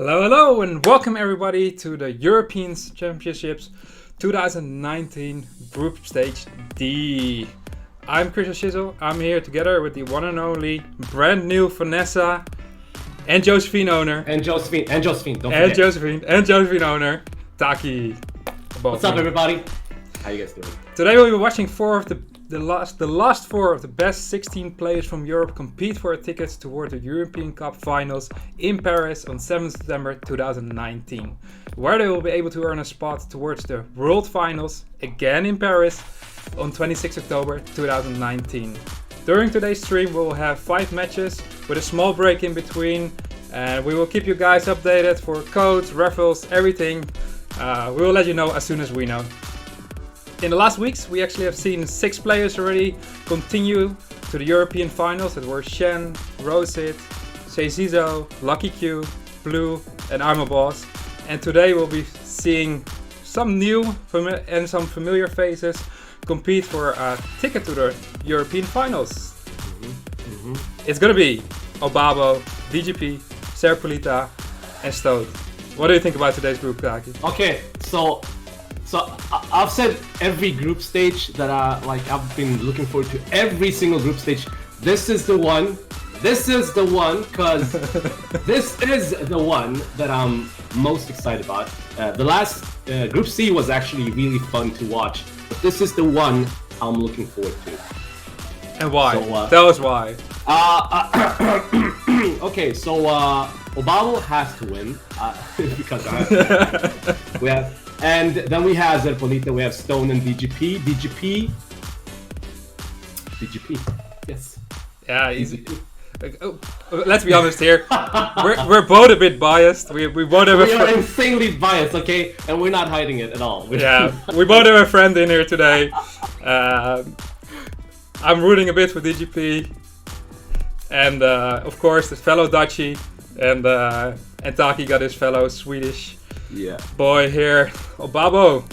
Hello, and welcome everybody to the European Championships 2019 Group Stage D. I'm Christian Schissel. I'm here together with the one and only brand new Vanessa and Josephine owner. And Josephine, don't forget. And Josephine owner, Taki. What's up, everybody? How you guys doing? Today we'll be watching the last four of the best 16 players from Europe compete for tickets toward the European Cup finals in Paris on 7th September 2019, where they will be able to earn a spot towards the World Finals again in Paris on 26 October 2019. During today's stream we will have 5 matches with a small break in between, and we will keep you guys updated for codes, raffles, everything. We will let you know as soon as we know. In the last weeks, we actually have seen 6 players already continue to the European finals. That were Shen, Rosit, Seizizo, Lucky Q, Blue, and Armor Boss. And today we'll be seeing some new and some familiar faces compete for a ticket to the European finals. It's gonna be Obabo, DGP, Serpolita, and Stoat. What do you think about today's group, Taki? Okay, so I've said every group stage that I've been looking forward to. Every single group stage. This is the one. This is the one, cause this is the one that I'm most excited about. The last Group C was actually really fun to watch, but this is the one I'm looking forward to. And why? Tell us why. Okay, so Obabo has to win because we have. And then we have Serpolita, we have Stone and DGP. DGP. Yes. Yeah, easy. Let's be honest here. We're both a bit biased. We both have We are insanely biased, okay? And we're not hiding it at all. Yeah, we both have a friend in here today. I'm rooting a bit for DGP. And of course, the fellow Dutchie. And Taki got his fellow Swedish boy here, Obabo.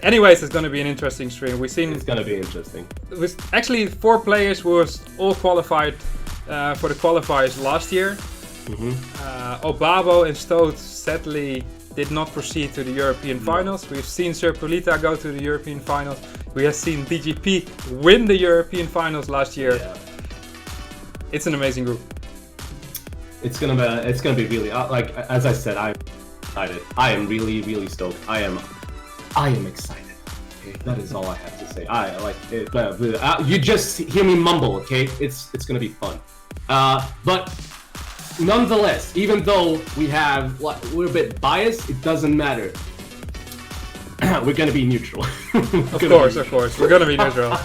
Anyways, it's going to be an interesting stream. It's going to be interesting. With actually 4 players who was all qualified for the qualifiers last year. Obabo and Stoat sadly did not proceed to the European finals. We've seen Serpolita go to the European finals. We have seen DGP win the European finals last year. Yeah. It's an amazing group. It's gonna be really like, as I said, I'm excited. I am really stoked. I am excited. Okay, that is all I have to say. I like it. You just hear me mumble, okay? It's gonna be fun. But nonetheless, even though we're a bit biased, it doesn't matter. We're gonna be neutral. Of course, we're gonna be neutral.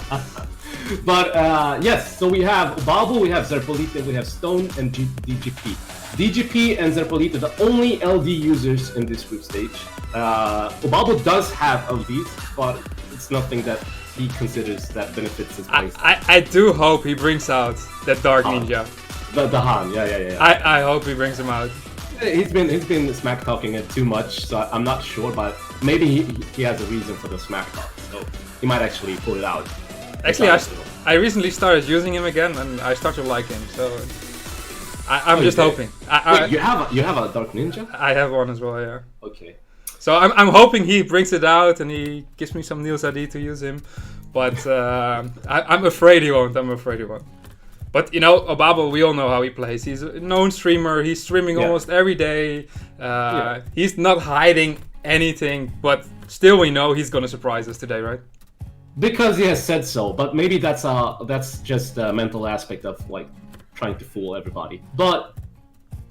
But yes, so we have Obabo, we have Serpolita, we have Stone, and DGP. DGP and Serpolita, the only LD users in this group stage. Obabo does have LDs, but it's nothing that he considers that benefits his place. I do hope he brings out that Dark Ninja. The Han, yeah. I hope he brings him out. He's been smack talking it too much, so I'm not sure, but maybe he has a reason for the smack talk, so he might actually pull it out. Actually, I recently started using him again, and I started to like him. So I'm just hoping. Wait, you have a Dark Ninja? I have one as well, yeah. Okay. So I'm hoping he brings it out and he gives me some news ID to use him, but I'm afraid he won't. But you know, Obabo, we all know how he plays. He's a known streamer. He's streaming almost every day. He's not hiding anything, but still we know he's gonna surprise us today, right? Because he has said so, but maybe that's just a mental aspect of like trying to fool everybody. But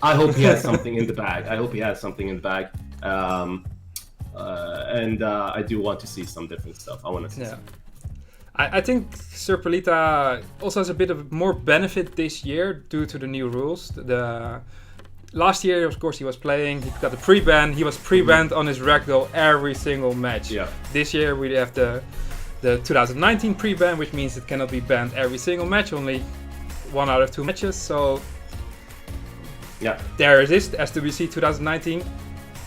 I hope he has something in the bag. And I do want to see some different stuff. I want to see something. I think Serpolita also has a bit of more benefit this year due to the new rules. Last year, of course, he was playing. He got the pre-ban. He was pre-banned on his ragdoll every single match. Yeah. This year we have the 2019 pre-ban, which means it cannot be banned every single match, only 1 out of 2 matches. So there it is, the SWC 2019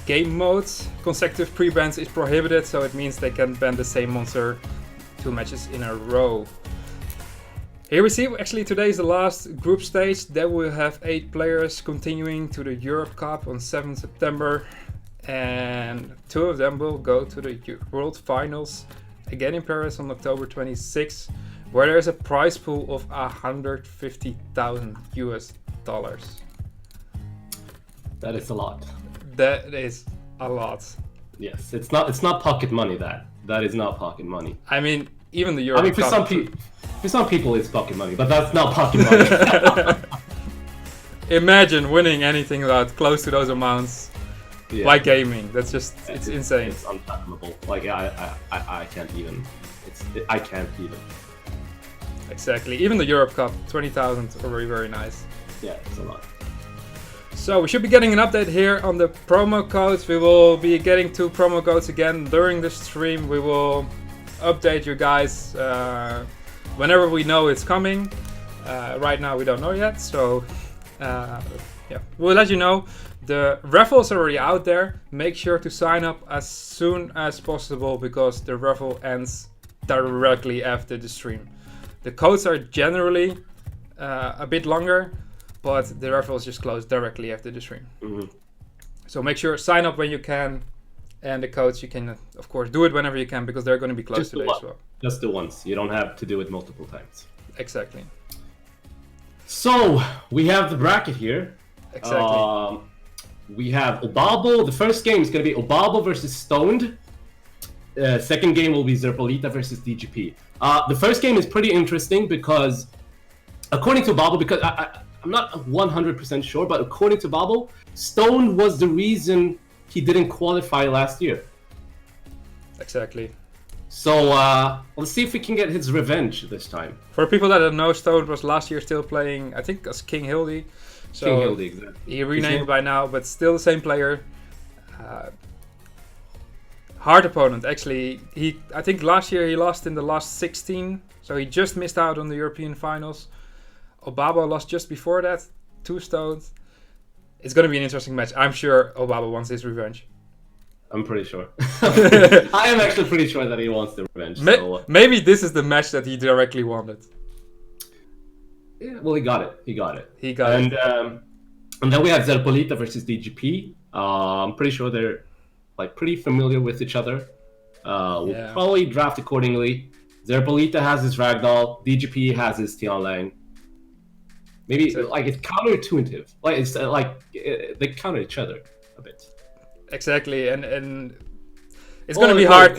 game modes. Consecutive pre-bans is prohibited, so it means they can ban the same monster 2 matches in a row. Here we see, actually today is the last group stage. Then we'll have 8 players continuing to the Europe Cup on 7th September. And 2 of them will go to the World Finals, again in Paris on October 26th, where there's a prize pool of $150,000. That is a lot. That is a lot. Yes, it's not pocket money. That is not pocket money. I mean, even the Euro I mean, for some people it's pocket money, but that's not pocket money. Imagine winning anything that close to those amounts, like gaming. That's just it's insane. It's unfathomable. Like I can't even. I can't even. Exactly. Even the Europe Cup, 20,000, are very, very nice. Yeah, it's a lot. So we should be getting an update here on the promo codes. We will be getting 2 promo codes again during the stream. We will update you guys whenever we know it's coming. Right now we don't know yet, so yeah, we'll let you know. The raffles are already out there. Make sure to sign up as soon as possible because the raffle ends directly after the stream. The codes are generally a bit longer, but the raffles just close directly after the stream. So make sure sign up when you can, and the codes you can of course do it whenever you can because they're going to be closed today as well. Just the once. You don't have to do it multiple times. Exactly. So we have the bracket here. Exactly. We have Obabo. The first game is going to be Obabo versus Stoned. Second game will be Zerpolita versus DGP. The first game is pretty interesting because, according to Obabo, because I'm not 100% sure, but according to Obabo, Stoned was the reason he didn't qualify last year. Exactly. So let's see if we can get his revenge this time. For people that don't know, Stoned was last year still playing, I think, as King Hildy. So King Hildy, exactly. He renamed by now, but still the same player. Hard opponent, actually. I think last year he lost in the last 16, so he just missed out on the European finals. Obabo lost just before that, 2 Stoned. It's going to be an interesting match. I'm sure Obabo wants his revenge. I'm pretty sure. I am actually pretty sure that he wants the revenge. Maybe this is the match that he directly wanted. Yeah, well, he got it. He got it. And then we have Zerpolita versus DGP. I'm pretty sure they're like pretty familiar with each other. We'll probably draft accordingly. Zerpolita has his Ragdoll. DGP has his Tianlang. Maybe like it's counterintuitive. Like it's they counter each other a bit. Exactly, and it's gonna be hard.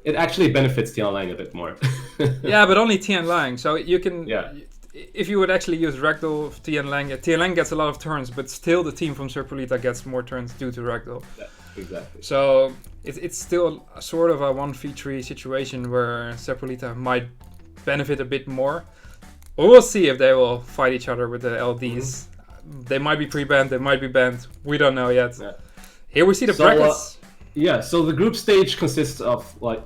It actually benefits Tianlang a bit more. Yeah, but only Tianlang. So you can. Yeah. If you would actually use Ragdoll of Tianlang, Tianlang gets a lot of turns, but still the team from Zerpolita gets more turns due to Ragdoll. Yeah, exactly. So it's still a sort of a 1v3 situation where Zerpolita might benefit a bit more. We'll see if they will fight each other with the LDs. They might be pre-banned, they might be banned. We don't know yet. Yeah. Here we see the brackets. So the group stage consists of a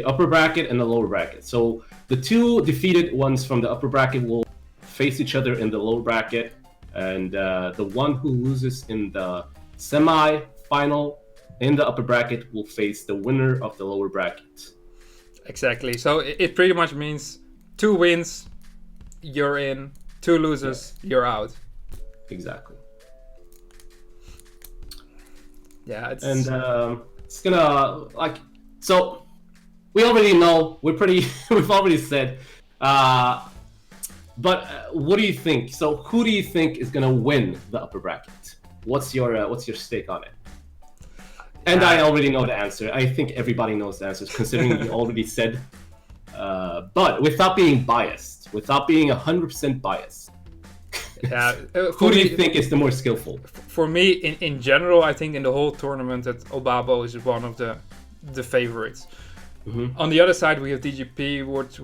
upper bracket and a lower bracket. So the 2 defeated ones from the upper bracket will face each other in the lower bracket, and the one who loses in the semi-final in the upper bracket will face the winner of the lower bracket. Exactly. So it pretty much means 2 wins, you're in. 2 losers, you're out. Exactly. Yeah, it's gonna so we already know we've already said, but what do you think? So who do you think is gonna win the upper bracket? What's your stake on it? And I already know the answer. I think everybody knows the answers considering you already said. But without being biased, without being 100% biased. Yeah, who do you think is the more skillful? For me, in general, I think in the whole tournament that Obabo is one of the favorites. On the other side, we have DGP, which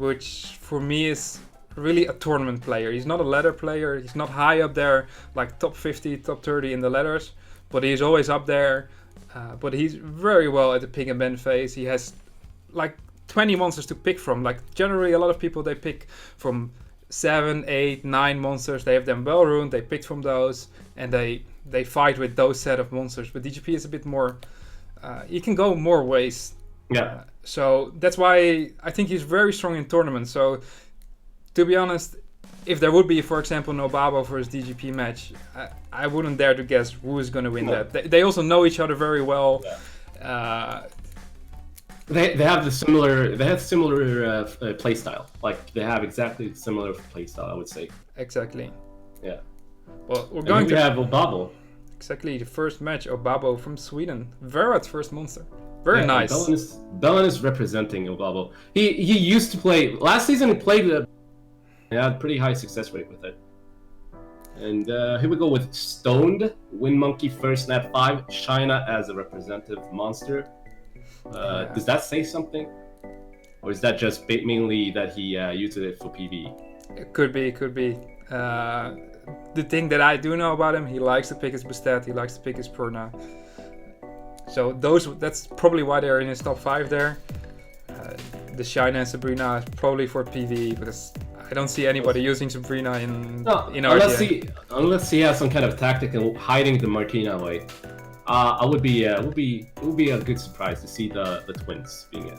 for me is really a tournament player. He's not a ladder player. He's not high up there, like top 50, top 30 in the ladders, but he's always up there. But he's very well at the pick and ban phase. He has like 20 monsters to pick from. Like generally, a lot of people, they pick from 7, 8, 9 monsters. They have them well ruined. They picked from those, and they fight with those set of monsters. But DGP is a bit more. He can go more ways. Yeah. So that's why I think he's very strong in tournaments. So to be honest, if there would be, for example, an Obabo versus DGP match, I wouldn't dare to guess who is going to win that. They also know each other very well. Yeah. They have similar play style. Like they have exactly similar play style, I would say. Exactly. Yeah. Well, we're going to have Obabo. Exactly, the first match, Obabo from Sweden. Verat's first monster. Very nice. Bellin is representing Obabo. He used to play last season. He played. He had pretty high success rate with it. And here we go with Stoned, Wind Monkey first snap 5, China as a representative monster. Does that say something? Or is that just mainly that he used it for PvE? It could be. The thing that I do know about him, he likes to pick his Bastet, he likes to pick his Purna. So that's probably why they're in his top 5 there. The China and Sabrina is probably for PvE, because I don't see anybody using Sabrina in RTA. Unless he has some kind of tactic and hiding the Martina away. It would be a good surprise to see the twins being it.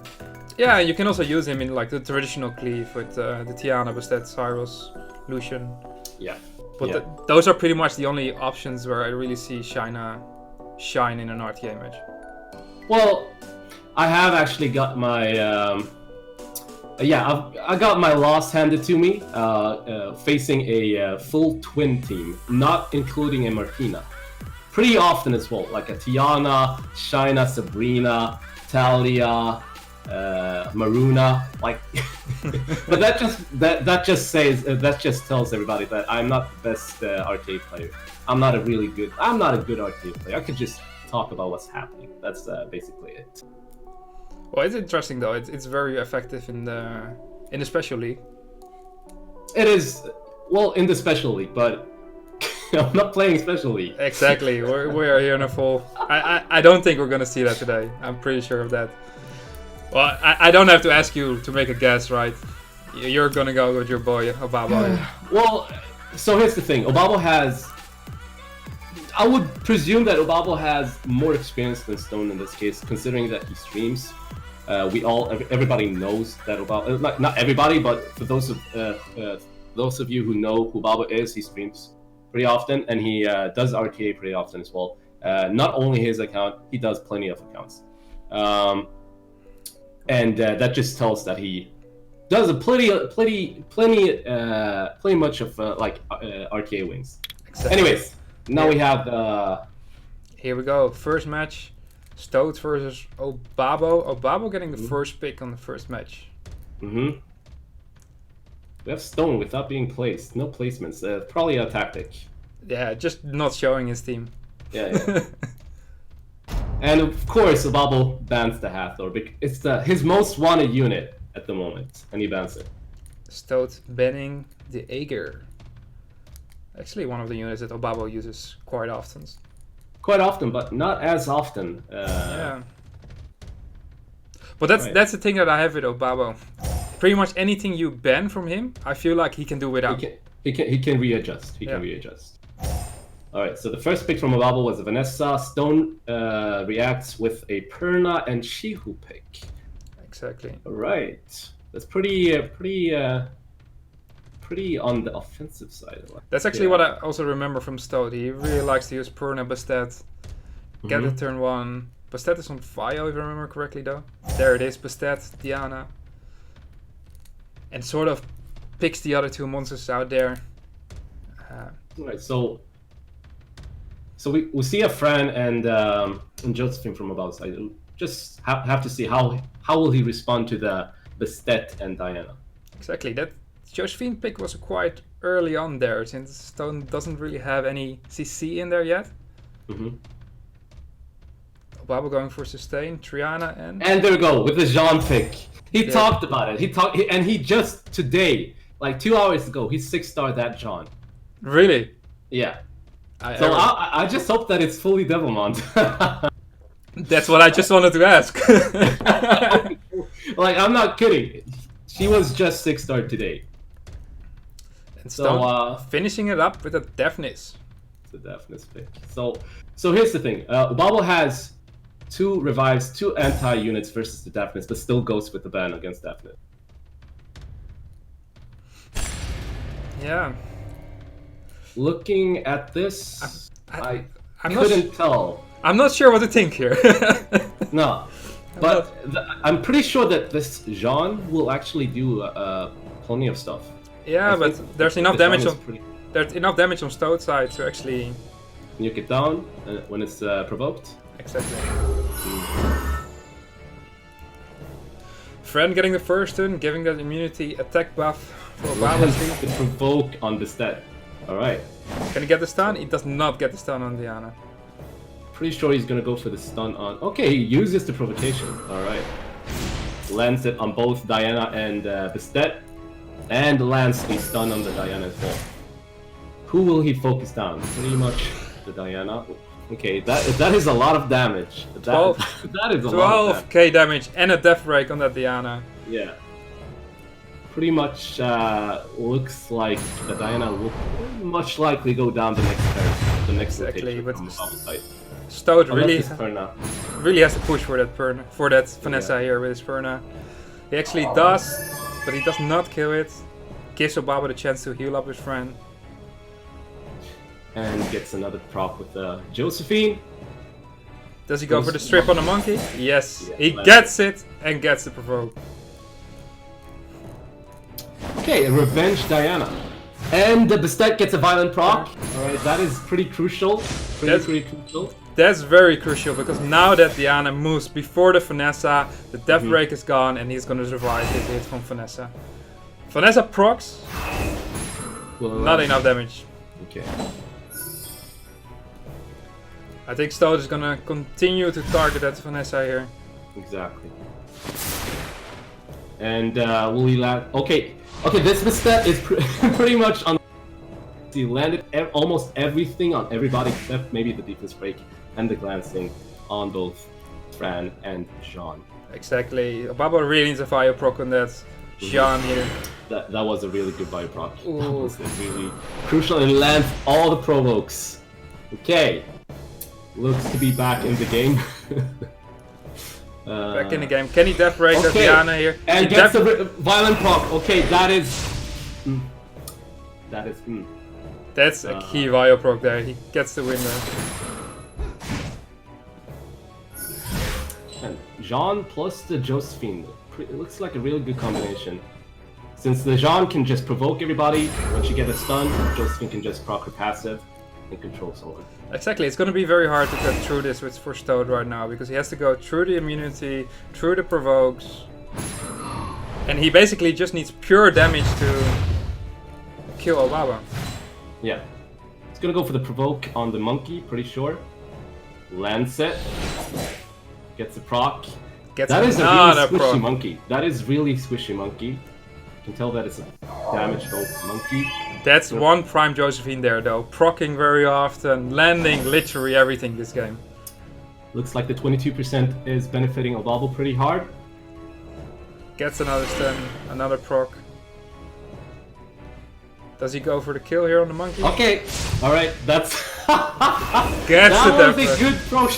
Yeah, you can also use him in like the traditional cleave with the Tiana, Bastet, Cyrus, Lucian. Yeah. But those are pretty much the only options where I really see China shine in an RTA match. Well, I have actually got my I got my loss handed to me, facing a full twin team, not including a Martina. Pretty often as well, like a Tiana, China, Sabrina, Talia, Maruna, like. But that just tells everybody that I'm not the best RTA player. I'm not a good RTA player. I could just talk about what's happening. That's basically it. Well, it's interesting though. It's very effective in the special league. It is, well, in the special league, but I'm not playing special league. Exactly. we are here in a full. I don't think we're gonna see that today. I'm pretty sure of that. Well, I don't have to ask you to make a guess, right? You're gonna go with your boy Obabo. Well, so here's the thing. Obabo has. I would presume that Obabo has more experience than Stone in this case, considering that he streams. Everybody knows that Obabo. Not everybody, but for those of you who know who Obabo is, he streams pretty often, and he does RTA pretty often as well. Not only his account, he does plenty of accounts, and that just tells that he does a plenty much of RTA wins. Exactly. Anyways, now we have. Here we go. First match. Stoat versus Obabo. Obabo getting the first pick on the first match. We have Stone without being placed. No placements. Probably a tactic. Yeah, just not showing his team. Yeah. And of course, Obabo bans the Hathor. It's his most wanted unit at the moment, and he bans it. Stoat banning the Aegir. Actually, one of the units that Obabo uses quite often. Quite often, but not as often. Yeah. But that's the thing that I have with Obabo. Pretty much anything you ban from him, I feel like he can do without. He can readjust. He can readjust. All right. So the first pick from Obabo was a Vanessa. Stone reacts with a Perna and Shihu pick. Exactly. All right. That's pretty on the offensive side. That's actually what I also remember from Stoat. He really likes to use Purna, Bastet, get the turn 1. Bastet is on Fio, if I remember correctly, though. There it is, Bastet, Diana. And sort of picks the other two monsters out there. Alright, so we see a Fran and Josephine from above side. Just have to see how will he respond to the Bastet and Diana. Exactly, that Josephine pick was quite early on there, since Stone doesn't really have any CC in there yet. Obabo going for sustain, Triana, and there we go with the Jean pick. He talked about it. He just today, like 2 hours ago, he 6-starred that Jean. Really? Yeah. I just hope that it's fully Devilmont. That's what I just wanted to ask. Like, I'm not kidding. She was just 6-starred today. And Stone finishing it up with a Deafness. The Deafness pick. So here's the thing. Obabo has 2 revives, 2 anti-units versus the Deafness, but still goes with the ban against Deafness. Yeah. Looking at this, I I'm couldn't tell. I'm not sure what to think here. No, but I'm pretty sure that this Jean will actually do plenty of stuff. Yeah, but there's enough the damage Jean on is pretty- there's enough damage on Stoat's side to actually nuke it down when it's provoked. exactly. Friend getting the first turn, giving that immunity attack buff for Lands Babasi. the provoke on the stat. All right. Can he get the stun? He does not get the stun on Diana. Pretty sure he's gonna go for the stun on. Okay, he uses the provocation. All right. Lands it on both Diana and Bastet, and lands the stun on the Diana as well. Who will he focus down? Pretty much the Diana. Okay, that is a lot of damage. That is a lot of damage. 12k damage and a death break on that Diana. Yeah. Pretty much looks like the Diana will much likely go down the next turn, the next Exactly, rotation but from the bottom side. Stoat Unless it's Perna. really has to push for that Vanessa here with his Perna. He actually does, but he does not kill it. Gives Obaba the chance to heal up his friend. And gets another proc with Josephine. Does he go for the strip on the monkey? Yes, Yeah, he gets it and gets the provoke. Okay, a revenge Diana. And the Bastet gets a violent proc. Alright, that is pretty crucial. Pretty crucial. That's very crucial because now that Diana moves before the Vanessa, the death break is gone and he's gonna survive this hit from Vanessa. Vanessa procs, Well, not enough damage. Okay. I think Stoat is gonna continue to target that Vanessa here. Exactly. And will he land? Okay, this Bastet is pretty much on. He landed almost everything on everybody except maybe the defense break and the glancing on both Fran and Jean. Exactly. Obaba really needs a fire proc on that Jean here. That was a really good bio proc. That Ooh. was really crucial and lands all the provokes. Okay. Looks to be back in the game. Back in the game. Can he death break that Diana here? And He gets def- the violent proc. Okay, that is. That's a key Vio proc there. He gets the win there. And Jean plus the Josephine. It looks like a really good combination. Since the Jean can just provoke everybody, when she gets a stun, Josephine can just proc her passive and control someone. Exactly, it's going to be very hard to get through this for Stoat right now because he has to go through the immunity, through the provokes, and he basically just needs pure damage to kill Obaba. Yeah. He's gonna go for the provoke on the monkey, pretty sure. Lands it. Gets a proc. Gets That is a another really squishy proc. monkey. That is really squishy monkey. You can tell that it's a damaged old monkey. That's one prime Josephine there though, proccing very often, landing literally everything this game. Looks like the 22% is benefiting Obabo pretty hard. Gets another stun, another proc. Does he go for the kill here on the monkey? Okay, alright, that's... Gets that the was death a good proc.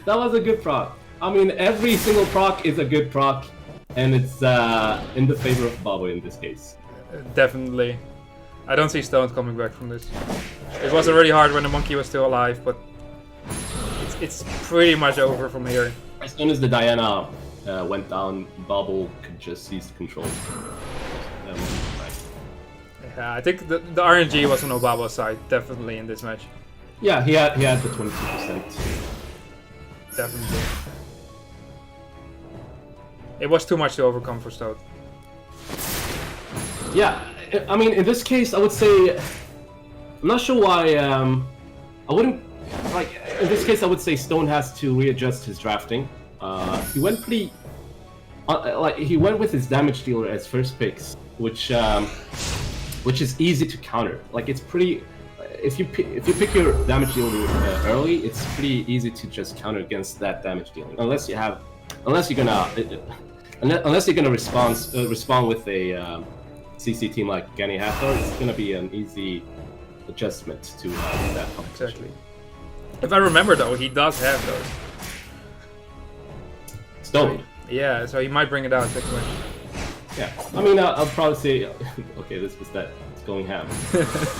That was a good proc. I mean, every single proc is a good proc, and it's in the favor of Babo in this case. Definitely. I don't see Stone coming back from this. It was already hard when the monkey was still alive, but it's pretty much over from here. As soon as the Diana went down, Babo could just seize control. Yeah, I think the RNG was on Obaba's side, definitely in this match. Yeah, he had the 22%. Definitely. It was too much to overcome for Stoat. Yeah, I mean, in this case, I would say, I'm not sure why. I wouldn't like. In this case, I would say Stone has to readjust his drafting. He went pretty, he went with his damage dealer as first picks, which is easy to counter. Like it's pretty. If you pick your damage dealer early, it's pretty easy to just counter against that damage dealer. Unless you're gonna respond with a CC team like Gani Hathor, it's gonna be an easy adjustment to that competition. Exactly. If I remember though, he does have those. Stone. Yeah, so he might bring it out quickly. Yeah, I mean, I'll probably say, okay, this was that It's going ham.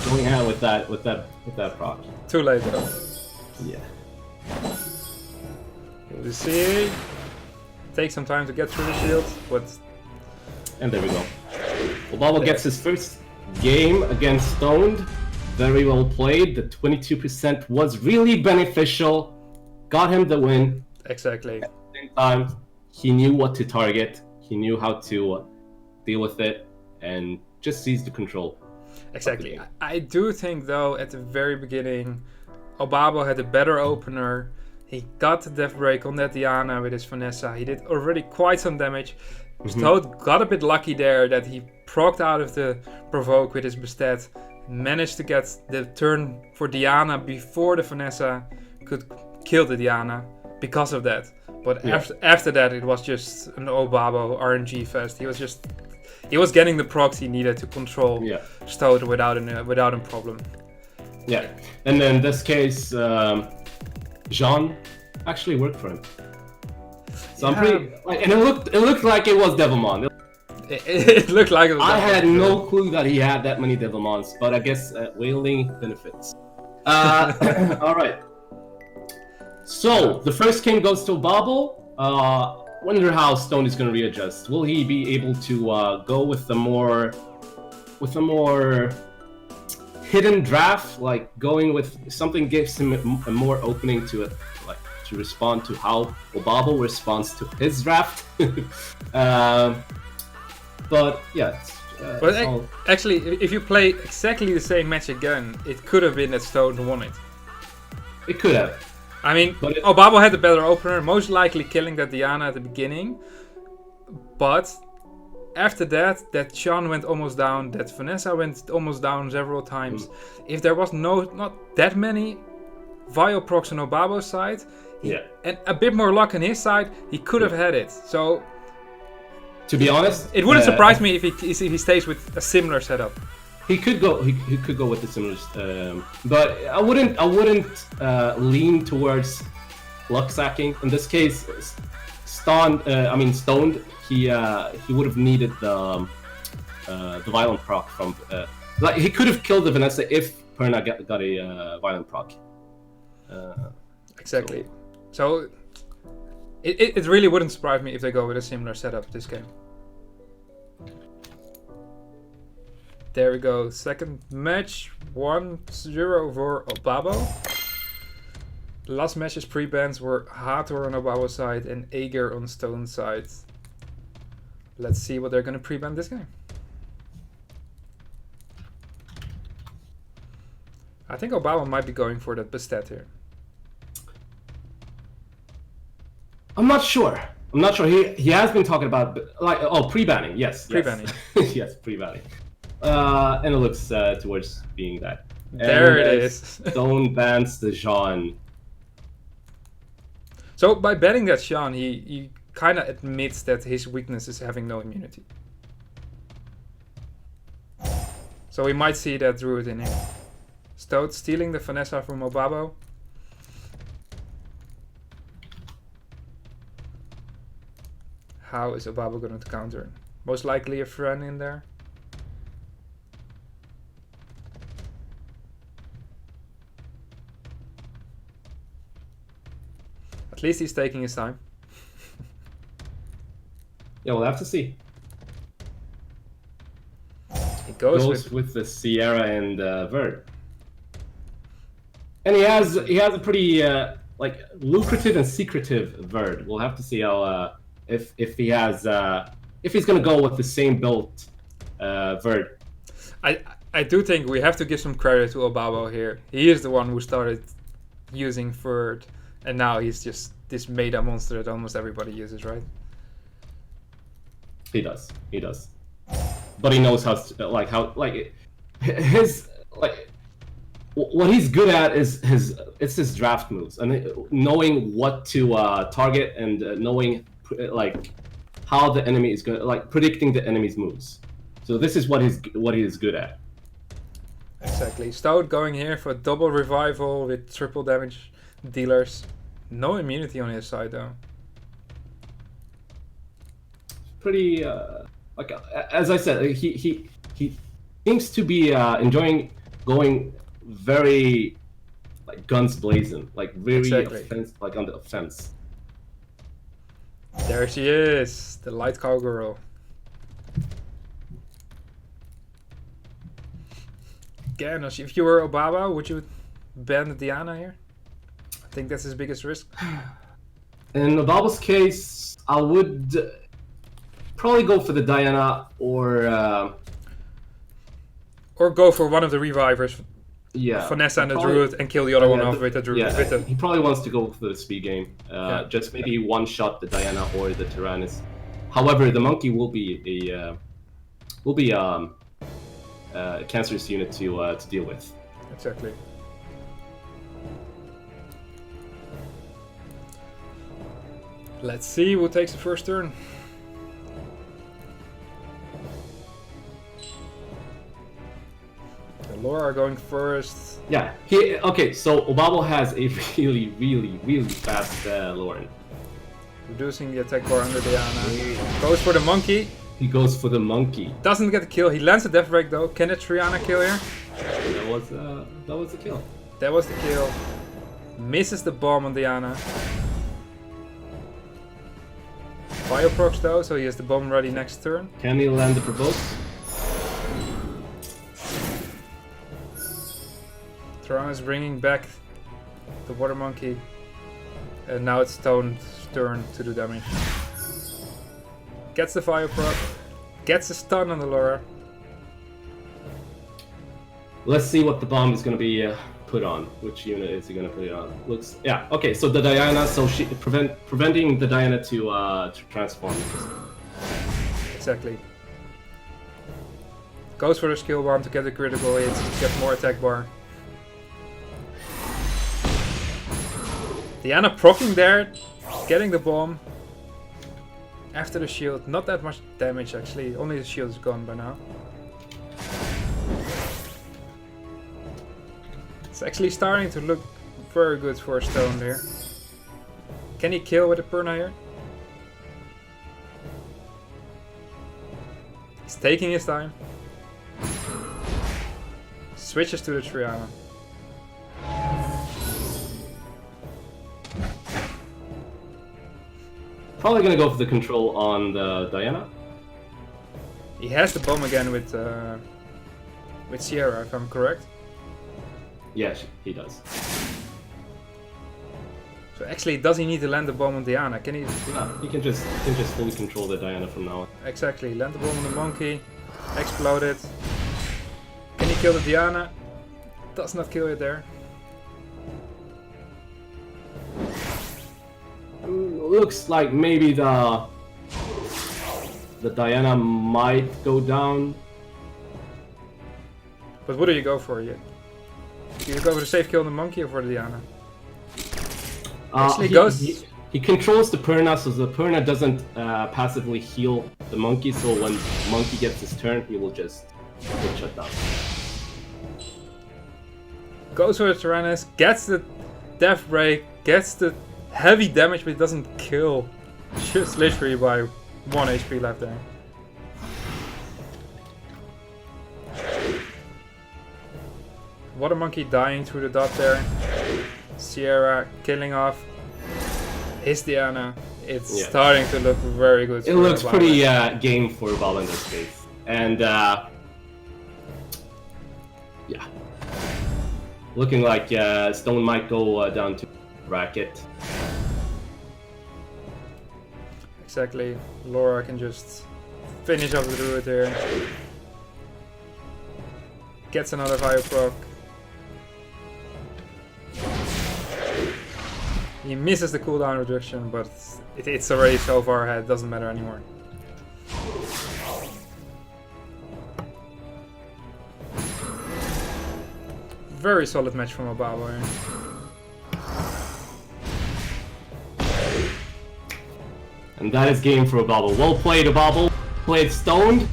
Going ham with that proc. Too late though. Yeah. You see, take some time to get through the shield, but and there we go. Obabo gets his first game against Stoned. Very well played. The 22% was really beneficial. Got him the win. Exactly. At the same time, he knew what to target. He knew how to deal with it and just seize the control. Exactly. I do think though at the very beginning, Obabo had a better opener. He got the death break on that Diana with his Vanessa. He did already quite some damage. Toad got a bit lucky there that he procced out of the provoke with his Bastet. Managed to get the turn for Diana before the Vanessa could kill the Diana because of that. But after that, it was just an Obabo RNG fest. He was getting the procs he needed to control Stoat without a problem. Yeah, and in this case, Jean actually worked for him. So I'm pretty, and it looked like it was Devilmon. It looked like it was. I had no clue that he had that many Devilmons, but I guess whaling benefits. All right. So the first game goes to Obabo. Wonder how Stone is going to readjust. Will he be able to go with a more hidden draft, like going with something gives him a more opening to it, like to respond to how Obabo responds to his draft. But yeah. Actually, if you play exactly the same match again, it could have been that Stone won it. It could have. I mean, Obabo had the better opener, most likely killing that Diana at the beginning. But after that Sean went almost down, that Vanessa went almost down several times. If there was not that many Vio procs on Obabo's side, and a bit more luck on his side, he could have had it. So, to be honest, it wouldn't surprise me if he stays with a similar setup. He could go. He could go with the similar, but I wouldn't lean towards luck sacking. In this case, Stoned. He would have needed the violent proc from. Like he could have killed the Vanessa if Perna got a violent proc. Exactly. So it really wouldn't surprise me if they go with a similar setup this game. There we go. Second match, 1-0 for Obabo. The last matches pre-bans were Hathor on Obabo's side and Aegir on Stone's side. Let's see what they're going to pre-ban this game. I think Obabo might be going for that Bastet here. I'm not sure. He has been talking about pre-banning. Yes. Pre-banning. Yes, pre-banning. And it looks towards being that. There it is. Stone bans the Jean. So by banning that Jean, he kind of admits that his weakness is having no immunity. So we might see that Druid in here. Stoat stealing the Vanessa from Obabo. How is Obabo going to counter? Most likely a friend in there. At least he's taking his time. Yeah, we'll have to see. He goes with the Sierra and Verd. And he has a pretty lucrative and secretive Verd. We'll have to see how if he's gonna go with the same build Verd. I do think we have to give some credit to Obabo here. He is the one who started using Verd, and now he's just this meta monster that almost everybody uses, right? He does. But he knows what he's good at is his draft moves and knowing what to target and knowing how the enemy is going, predicting the enemy's moves. So this is what he is good at. Exactly. Stout going here for double revival with triple damage dealers. No immunity on his side though. Pretty as I said, seems to be enjoying going very like guns blazing, like very like on the offense. There she is, the light cowgirl. Again, if you were Obaba, would you ban the Diana here? I think that's his biggest risk. In Obaba's case, I would probably go for the Diana or go for one of the revivers. Yeah, Vanessa and the Druid and kill the other one off with the Druid. Yeah, he probably wants to go for the speed game. Just maybe one shot the Diana or the Tyrannus. However, the monkey will be a cancerous unit to deal with. Exactly. Let's see who takes the first turn. Laura are going first. Yeah. Okay. So Obabo has a really fast Lauren. Reducing the attack bar under Diana. Goes for the monkey. He goes for the monkey. Doesn't get the kill. He lands a death break though. Can the Triana kill here? That was the kill. That was the kill. Misses the bomb on Diana. Fire procs though, so he has the bomb ready next turn. Can he land the provoke? Is bringing back the water monkey, and now it's Stone's turn to do damage. Gets the fire proc, gets a stun on the Laura. Let's see what the bomb is going to be put on. Which unit is he going to put it on? Looks okay. So the Diana, so she preventing the Diana to transform. Exactly. Goes for the skill bomb to get the critical hit, get more attack bar. Diana proccing there, getting the bomb. After the shield, not that much damage actually, only the shield is gone by now. It's actually starting to look very good for Stone here. Can he kill with a Perna here? He's taking his time. Switches to the Triana. Probably gonna go for the control on the Diana. He has the bomb again with Sierra, if I'm correct. Yeah, he does. So actually, does he need to land the bomb on Diana? Can he? No, he can just fully control the Diana from now on. Exactly. Land the bomb on the monkey. Explode it. Can he kill the Diana? Does not kill it there. Looks like maybe the Diana might go down. But what do you go for? Do you go for the safe kill on the monkey or for the Diana? Actually, he controls the Perna, so the Perna doesn't passively heal the monkey. So when the monkey gets his turn, he will just get shut down. Goes for the Tyrannus, gets the death break, gets the heavy damage, but it doesn't kill. Just literally by 1 HP left there. Water monkey dying through the dot there. Sierra killing off his Diana. It's starting to look very good. It looks pretty game for Ball in this case. And yeah. Looking like Stone might go down to bracket. Exactly. Laura can just finish off the druid here. Gets another fire proc. He misses the cooldown reduction, but it's already so far ahead, doesn't matter anymore. Very solid match from Obabo here. And that is game for Obabo. Well played, Obabo. Played Stoned.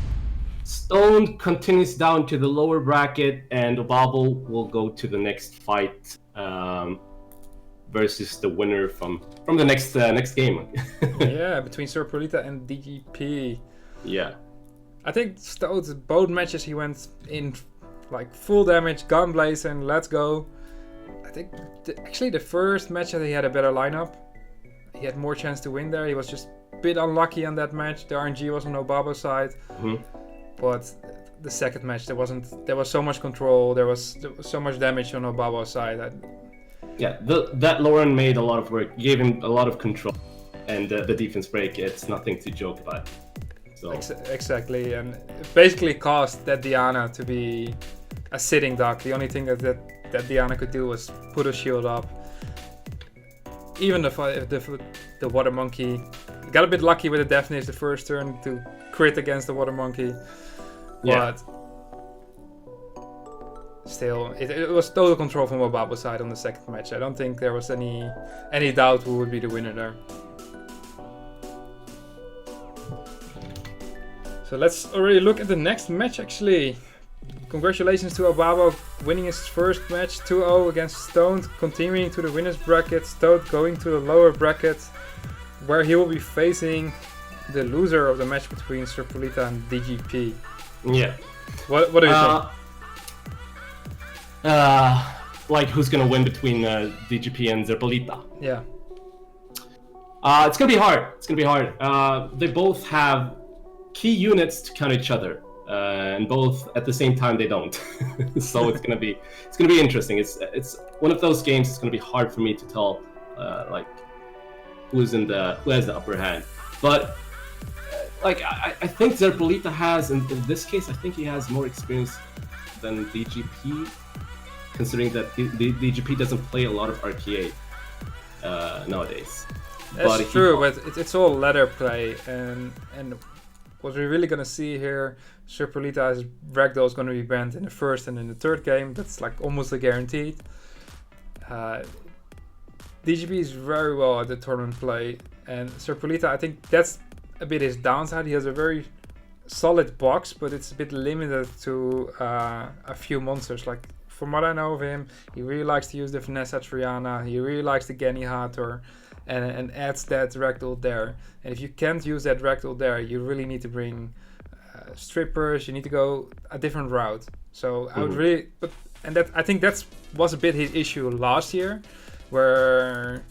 Stoned continues down to the lower bracket, and Obabo will go to the next fight versus the winner from the next game. Yeah, between Sir Polita and DGP. Yeah. I think Stone's both matches he went in like full damage, gun blazing, let's go. I think actually the first match that he had a better lineup. He had more chance to win there. He was just a bit unlucky on that match. The RNG was on Obabo's side. But the second match there was so much control, there was so much damage on Obabo's side. That Lauren made a lot of work, gave him a lot of control, and the defense break, it's nothing to joke about. So exactly, and it basically caused that Diana to be a sitting duck. The only thing that Diana could do was put a shield up. Even the water monkey got a bit lucky with the Deafness the first turn to crit against the water monkey, but still, it was total control from Obabo's side on the second match. I don't think there was any doubt who would be the winner there. So let's already look at the next match actually. Congratulations to Obabo winning his first match 2-0 against Stoned, continuing to the winners bracket. Stoned going to the lower bracket, where he will be facing the loser of the match between Serpolita and DGP. Yeah. What do you think? Like who's gonna win between DGP and Serpolita? Yeah. It's gonna be hard. They both have key units to counter each other. And both at the same time they don't. So it's gonna be interesting. It's one of those games. It's gonna be hard for me to tell like who has the upper hand. But like I think Serpolita has in this case. I think he has more experience than DGP, considering that the DGP doesn't play a lot of RTA nowadays. That's true, but it's all ladder play, and what we're really gonna see here, Serpolita's Ragdoll is gonna be banned in the first and in the third game. That's like almost a guaranteed. DGP is very well at the tournament play, and Serpolita, I think that's a bit his downside. He has a very solid box, but it's a bit limited to a few monsters. Like from what I know of him, he really likes to use the Vanessa Triana. He really likes the Genny Hathor. And adds that Ragdoll there. And if you can't use that Ragdoll there, you really need to bring strippers. You need to go a different route. So I would really, I think that was a bit his issue last year, where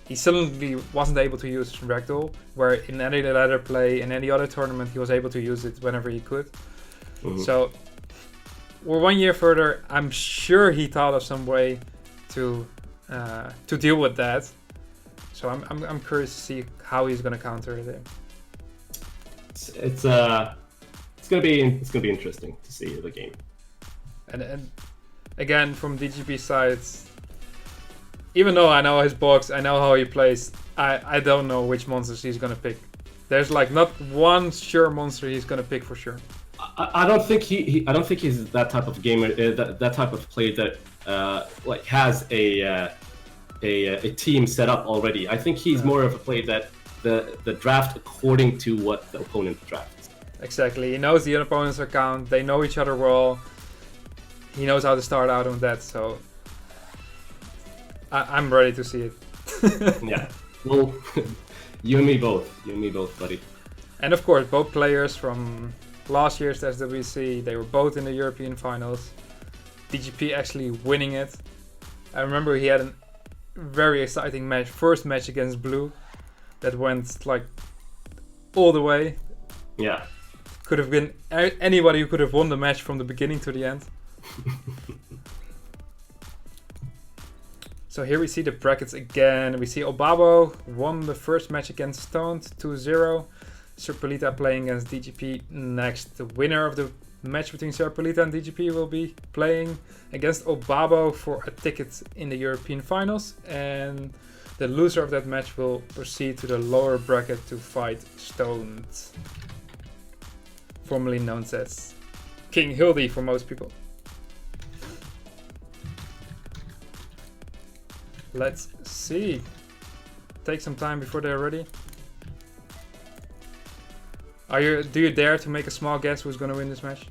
he suddenly wasn't able to use Ragdoll. Where in any ladder play, in any other tournament, he was able to use it whenever he could. So we're 1 year further. I'm sure he thought of some way to deal with that. So I'm curious to see how he's gonna counter it. It's gonna be interesting to see the game. And again, from DGP side, even though I know his box, I know how he plays, I don't know which monsters he's gonna pick. There's like not one sure monster he's gonna pick for sure. I don't think he's that type of gamer, that type of player that like has a team set up already. I think he's more of a player that the draft according to what the opponent drafts. Exactly. He knows the opponent's account. They know each other well. He knows how to start out on that. So I'm ready to see it. Yeah. Well, you and me both, buddy. And of course, both players from last year's SWC, they were both in the European finals. DGP actually winning it. I remember he had a very exciting first match against Blue that went like all the way. Yeah. Could have been anybody who could have won the match from the beginning to the end. So here we see the brackets again. We see Obabo won the first match against Stoned 2-0. Serpolita playing against DGP next. The winner of the match between Serpolita and DGP will be playing against Obabo for a ticket in the European finals. And the loser of that match will proceed to the lower bracket to fight Stoned, formerly known as King Hildy for most people. Let's see. Take some time before they're ready. Do you dare to make a small guess who's going to win this match?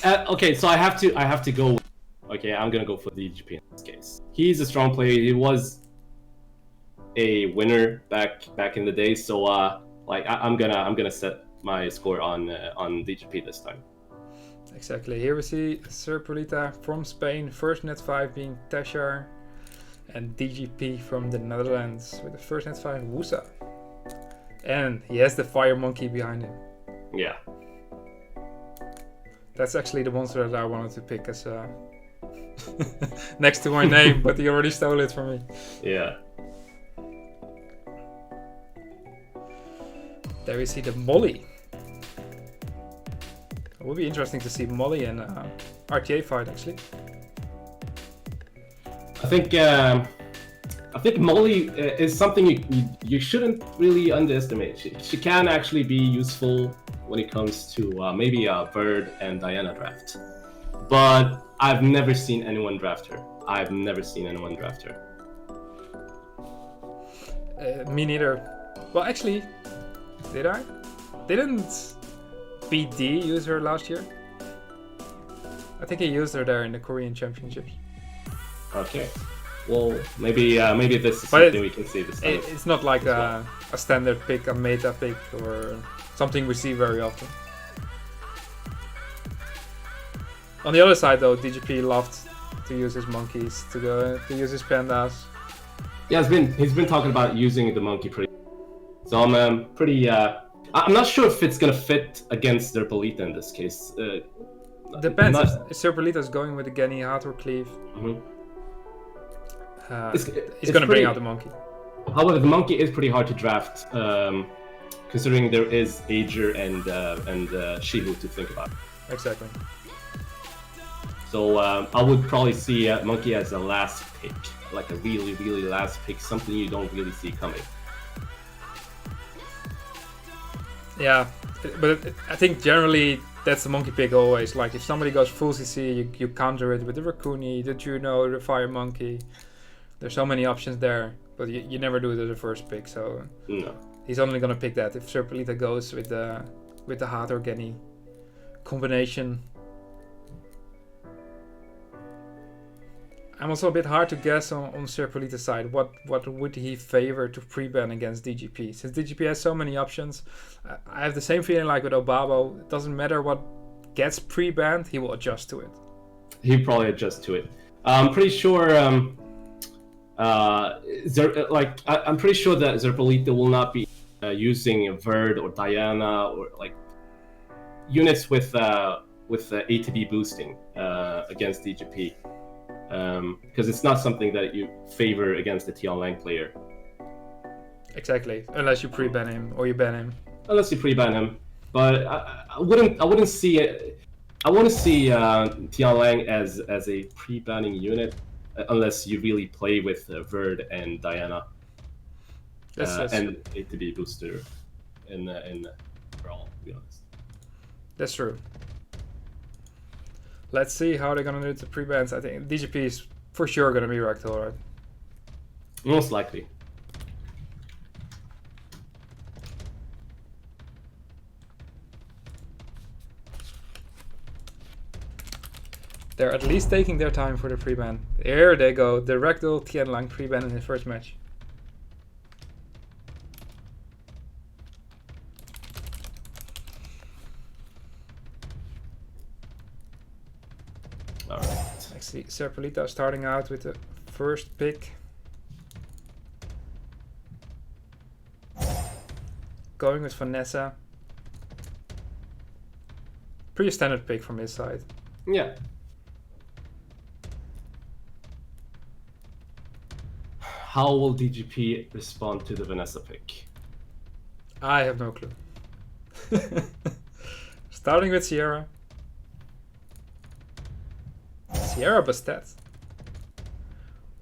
Okay, so I have to go. Okay, I'm gonna go for the DGP in this case. He's a strong player. He was a winner back in the day. So Like I'm gonna set my score on DGP this time. Exactly. Here we see Serpolita from Spain, first net 5 being Tashar, and DGP from the Netherlands with the first net 5 Wusa. And he has the fire monkey behind him. Yeah. That's actually the monster that I wanted to pick as next to my name, but he already stole it from me. Yeah. There we see the Molly. It would be interesting to see Molly in RTA fight actually. I think Molly is something you shouldn't really underestimate. She can actually be useful when it comes to maybe a Bird and Diana draft. But I've never seen anyone draft her. Me neither. Well, actually, did I? Didn't BD use her last year? I think he used her there in the Korean Championships. Okay. Well, maybe this is something we can see this time. It's not like a standard pick, a meta pick, or something we see very often. On the other side, though, DGP loved to use his monkeys, to use his pandas. Yeah, he's been talking about using the monkey pretty. So I'm pretty. I'm not sure if it's gonna fit against Serpolita in this case. Depends. If Serpolita's going with the Genny Hathor Cleave, he's gonna bring out the monkey. However, the monkey is pretty hard to draft, considering there is Ager and Shihu to think about. Exactly. So I would probably see monkey as a last pick, like a really, really last pick, something you don't really see coming. Yeah, but I think generally that's the monkey pick always. Like if somebody goes full CC, you counter it with the Raccoony, the Juno, the Fire Monkey. There's so many options there, but you never do it as a first pick. So no, he's only gonna pick that if Serpolita goes with the Hathor Genny combination. I'm also a bit hard to guess on Serpolita's side. What would he favor to pre-ban against DGP? Since DGP has so many options, I have the same feeling like with Obabo. It doesn't matter what gets pre-banned, he will adjust to it. He'll probably adjust to it. I'm pretty sure. I'm pretty sure that Serpolita will not be using Verd or Diana or like units with ATB boosting against DGP. Because it's not something that you favor against the Tianlang player. Exactly, unless you pre-ban him or you ban him. Unless you pre-ban him, but I wouldn't see it. I want to see Tianlang as a pre-banning unit, unless you really play with Verd and Diana and ATB booster in Brawl. To be honest, that's true. Let's see how they're gonna do the pre-bans. I think DGP is for sure gonna be Rectal, right? Most likely. They're at least taking their time for the pre-ban. Here they go, the Rectal Tianlang pre-ban in the first match. Alright. I see Serpolita starting out with the first pick. Going with Vanessa. Pretty standard pick from his side. Yeah. How will DGP respond to the Vanessa pick? I have no clue. Starting with Sierra. Sierra Bastet.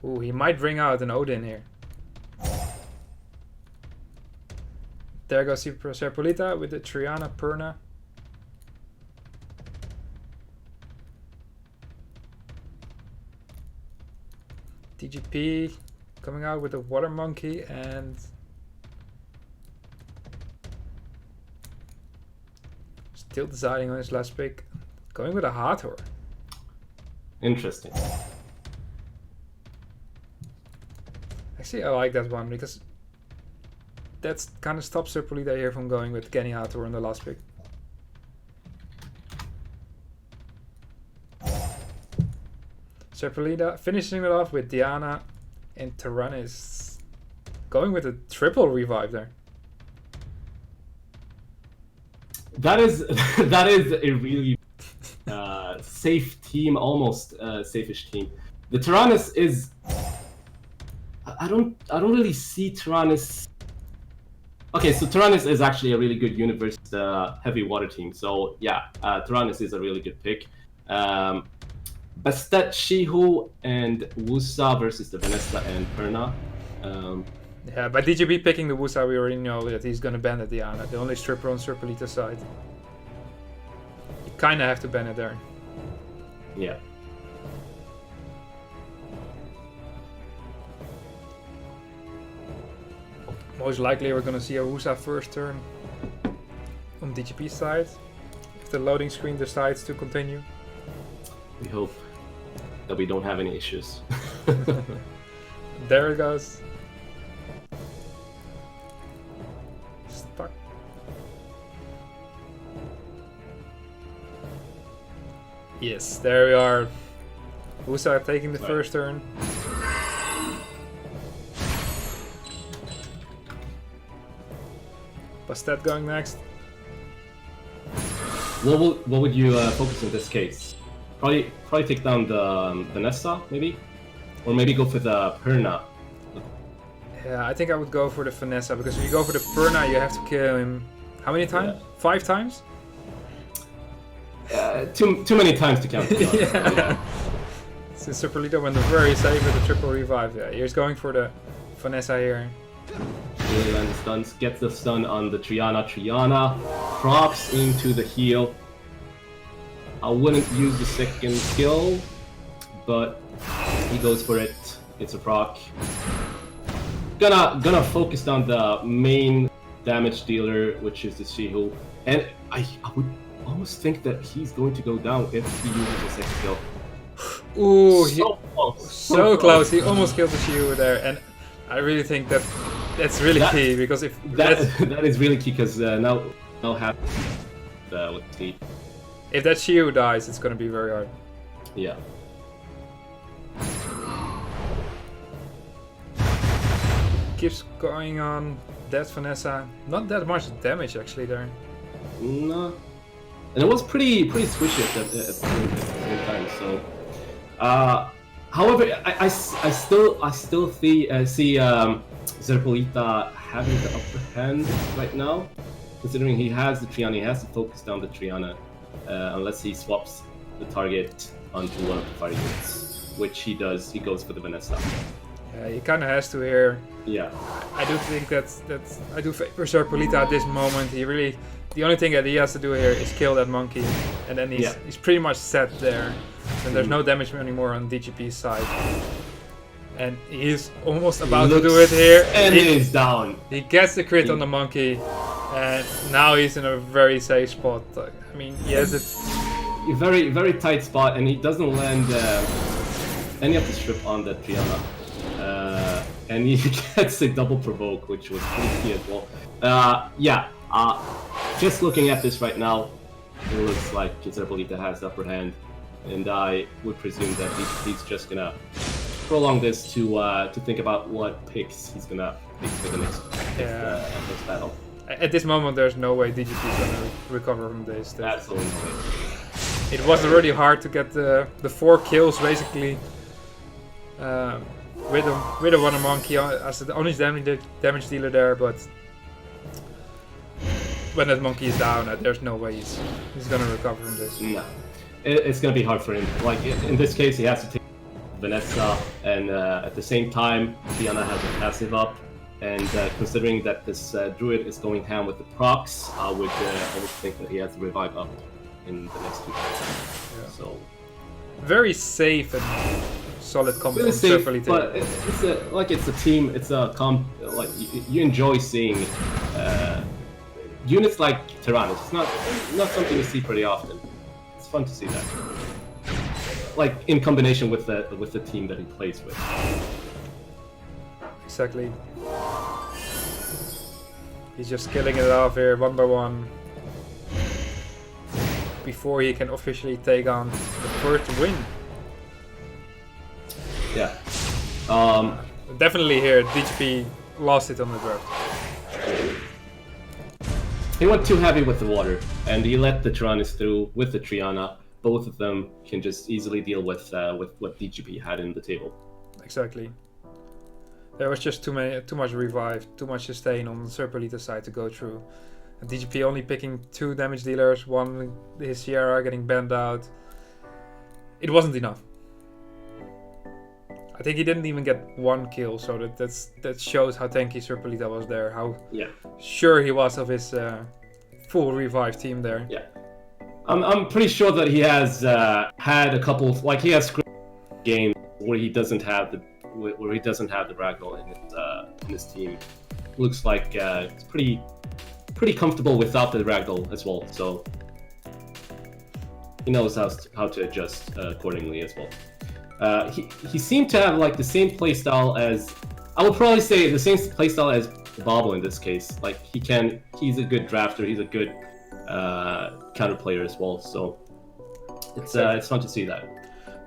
Ooh, he might bring out an Odin here. There goes Serpolita with the Triana Perna. DGP coming out with a Water Monkey and still deciding on his last pick. Going with a Hathor. Interesting. Actually, I like that one because that's kind of stops Serpolita here from going with Kenny Hathor on the last pick. Serpolita finishing it off with Diana and Tyrannus going with a triple revive there. That is a really safe team, almost safe-ish team. The Tyrannus is. I don't really see Tyrannus. Okay, so Tyrannus is actually a really good universe heavy water team. So yeah, Tyrannus is a really good pick. Bastet, Shihu, and Wusa versus the Vanessa and Perna. Yeah, by DGB picking the Wusa, we already know that he's gonna ban the Diana, the only stripper on Serpolita's side. You kinda have to ban it there. Yeah. Most likely we're gonna see a Wusa first turn on DGP's side, if the loading screen decides to continue. We hope that we don't have any issues. There it goes. Stuck. Yes, there we are. Wusa taking the first turn. Bastet going next. What would you focus in this case? Probably take down the Vanessa, maybe, or maybe go for the Perna. Yeah, I think I would go for the Vanessa, because if you go for the Perna, you have to kill him. How many times? Yeah. 5 times? Too many times to count. Yeah. Since Serpolita went very safe with the triple revive. Yeah, he's going for the Vanessa here. Really land the stuns, gets the stun on the Triana. Triana procs into the heal. I wouldn't use the second skill, but he goes for it. It's a proc. Gonna focus on the main damage dealer, which is the Shihu, and I would almost think that he's going to go down if he uses the second skill. Ooh, so close. So close. He almost killed the Shihu there, and I really think that's really key, because if that is really key, because now have let's see. If that Shihu dies, it's gonna be very hard. Yeah. Keeps going on. That's Vanessa. Not that much damage actually there. No. And it was pretty squishy at the same time. So, however, I still see Serpolita having the upper hand right now, considering he has the Triana. He has to focus down the Triana, unless he swaps the target onto one of the fire units, which he does. He goes for the Vanessa. Yeah, he kind of has to here. Yeah. I do think that's I do favor Serpolita at this moment. The only thing that he has to do here is kill that monkey, and then he's pretty much set there. And there's no damage anymore on DGP's side. And he's almost about to do it here. And he's down. He gets the crit on the monkey, and now he's in a very safe spot. I mean, he has it. Very, very tight spot, and he doesn't land any of the strip on the Triana. And he gets a double provoke, which was pretty key as well. Just looking at this right now, it looks like Serpolita has the upper hand, and I would presume that he's just gonna prolong this to think about what picks he's gonna pick for the next battle. At this moment, there's no way DGP is gonna recover from this. Absolutely no way. It was already hard to get the 4 kills basically. With a Wonder Monkey as the only damage dealer there, but when that monkey is down, there's no way he's gonna recover from this. No, it's gonna be hard for him. Like in this case, he has to take Vanessa, and at the same time, Diana has a passive up, and considering that this druid is going ham with the procs, I would think that he has to revive up in the next 2 turns. Yeah. So very safe and solid combo. Really safe, but it's a team. It's a like you enjoy seeing units like Tyrannus. It's not something you see pretty often. It's fun to see that, like in combination with the team that he plays with. Exactly. He's just killing it off here one by one before he can officially take on the first win. Yeah. Definitely here, DGP lost it on the draft. He went too heavy with the water, and he let the Tyrannus through with the Triana. Both of them can just easily deal with what DGP had in the table. Exactly. There was just too much revive, too much sustain on the Serpolita side to go through. And DGP only picking 2 damage dealers, one his Sierra getting banned out. It wasn't enough. I think he didn't even get 1 kill, so that shows how tanky Serpolita was there, how sure he was of his full revive team there. Yeah, I'm pretty sure that he has had a couple, like he has games where he doesn't have the ragdoll in his team. Looks like it's pretty comfortable without the ragdoll as well. So he knows how to adjust accordingly as well. He seemed to have like the same playstyle as, I would probably say the same playstyle as Bobble in this case. Like he's a good drafter, he's a good counter player as well. So it's fun to see that.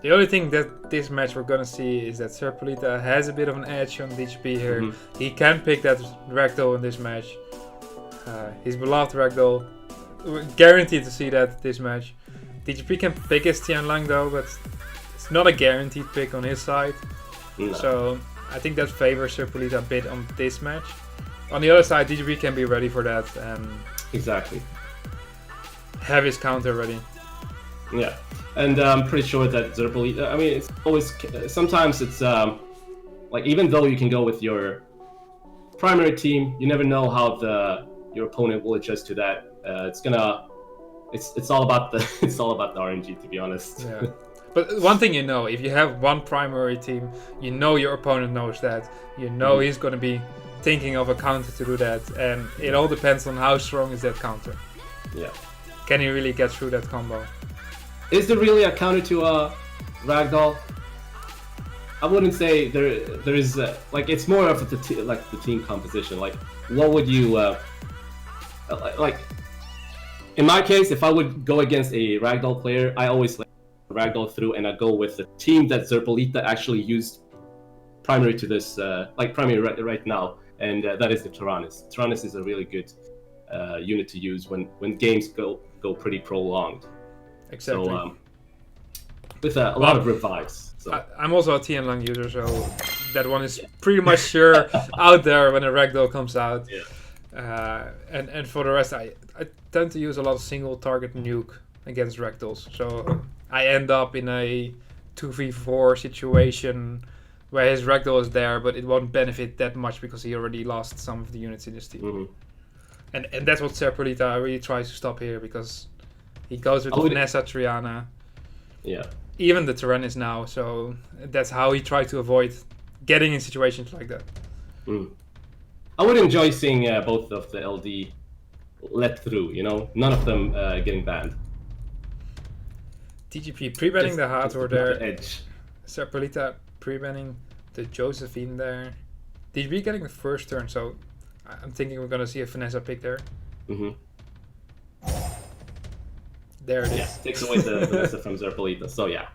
The only thing that this match we're gonna see is that Serpolita has a bit of an edge on DGP here. Mm-hmm. He can pick that ragdoll in this match. His beloved ragdoll. We're guaranteed to see that this match. DGP can pick his Tianlang though, but it's not a guaranteed pick on his side. No. So I think that favors Serpolita a bit on this match. On the other side, DGP can be ready for that and exactly have his counter ready. Yeah. And I'm pretty sure that Serpolita, I mean, it's always, sometimes it's like, even though you can go with your primary team, you never know how your opponent will adjust to that. It's all about the RNG, to be honest. Yeah. But one thing you know, if you have one primary team, you know your opponent knows that. You know he's going to be thinking of a counter to do that, and it all depends on how strong is that counter. Yeah. Can he really get through that combo? Is there really a counter to a ragdoll? I wouldn't say there is like, it's more of the team composition. Like, what would you like? In my case, if I would go against a ragdoll player, I always let ragdoll through, and I go with the team that Serpolita actually used primary to this, primary right now, and that is the Tyrannus. Tyrannus is a really good unit to use when games go pretty prolonged. Exactly. So, with a lot of revives. So. I'm also a Tianlang user, so that one is pretty much sure out there when a ragdoll comes out. Yeah. And for the rest, I tend to use a lot of single target nuke against ragdolls. So I end up in a 2v4 situation where his ragdoll is there, but it won't benefit that much because he already lost some of the units in his team. Mm-hmm. And that's what Serpolita really tries to stop here, because he goes with the Vanessa Triana. Yeah. Even the Tyrannus now, so that's how he tried to avoid getting in situations like that. I would enjoy seeing both of the LD let through, none of them getting banned. TGP pre-banning the Hathor there. The edge. Serpolita pre-banning the Josephine there. DGP getting the first turn, so I'm thinking we're going to see a Vanessa pick there. Mm-hmm. There it is. Yeah, takes away the Vanessa from Serpolita, so yeah.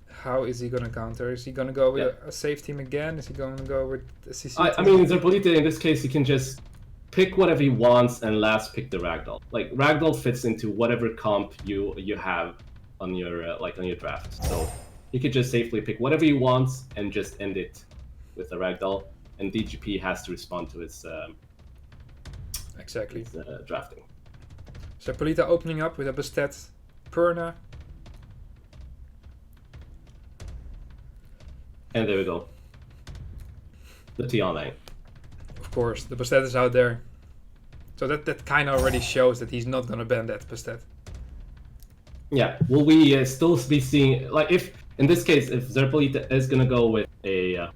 How is he going to counter? Is he going to go with a safe team again? Is he going to go with a CC team? I mean, Serpolita, in this case, he can just pick whatever he wants and last pick the ragdoll. Like, ragdoll fits into whatever comp you have on your on your draft. So he could just safely pick whatever he wants and just end it with the ragdoll. And DGP has to respond to his exactly drafting. Serpolita opening up with a Bastet Perna. And there we go. The T online. Of course, the Bastet is out there. So that kind of already shows that he's not going to ban that Bastet. Yeah, will we still be seeing, like, if, in this case, if Serpolita is going to go with a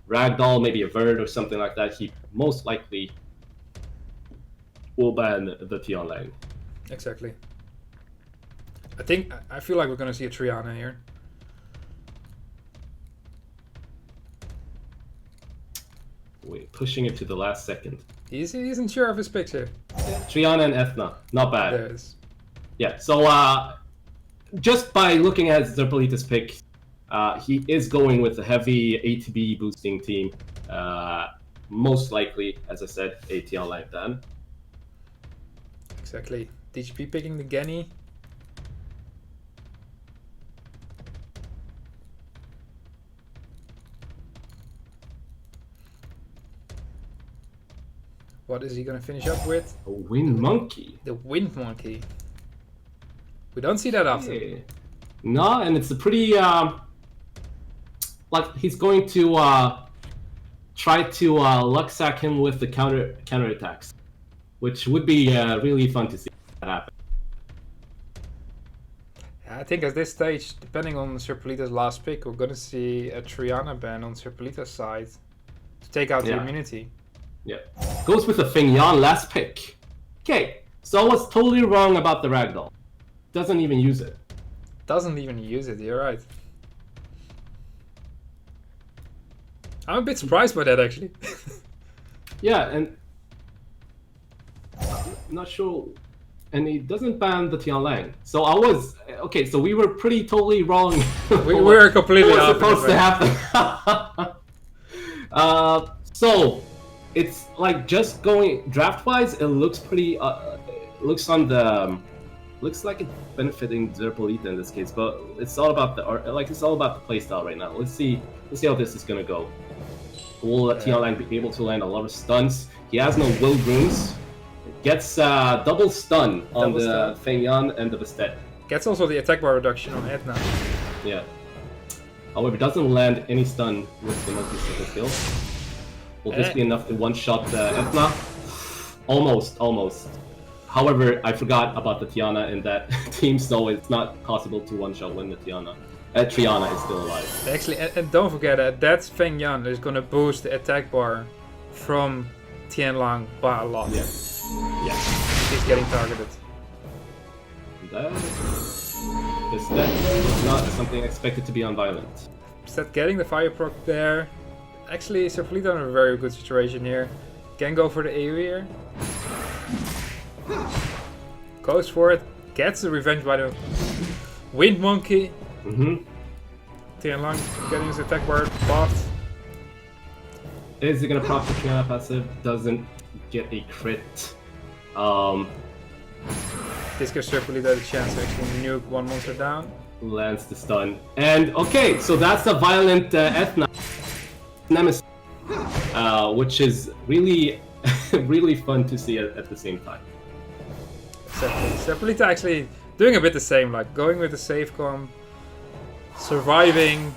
ragdoll, maybe a Verd or something like that, he most likely will ban the T online. Exactly. I feel like we're going to see a Triana here. Wait, pushing it to the last second. He isn't sure of his picture. Triana and Ethna, not bad. There it is. Yeah, so just by looking at Zerpolita's pick, he is going with a heavy ATB boosting team. Most likely, as I said, ATL like that. Exactly. DGP picking the Genny. What is he gonna finish up with? A Wind Monkey. The Wind Monkey. We don't see that often. Yeah. No, and it's a pretty like he's going to try to luck sack him with the counter attacks, which would be really fun to see that happen. I think at this stage, depending on Zerpolita's last pick, we're gonna see a Triana ban on Zerpolita's side to take out the immunity. Yeah, goes with the Feng Yan last pick. Okay, so I was totally wrong about the Ragdoll. Doesn't even use it. Doesn't even use it, you're right. I'm a bit surprised by that actually. Yeah, and not sure. And he doesn't ban the Tianlang. So I was okay. So we were pretty totally wrong. We were completely what was off. supposed to happen. So it's like just going draft wise. It looks pretty. Looks on the. Looks like it's benefiting Zerpolita in this case, but it's all about the it's all about the playstyle right now. Let's see how this is gonna go. Will Tianlang be able to land a lot of stuns? He has no will runes. Gets double stun on the Feng Yan and the Bastet. Gets also the attack bar reduction on Edna. Yeah. However, doesn't land any stun with the multi-second skill. Will this be enough to one-shot Edna? Almost. However, I forgot about the Tiana in that team, so it's not possible to one-shot when the Triana is still alive. Actually, and don't forget that Feng Yan is gonna boost the attack bar from Tianlang by a lot. Yeah. He's getting targeted. That was not something expected to be unviolent. Instead getting the fire proc there. Actually, Zerpolita in a very good situation here. Can go for the AoE here. Goes for it. Gets the revenge by the Wind Monkey. Tianlang getting his attack bar buffed. Is he gonna proc the Triana passive? Doesn't get a crit. This gives Zerpolita the chance to actually nuke one monster down. Lands the stun. And okay, so that's a violent Ethna Nemesis, which is really, really fun to see at the same time. Zerpolita actually doing a bit the same, like going with the safe comp, surviving,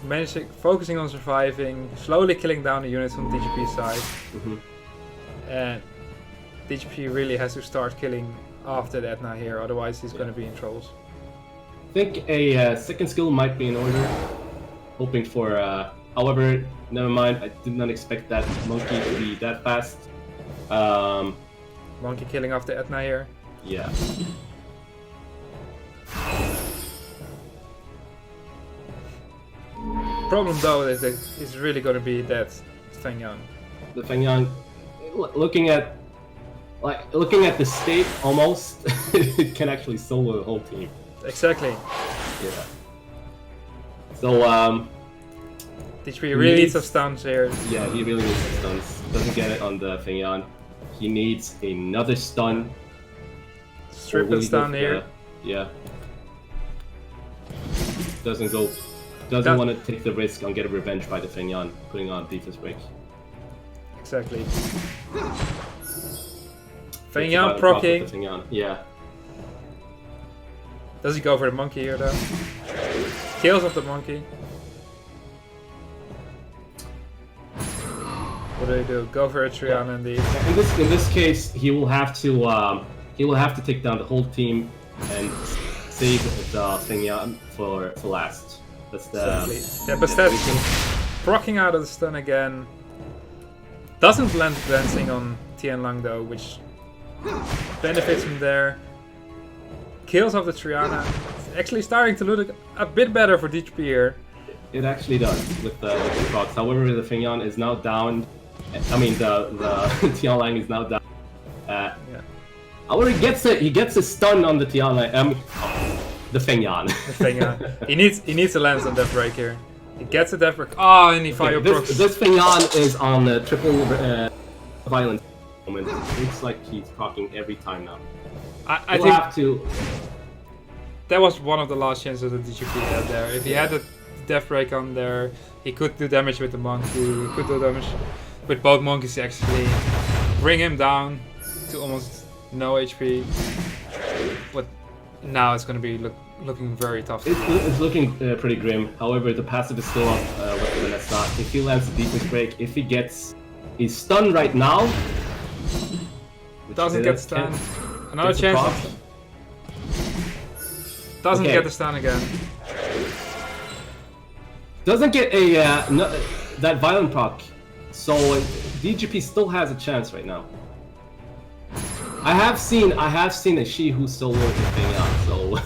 focusing on surviving, slowly killing down the units on DGP's side. And DGP really has to start killing after the Edna here, otherwise he's going to be in troubles. I think a second skill might be in order. Hoping for, however, never mind. I did not expect that monkey to be that fast. Monkey killing off the Edna here. Yeah. Problem though is that it's really going to be that Feng Yan. The Feng Yan, looking at the state almost, it can actually solo the whole team. Exactly. Yeah. So DGP really needs some stuns here. Yeah, he really needs some stuns. Doesn't get it on the Feng Yan. He needs another stun. Strip and stun here. Yeah. Doesn't want to take the risk on getting revenge by the Feng Yan, putting on defense break. Exactly. Feng Yan proccing. Yeah. Does he go for the monkey here though? Kills off the monkey. What do they do? Go for a Triana indeed. In this case, he will have to take down the whole team and save the Feng Yan for last. That's the yeah, but that's proccing out of the stun again. Doesn't land glancing on Tianlang though, which benefits him there. Kills off the Triana. It's actually starting to look a bit better for DGP here. It actually does with the procs. However, the Feng Yan is now down. I mean, the Tianlang is now down. Yeah. However, he gets a stun on the Tianlang. The Fengyan. He needs to land some death break here. He gets a death break. Oh, and he fire procs. This Fengyan is on the triple violence moment. It looks like he's talking every time now. I we'll think have to. That was one of the last chances that DGP had there. If he had the death break on there, he could do damage with the monkey. He could do damage with both monkeys actually. Bring him down to almost no HP. But now it's going to be looking very tough. It's looking pretty grim. However, the passive is still up with Vanessa. If he lands the defense break, if he gets... He's stunned right now. Doesn't get stunned. Another chance. Doesn't get the stun again. Doesn't get a that violent proc. So DGP still has a chance right now. I have seen a She who soloed the thing out, so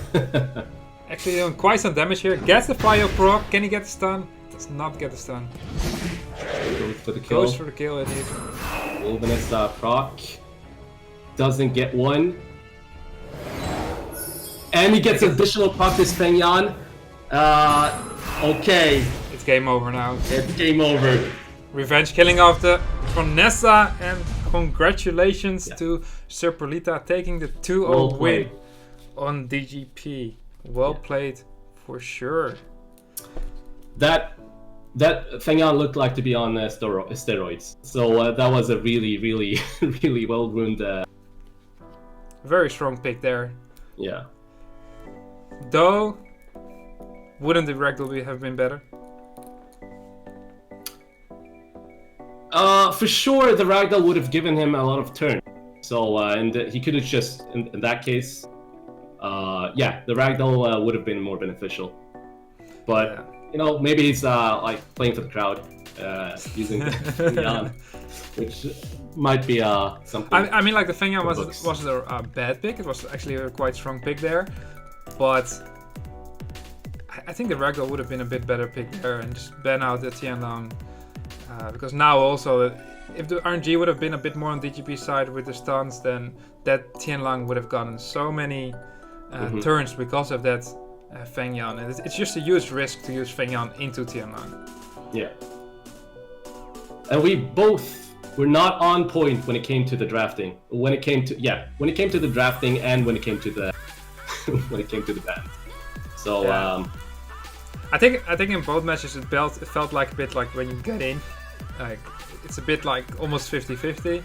actually doing quite some damage here. Gets the fire proc. Can he get the stun? Does not get the stun. Goes for the kill. Goes for the kill indeed. Vanessa proc. Doesn't get one. And he gets additional proc this Fengyan. Okay. It's game over now. It's game over. Revenge killing of the Vanessa, and congratulations to Serpolita taking the 2-0 win on DGP. Well played for sure. That Fengyan looked like to be on steroids. So that was a really, really, really well-groomed. Very strong pick there. Yeah. Though, wouldn't the ragdoll have been better? For sure, the ragdoll would have given him a lot of turn. So, and he could have just, in that case, yeah, the ragdoll would have been more beneficial. But, you know, maybe he's like playing for the crowd, using the Fengyan, which might be something. I mean, like the Fengyan wasn't a bad pick. It was actually a quite strong pick there. But I think the ragdoll would have been a bit better pick there and just ban out the Tianlang. Because now also, if the RNG would have been a bit more on DGP side with the stuns, then that Tianlang would have gotten so many turns because of that Fengyan. And it's just a huge risk to use Fengyan into Tianlang. Yeah. And we both were not on point when it came to the drafting. When it came to the drafting and when it came to the ban. So I think in both matches it felt like a bit like when you get in, like it's a bit like almost 50-50.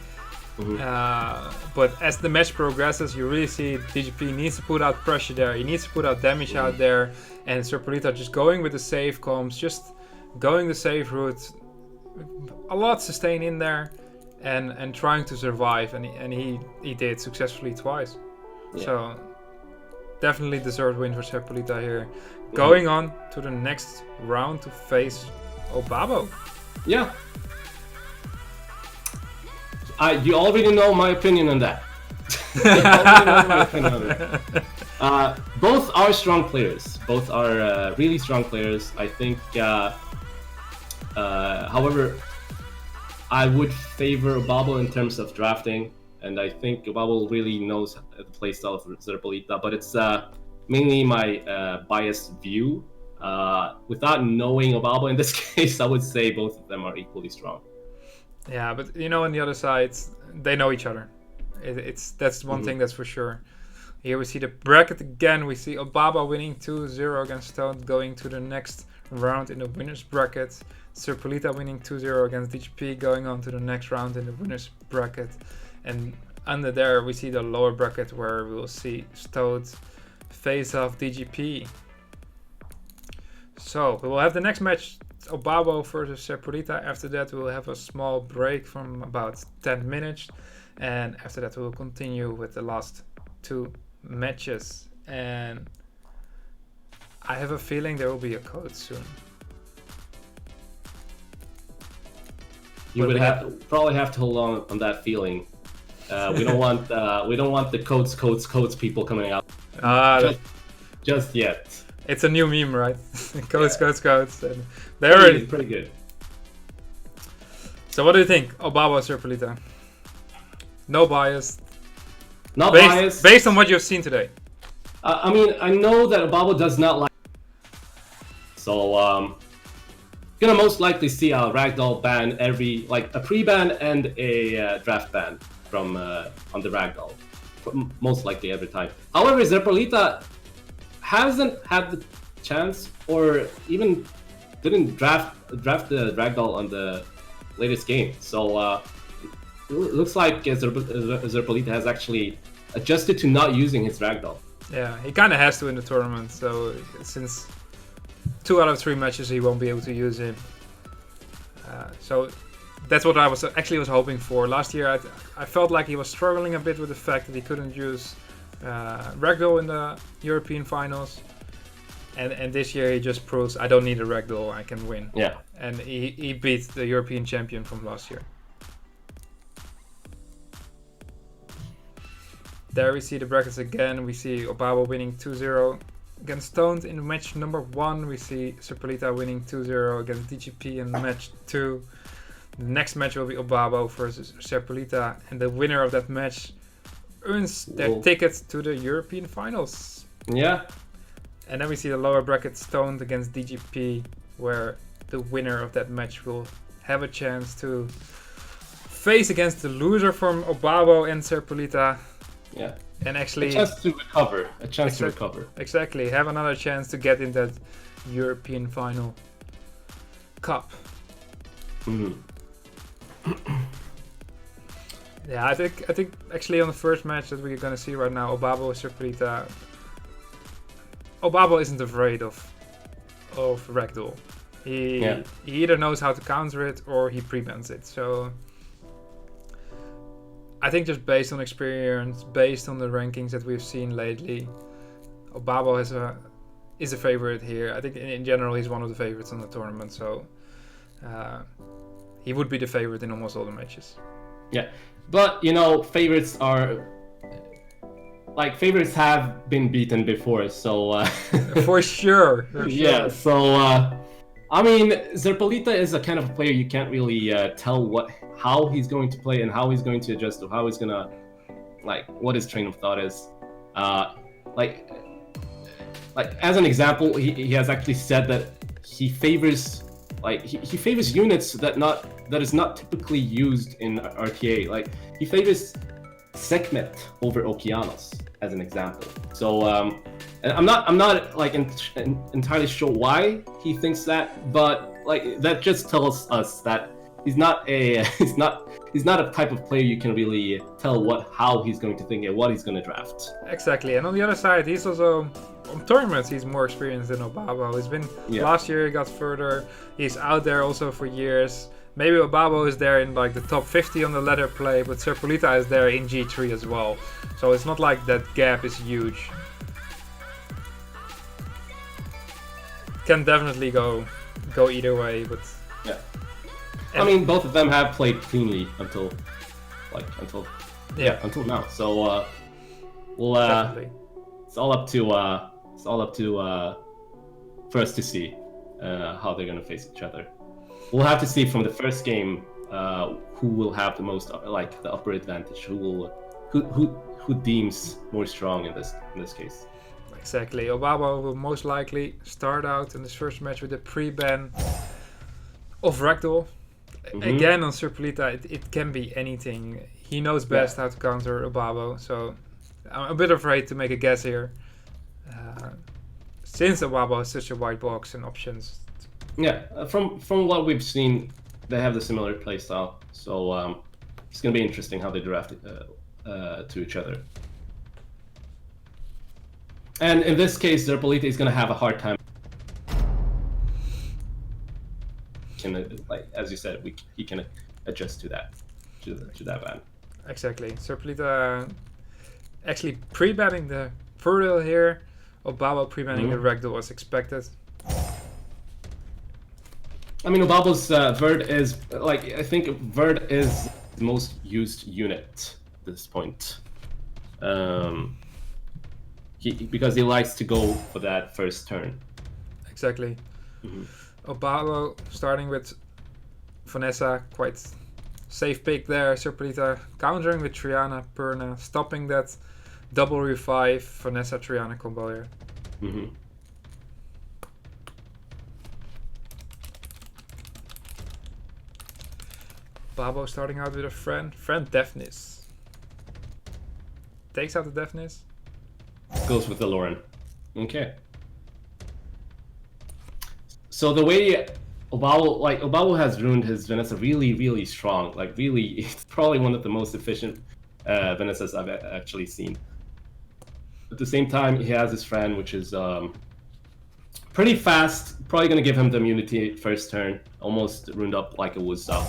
But as the match progresses, you really see DGP needs to put out pressure there. He needs to put out damage out there, and Serpolita just going with the safe comms, just going the safe route, a lot sustain in there, and trying to survive, and he did successfully twice. Yeah. So definitely deserved win for Serpolita here. Going on to the next round to face Obabo. Yeah. You already know my opinion on that. Both are strong players. Both are really strong players. I think, however, I would favor Obabo in terms of drafting. And I think Obabo really knows the playstyle of Serpolita. But it's mainly my biased view. Without knowing Obabo in this case, I would say both of them are equally strong. Yeah, but you know, on the other side, they know each other. That's one thing that's for sure. Here we see the bracket again. We see Obabo winning 2-0 against Stone, going to the next round in the winners bracket. Serpolita winning 2-0 against DGP, going on to the next round in the winners bracket. And under there we see the lower bracket where we will see Stone face off DGP. So we will have the next match, Obabo versus Serpolita. After that we will have a small break from about 10 minutes, and after that we will continue with the last two matches. And I have a feeling there will be a code soon. You would probably have to hold on that feeling. We don't want the codes people coming out just yet. It's a new meme, right? Codes. And It's pretty good. So what do you think, Obabo or Serpolita? No bias. Not biased. Based on what you've seen today. I mean, I know that Obabo does not like. So gonna most likely see a Ragdoll ban a pre-ban and a draft ban from on the Ragdoll, most likely every time. However, Serpolita hasn't had the chance, or even didn't draft the Ragdoll on the latest game. So it looks like Serpolita has actually adjusted to not using his Ragdoll. Yeah, he kind of has to in the tournament. So since 2 out of 3 matches he won't be able to use him. So that's what I was hoping for. Last year I felt like he was struggling a bit with the fact that he couldn't use Ragdoll in the European finals. And this year he just proves I don't need a Ragdoll, I can win. Yeah. And he beat the European champion from last year. There we see the brackets again. We see Obabo winning 2-0 against Stoned in match number 1. We see Serpolita winning 2-0 against DGP in match 2. The next match will be Obabo versus Serpolita, and the winner of that match earns their tickets to the European finals. Yeah. And then we see the lower bracket Stoned against DGP, where the winner of that match will have a chance to face against the loser from Obabo and Serpolita. Yeah. And actually a chance to recover. Exactly. Have another chance to get in that European final cup. Mm. Yeah, I think actually on the first match that we're gonna see right now, Obabo Serpolita. Obabo isn't afraid of Ragdoll. He either knows how to counter it or he pre-bans it. So I think just based on experience, based on the rankings that we've seen lately, Obabo is a favorite here. I think in general he's one of the favorites in the tournament, so he would be the favorite in almost all the matches. Yeah, but favorites have been beaten before, so for sure. Yeah, so I mean, Serpolita is a kind of a player you can't really tell how he's going to play and how he's going to adjust, or how he's gonna what his train of thought is. Like as an example, he has actually said that he favors he favors units that is not typically used in RTA. He favors Sekhmet over Okeanos as an example. So and I'm not entirely sure why he thinks that, but that just tells us that he's not a type of player you can really tell how he's going to think and what he's going to draft. Exactly, and on the other side, he's also on tournaments. He's more experienced than Obabo. He's been last year. He got further. He's out there also for years. Maybe Obabo is there in the top 50 on the ladder play, but Serpolita is there in G3 as well. So it's not like that gap is huge. Can definitely go either way, but yeah. I mean, both of them have played cleanly until now. So it's all up to for us to see how they're gonna face each other. We'll have to see from the first game who will have the most the upper advantage, who deems more strong in this case. Exactly. Obabo will most likely start out in this first match with a pre-ban of Ragdoll. Mm-hmm. Again, on Serpolita, it can be anything. He knows best how to counter Obabo, so I'm a bit afraid to make a guess here. Since Obabo has such a wide box and options. Yeah, from what we've seen, they have the similar playstyle, so it's going to be interesting how they draft to each other. And in this case, Serpolita is going to have a hard time. As you said, he can adjust to that ban. Exactly. Serpolita actually pre-banning the Furdale here. Obabo pre-banning the Ragdoll as expected. I mean, Obabo's Verd is I think Verd is the most used unit at this point. Because he likes to go for that first turn. Exactly. Obabo starting with Vanessa, quite safe pick there. Serpolita countering with Triana, Perna, stopping that double revive Vanessa Triana combo here. Mm-hmm. Babo starting out with a friend. Friend Deafness. Takes out the Deafness. Goes with the Lauren. Okay. So the way Obabo has ruined his Vanessa really, really strong. Like really, it's probably one of the most efficient Vanessas I've actually seen. At the same time, he has his friend, which is pretty fast. Probably gonna give him the immunity first turn. Almost ruined up like it was up.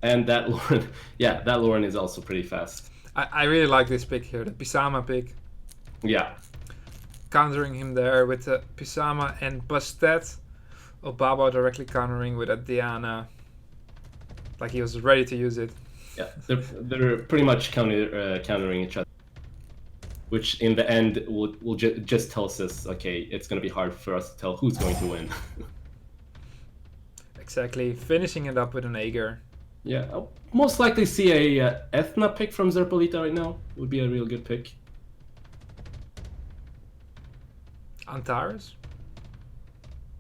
And that Lauren, yeah, that Lauren is also pretty fast. I really like this pick here, the Pisama pick. Yeah. Countering him there with the Pisama and Bastet. Obabo directly countering with a Diana. Like he was ready to use it. Yeah, they're pretty much countering each other. Which in the end will just tells us, okay, it's going to be hard for us to tell who's going to win. Exactly, finishing it up with an Aegir. Yeah, I'll most likely see a Ethna pick from Serpolita right now. Would be a real good pick. Antares?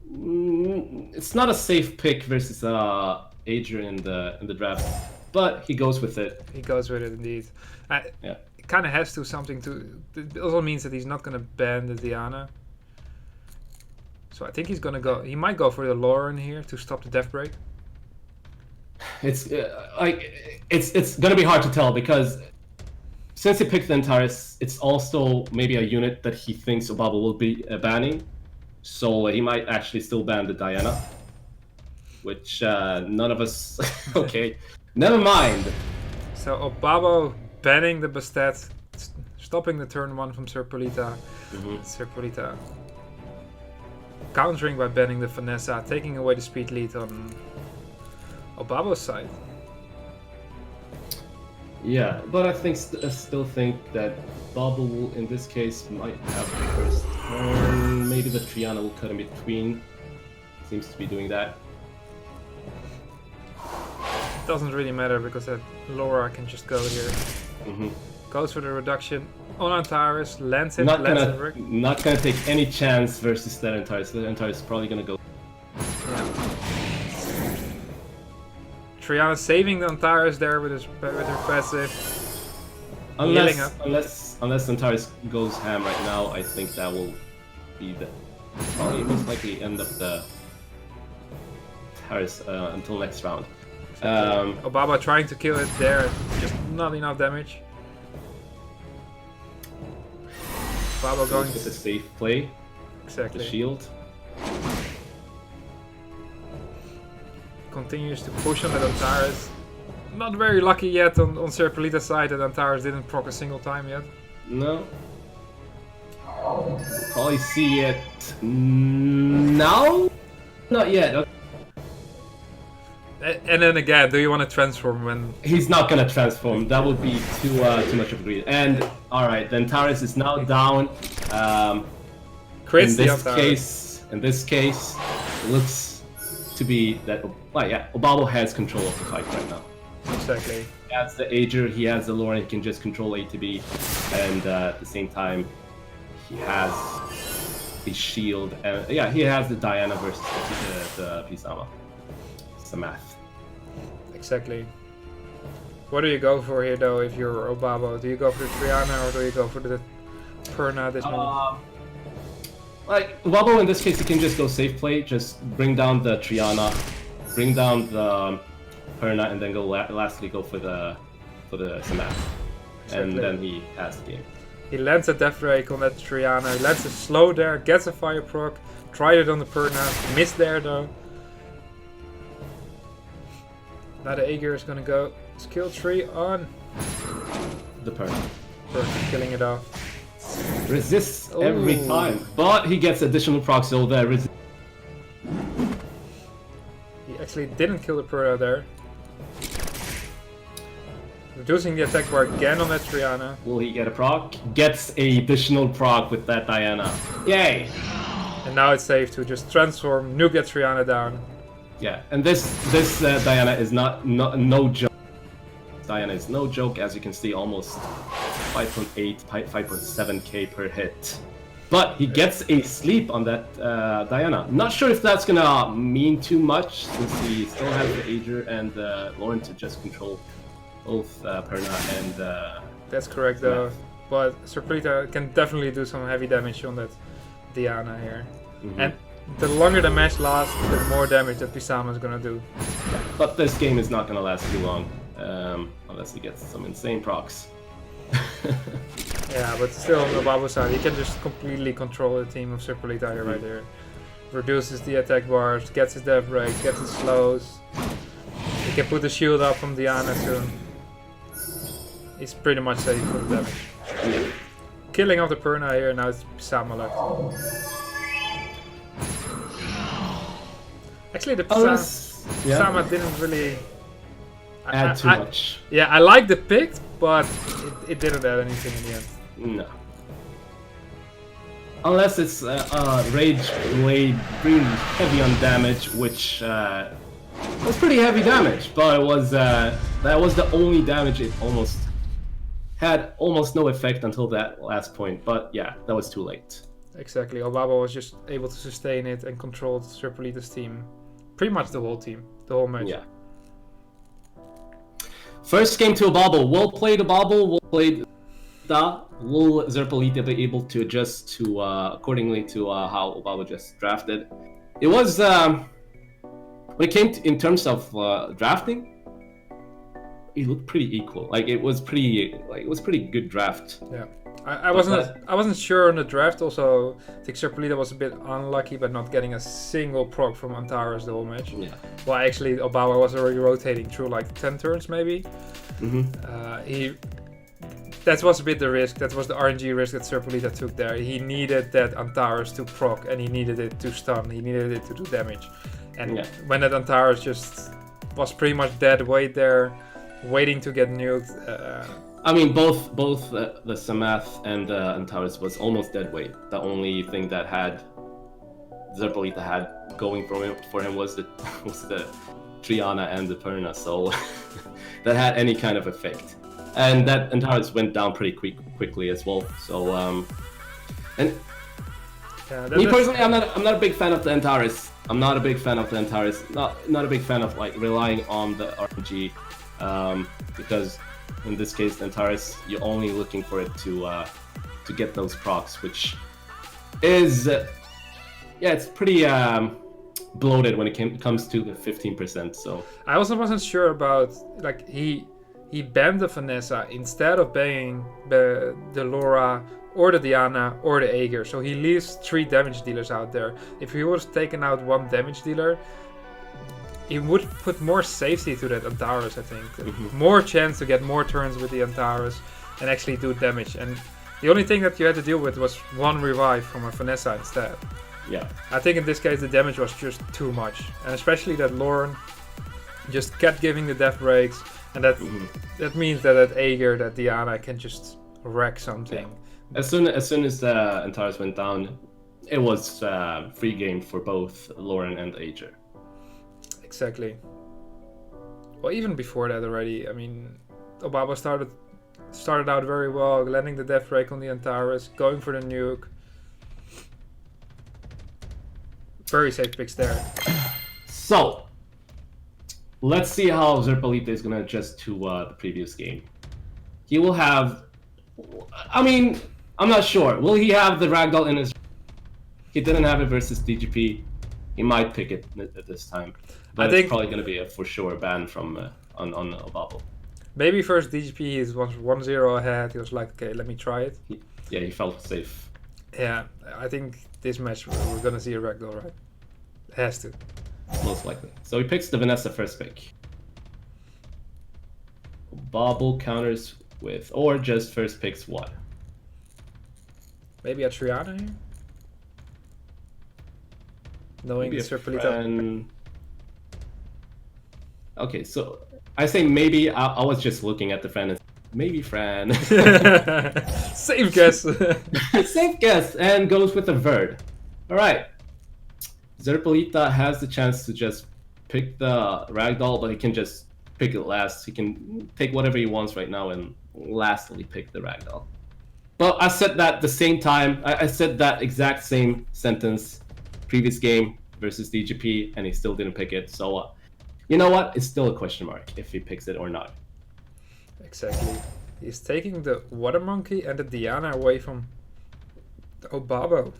It's not a safe pick versus Aegir in the draft, but he goes with it. He goes with it indeed. Yeah. It kind of has to something to. It also means that he's not going to ban the Diana. So I think he's going to go. He might go for the Lauren here to stop the Death Break. It's it's going to be hard to tell because since he picked the Antares, it's also maybe a unit that he thinks Obabo will be banning. So he might actually still ban the Diana, which none of us. Okay, never mind. So Obabo banning the Bastet, stopping the turn 1 from Serpolita. Serpolita countering by banning the Vanessa, taking away the speed lead on Obabo's side. Yeah, but I still think that Babo will, in this case, might have the first turn. Maybe the Triana will cut in between. Seems to be doing that. Doesn't really matter because that Laura can just go here. Goes for the reduction on Antares, lands it, not gonna take any chance versus that Antares. The Antares is probably gonna go. Triana saving the Antares there with her passive. Unless Antares goes ham right now, I think that will be the probably most likely end of the Antares until next round. Obabo trying to kill it there, just not enough damage. Obabo going with a safe play. Exactly. The shield. Continues to push on the Antares. Not very lucky yet on Serpolita's side that Antares didn't proc a single time yet. No. We'll probably see it now? Not yet. Okay. And then again, do you want to transform when... He's not gonna transform. That would be too much of a greed. And alright, then Antares is now down. In this case, it looks to be that Obabo has control of the fight right now. Exactly. He has the Aegir, he has the Lauren, he can just control A to B, and at the same time, he has the shield. And he has the Diana versus the Pisama. It's the math. Exactly. What do you go for here though if you're Obabo? Do you go for the Triana or do you go for the Perna this moment? Like Obabo in this case, he can just go safe play, just bring down the Triana, bring down the Perna, and then lastly go for the Samath. And then he has the game. He lands a Death Break on that Triana, he lands a slow there, gets a fire proc, tried it on the Perna, missed there though. Now the Aegir is gonna go skill tree on the Perna. Perna, killing it off. Resists every time, but he gets additional proc, so there resist. He actually didn't kill the Perna there. Reducing the attack bar again on that Triana. Will he get a proc? Gets a additional proc with that Diana. Yay! And now it's safe to just transform, nuke that Triana down. Yeah, and this Diana is no joke. Diana is no joke, as you can see, almost 5.8, 5.7k per hit. But he gets a sleep on that Diana. Not sure if that's gonna mean too much, since he still has the Ager and Lauren to just control both Perna and... That's correct though, but Serpolita can definitely do some heavy damage on that Diana here. And the longer the match lasts, the more damage that Pisama is gonna do. But this game is not gonna last too long, unless he gets some insane procs. Yeah, but still on the Babo side, he can just completely control the team of Serpolita here right here. Reduces the attack bars, gets his death break, gets his slows. He can put the shield up from Diana soon. He's pretty much safe for the damage. Killing off the Perna here, now it's Pisama left. Actually, the Pisama didn't really add too much. Yeah, I like the pick, but it didn't add anything in the end. No. Unless it's Rage Blade really heavy on damage, which was pretty heavy damage, but it was that was the only damage. It almost had almost no effect until that last point, but yeah, that was too late. Exactly, Obaba was just able to sustain it and controlled Serpolita's team. Pretty much the whole team, the whole match. Yeah. First game to Obaba. Well played, Obaba. Well played. Will Serpolita be able to adjust to accordingly to how Obaba just drafted? It was when it came to, in terms of drafting, it looked pretty equal. Like it was pretty good draft. Yeah, I wasn't sure on the draft. Also, I think Serpolita was a bit unlucky by not getting a single proc from Antares the whole match. Yeah. Well, actually, Obama was already rotating through like 10 turns maybe. That was a bit the risk. That was the RNG risk that Serpolita took there. He needed that Antares to proc, and he needed it to stun. He needed it to do damage. And when that Antares just was pretty much dead weight there, waiting to get nuked. I mean, both the Samath and Antares was almost dead weight. The only thing that had Serpolita had going for him was the Triana and the Perna, so that had any kind of effect. And that Antares went down pretty quickly as well. So and me personally, I'm not a big fan of the Antares. I'm not a big fan of the Antares. Not a big fan of like relying on the RNG, because in this case, the Antares, you're only looking for it to get those procs, which is it's pretty bloated when it comes to the 15%. So I also wasn't sure about like he banned the Vanessa instead of banning the Laura or the Diana or the Ager. So he leaves 3 damage dealers out there. If he was taken out 1 damage dealer, he would put more safety to that Antares, I think. More chance to get more turns with the Antares and actually do damage. And the only thing that you had to deal with was 1 revive from a Vanessa instead. Yeah. I think in this case the damage was just too much. And especially that Lauren just kept giving the death breaks. And that means that Ager, that Diana can just wreck something. Yeah. As soon as the Antares went down, it was free game for both Lauren and Ager. Exactly. Well, even before that already, I mean, Obaba started out very well, landing the death break on the Antares, going for the nuke. Very safe picks there. So, let's see how Serpolita is going to adjust to the previous game. He will have... I mean, I'm not sure. Will he have the Ragdoll in his... He didn't have it versus DGP. He might pick it at this time. But it's probably going to be a for sure ban from on Obaba. Maybe first DGP was 1-0 ahead. He was like, okay, let me try it. He felt safe. Yeah, I think this match we're going to see a Ragdoll, right? It has to. Most likely. So he picks the Vanessa first pick. Bobble counters with, or just first picks what? Maybe a Triana here? Knowing the Serpolita. Okay, so I say maybe. I was just looking at the Fran. Maybe Fran. Safe guess. Safe guess, and goes with the Verd. All right. Serpolita has the chance to just pick the ragdoll, but he can just pick it last. He can take whatever he wants right now and lastly pick the ragdoll. But I said that the same time. I said that exact same sentence previous game versus DGP, and he still didn't pick it. So, you know what? It's still a question mark if he picks it or not. Exactly. He's taking the Water Monkey and the Diana away from the Obabo.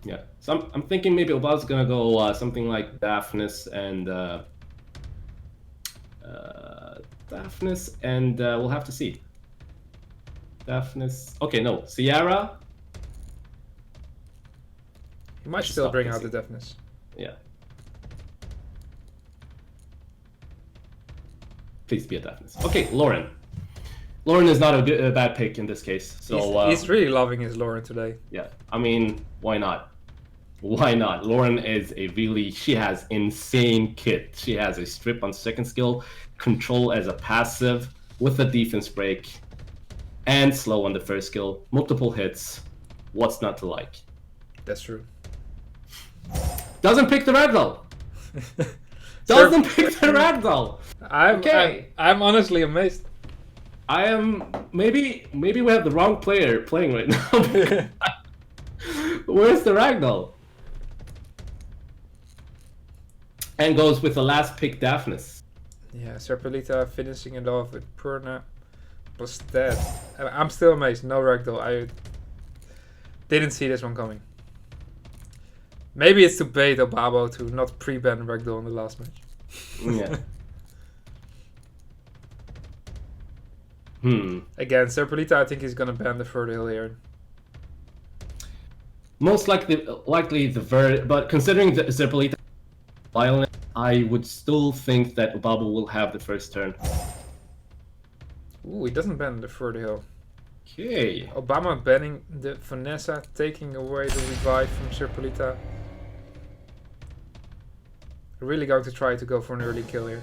Yeah. So I'm thinking maybe Obabo's gonna go something like Daphnis and we'll have to see. Daphnis. Okay, no. Sierra. He might still bring out the Daphnis. Yeah. Please be a Daphnis. Okay, Lauren. Lauren is not a bad pick in this case. So he's really loving his Lauren today. Yeah, I mean, why not? Why not? Lauren is she has insane kit. She has a strip on second skill, control as a passive with a defense break, and slow on the first skill, multiple hits. What's not to like? That's true. Doesn't pick the ragdoll. Doesn't pick the ragdoll. I'm honestly amazed. I am maybe we have the wrong player playing right now. Where's the ragdoll? And goes with the last pick, Daphnis. Yeah, Serpelita finishing it off with Purna plus dead. I'm still amazed. No ragdoll. I didn't see this one coming. Maybe it's to bait Obabo to not pre-ban ragdoll in the last match. Yeah. Again, Serpelita, I think he's gonna ban the Further Hill here. Most likely the Verd, but considering the Serpelita violent, I would still think that Obabo will have the first turn. Ooh, he doesn't ban the Further Hill. Okay. Obama banning the Vanessa, taking away the revive from Serpelita. Really going to try to go for an early kill here.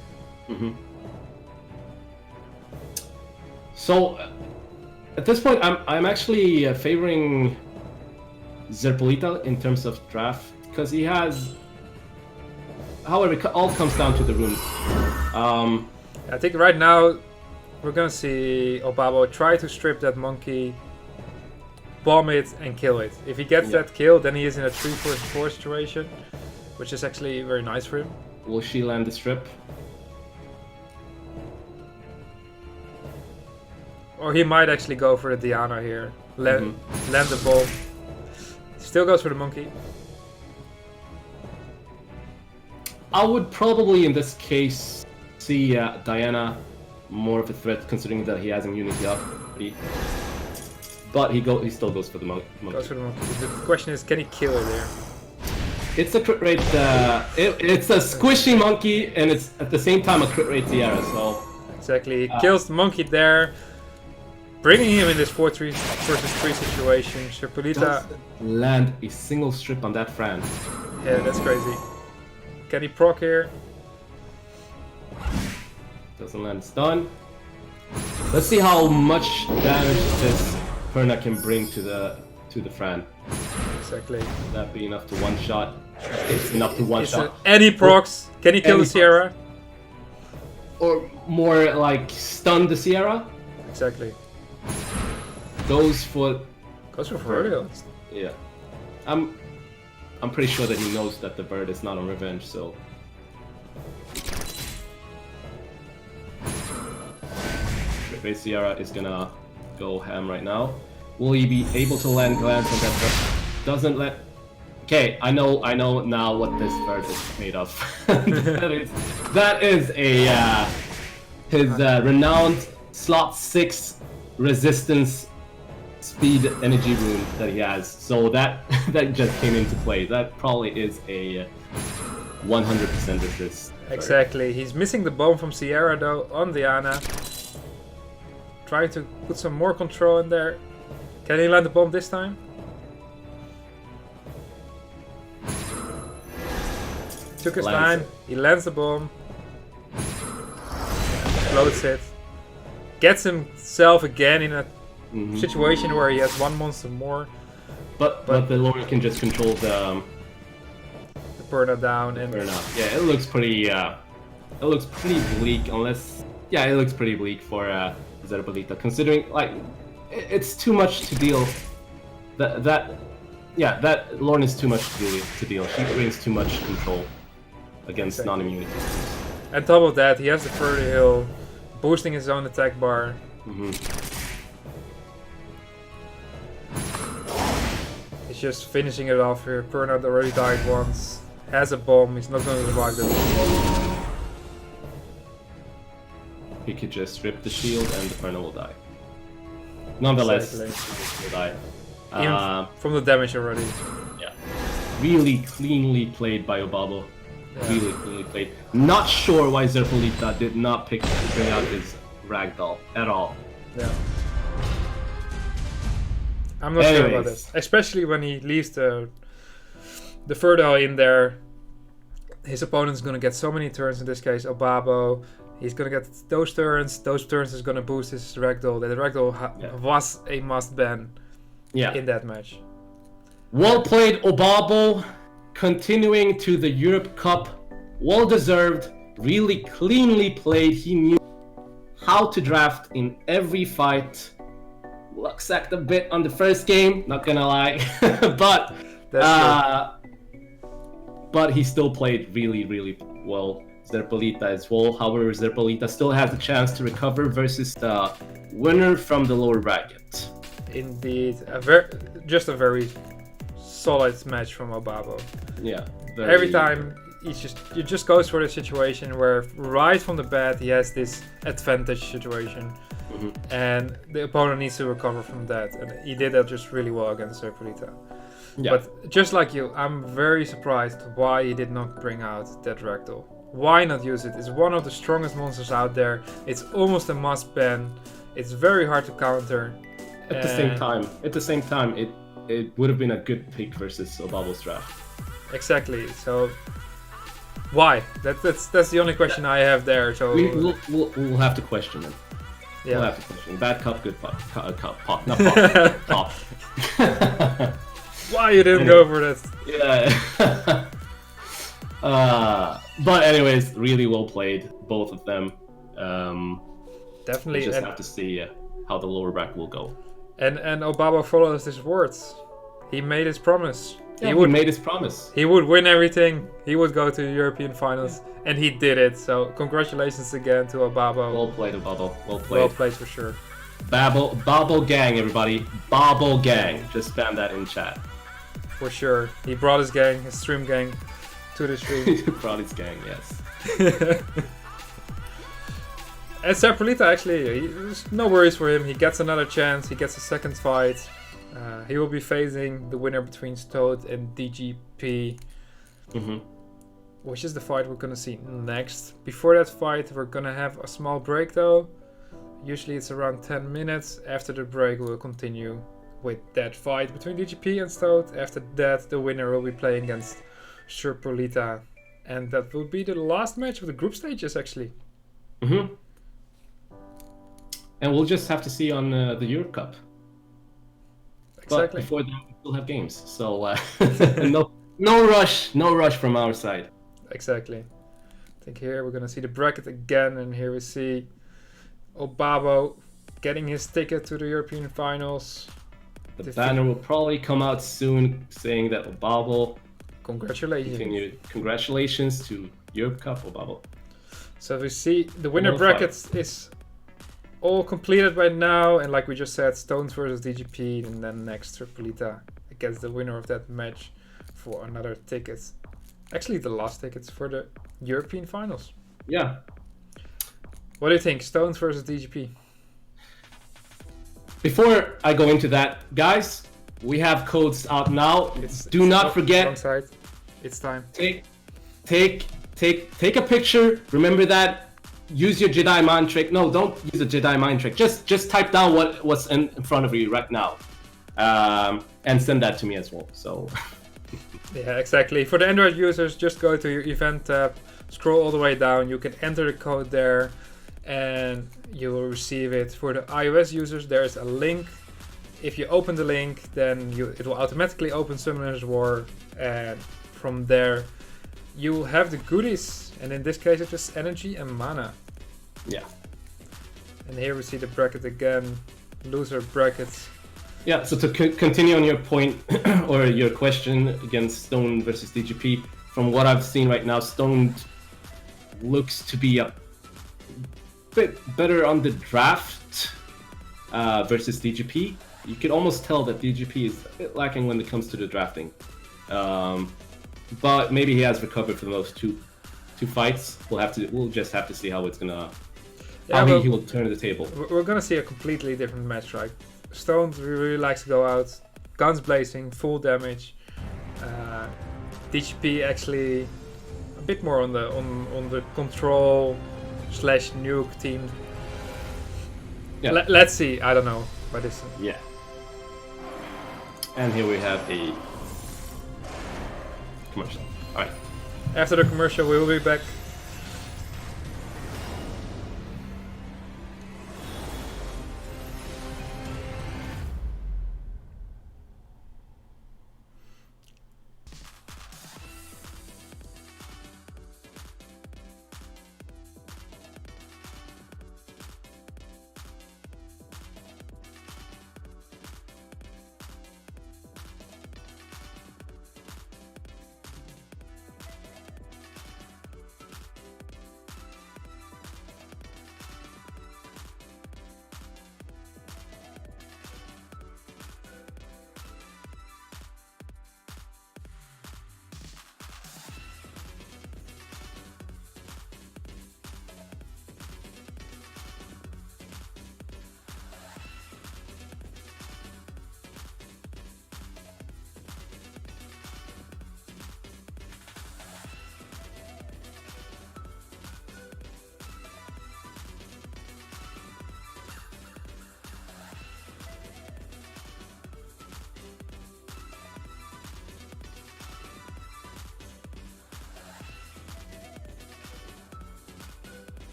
So, at this point, I'm actually favoring Serpelita in terms of draft because he has. However, it all comes down to the runes. I think right now we're gonna see Obabo try to strip that monkey, bomb it, and kill it. If he gets that kill, then he is in a 3 versus 4 situation, which is actually very nice for him. Will she land the strip? Or he might actually go for the Diana here. Land the ball. Still goes for the monkey. I would probably, in this case, see Diana more of a threat, considering that he has immunity up. But he still goes for the monkey. Goes for the monkey. The question is, can he kill her there? It's a crit rate. It's a squishy monkey, and it's at the same time a crit rate Sierra. So exactly, he kills the monkey there, bringing him in this 4-3 versus 3 situation. Serpelita land a single strip on that Fran. Yeah, that's crazy. Can he proc here? Doesn't land stun. Let's see how much damage this Perna can bring to the Fran. Exactly. Would that be enough to one shot? It's enough to one shot. Any procs? Can he kill the Sierra? Or more like stun the Sierra? Exactly. Goes for Virgil. Yeah. I'm pretty sure that he knows that the bird is not on revenge, so. Red Sierra is gonna go ham right now. Will he be able to land glance on that bird? Doesn't let. Okay, I know now what this bird is made of. that is a his renowned slot 6 resistance speed energy rune that he has. So that just came into play. That probably is a 100% resist. Exactly. He's missing the bomb from Sierra though on Diana. Trying to put some more control in there. Can he land the bomb this time? Took his time. He lands the bomb. Explodes it. Gets himself again in a situation where he has one monster more. But the Lord can just control the Perna down, and Fair enough. Yeah, it looks pretty bleak. Unless, yeah, it looks pretty bleak for Zerbolita, considering like it's too much to deal. That Lorne is too much to deal. She brings too much control against non-immunity. On top of that, he has the further heal, boosting his own attack bar. He's just finishing it off here. Perna already died once. Has a bomb. He's not going to revive them. He could just rip the shield and the Perna will die. Nonetheless, will die. Even from the damage already. Yeah. Really cleanly played by Obabo. Yeah. Really cleanly played. Not sure why Zerpolita did not bring out his ragdoll at all. Yeah. I'm not sure about this. Especially when he leaves the Fertile in there. His opponent's gonna get so many turns, in this case Obabo. He's gonna get those turns is gonna boost his ragdoll. The ragdoll was a must ban in that match. Well played, Obabo. Continuing to the Europe Cup. Well deserved. Really cleanly played. He knew how to draft in every fight. Luck sacked a bit on the first game, not gonna lie. But he still played really, really well. Zerpolita as well. However, Zerpolita still has a chance to recover versus the winner from the lower bracket. Indeed, just a very solid match from Obabo. Yeah. Every time he just goes for the situation where right from the bat he has this advantage situation, and the opponent needs to recover from that, and he did that just really well against Zerpolita. Yeah. But just like you, I'm very surprised why he did not bring out that ragdoll. Why not use it? It's one of the strongest monsters out there. It's almost a must ban. It's very hard to counter. At the same time, it would have been a good pick versus Obabo's draft. Exactly. So why? That's the only question I have there. So we'll have to question him. Yeah. We'll have to question. Bad cup, good pop. Pop, not pop. Pop. Why you didn't go for this? Yeah. But anyways, really well played, both of them. Definitely. We just have to see how the lower bracket will go. And Obabo follows his words. He made his promise. Yeah, he made his promise. He would win everything. He would go to the European finals, and he did it. So congratulations again to Obabo. Well played, Obabo. Well played. Well played for sure. Babble gang, everybody. Babble gang. Just spam that in chat. For sure. He brought his gang, his stream gang, to the stream. He brought his gang, yes. And Zerpolita, actually, no worries for him. He gets another chance. He gets a second fight. He will be facing the winner between Stoat and DGP. Which is the fight we're going to see next. Before that fight, we're going to have a small break though. Usually it's around 10 minutes. After the break, we'll continue with that fight between DGP and Stoat. After that, the winner will be playing against Zerpolita. And that will be the last match of the group stages, actually. And we'll just have to see on the Europe Cup. Exactly. But before that, we still have games. So no rush from our side. Exactly. I think here we're going to see the bracket again. And here we see Obabo getting his ticket to the European finals. The banner will probably come out soon saying that Obabo. Congratulations to Europe Cup, Obabo. So we see the winner brackets is all completed by now, and like we just said, Stones versus DGP, and then next Zerpolita against the winner of that match for another ticket. Actually, the last tickets for the European finals. Yeah. What do you think, Stones versus DGP? Before I go into that, guys, we have codes out now. Do not forget. It's time. Take a picture. Remember that. Use your Jedi mind trick. No, don't use a Jedi mind trick. Just type down what's in front of you right now, and send that to me as well. So. Yeah, exactly. For the Android users, just go to your event tab, scroll all the way down. You can enter the code there, and you will receive it. For the iOS users, there is a link. If you open the link, then it will automatically open Summoner's War, and from there you have the goodies, and in this case it's just energy and mana. Yeah. And here we see the bracket again, loser brackets. Yeah, so to continue on your point, or your question against Stone versus DGP, from what I've seen right now, Stone looks to be a bit better on the draft versus DGP. You could almost tell that DGP is a bit lacking when it comes to the drafting. But maybe he has recovered from those two fights. We'll just have to see how it's gonna he will turn the table. We're gonna see a completely different match, right? Stone really likes to go out, guns blazing, full damage. DGP actually a bit more on the control / nuke team. Yeah. Let's see. I don't know, but it's yeah. And here we have a commercial. All right. After the commercial, we will be back.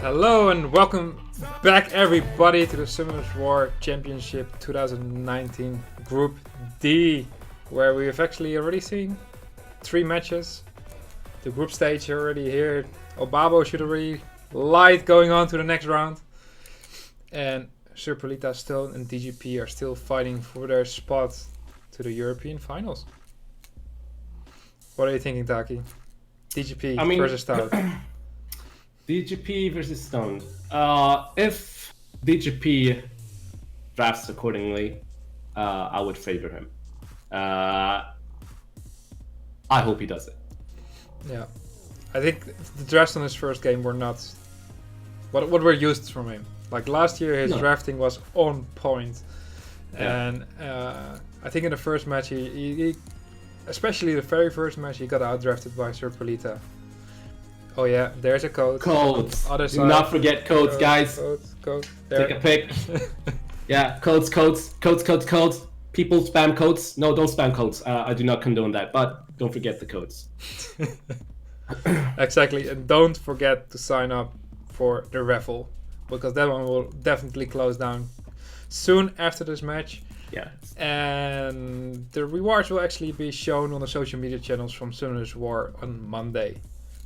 Hello and welcome back everybody to the SWC2019 War Championship 2019 Group D, where we have actually already seen 3 matches. The group stage already here. Obabo should already light going on to the next round. And Surpolita still and DGP are still fighting for their spot to the European finals. What are you thinking, Taki? DGP versus Stout. DGP versus Stone. If DGP drafts accordingly, I would favor him. I hope he does it. Yeah, I think the drafts on his first game were not what we're used from him. Like last year, his drafting was on point. And I think in the first match, he especially the very first match, he got outdrafted by Sir Polita. Oh yeah, there's a code. Codes. Other Do side. not forget codes, guys. Codes. There. Take a pic. Yeah, codes. People spam codes. No, don't spam codes. I do not condone that, but don't forget the codes. Exactly, and don't forget to sign up for the raffle, because that one will definitely close down soon after this match. Yeah. And the rewards will actually be shown on the social media channels from SWC2019 on Monday.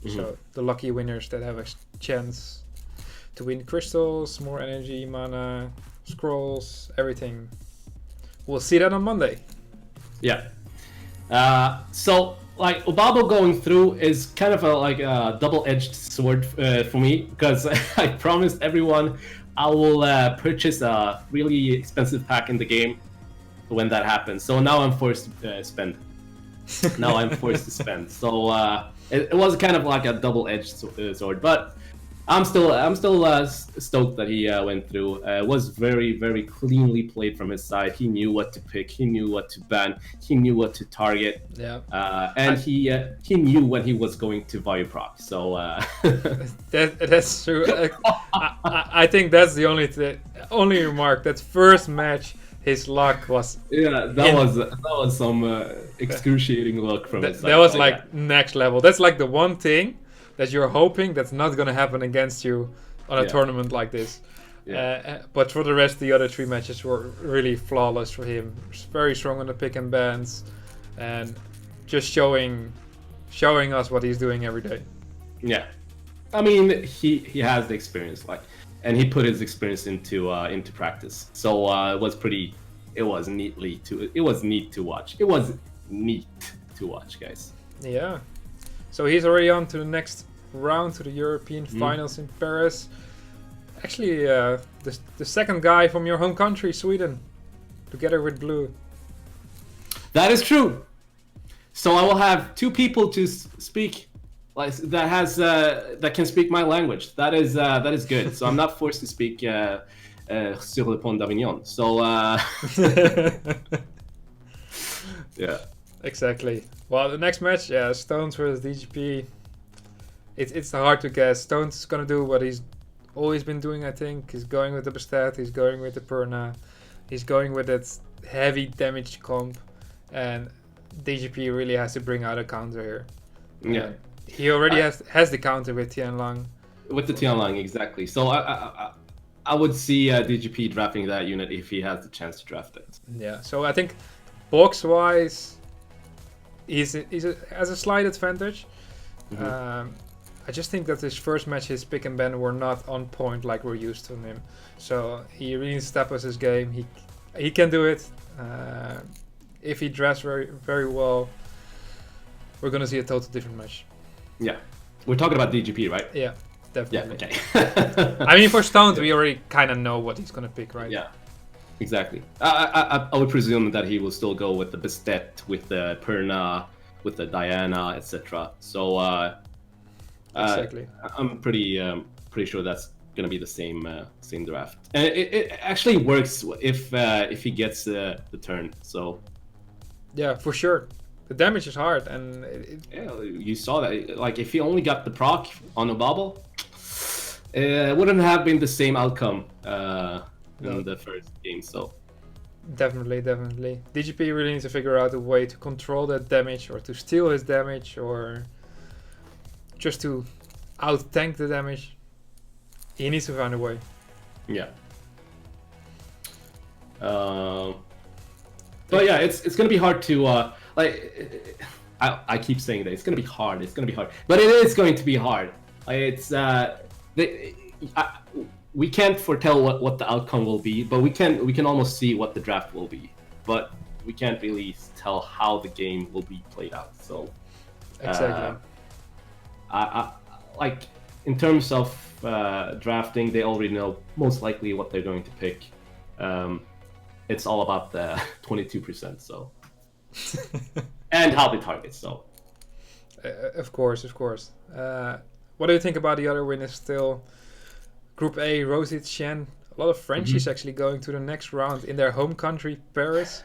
So the lucky winners that have a chance to win crystals, more energy, mana, scrolls, everything. We'll see that on Monday. Yeah. So like Obabo going through is kind of like a double-edged sword for me, because I promised everyone I will purchase a really expensive pack in the game when that happens. So now I'm forced to spend. So it was kind of like a double-edged sword, but I'm still stoked that he went through. It was very, very cleanly played from his side. He knew what to pick. He knew what to ban. He knew what to target. Yeah. And he knew when he was going to value proc. So that's true. I think that's the only remark. That first match, his luck was. Yeah, that was some excruciating luck from his side. That was like next level. That's like the one thing that you're hoping that's not going to happen against you on a tournament like this. Yeah. But for the rest, the other 3 matches were really flawless for him. Very strong on the pick and bans, and just showing us what he's doing every day. Yeah, I mean he has the experience, and he put his experience into practice. So it was neat to watch. It was neat to watch, guys. Yeah. So he's already on to the next round, to the European finals in Paris. Actually, the second guy from your home country, Sweden, together with Blue. That is true. So I will have 2 people to speak that can speak my language. That is good. So I'm not forced to speak sur le pont d'Avignon. So yeah. Exactly. Well, the next match, Stones versus DGP. It's hard to guess. Stones is gonna do what he's always been doing. I think he's going with the Bestat. He's going with the Perna. He's going with that heavy damage comp, and DGP really has to bring out a counter here. Yeah. He already has the counter with Tianlang. With the Tianlang, exactly. So I would see DGP drafting that unit if he has the chance to draft it. Yeah. So I think box wise, he's has a slight advantage. I just think that his first match, his pick and ban were not on point like we're used to him. So he really needs to step up his game. He can do it. If he drafts very, very well, we're gonna see a total different match. Yeah, we're talking about DGP, right? Yeah, definitely. Yeah. Okay. I mean, for Stones, we already kind of know what he's gonna pick, right? Yeah. Exactly. I would presume that he will still go with the Bestet, with the Perna, with the Diana, etc. So exactly. I'm pretty sure that's gonna be the same draft, and it actually works if he gets the turn. So yeah, for sure. The damage is hard, and yeah, you saw that. Like if he only got the proc on a bubble, it wouldn't have been the same outcome. In the first game, so definitely. DGP really needs to figure out a way to control that damage, or to steal his damage, or just to out tank the damage. He needs to find a way. Yeah. But yeah, it's gonna be hard to I keep saying that it's gonna be hard. But it is going to be hard. We can't foretell what the outcome will be, but we can almost see what the draft will be. But we can't really tell how the game will be played out. So exactly. I like in terms of drafting, they already know most likely what they're going to pick. It's all about the 22%. So and how they target. So of course. What do you think about the other winners still? Group A, Rosit, Shen, a lot of Frenchies actually going to the next round in their home country, Paris.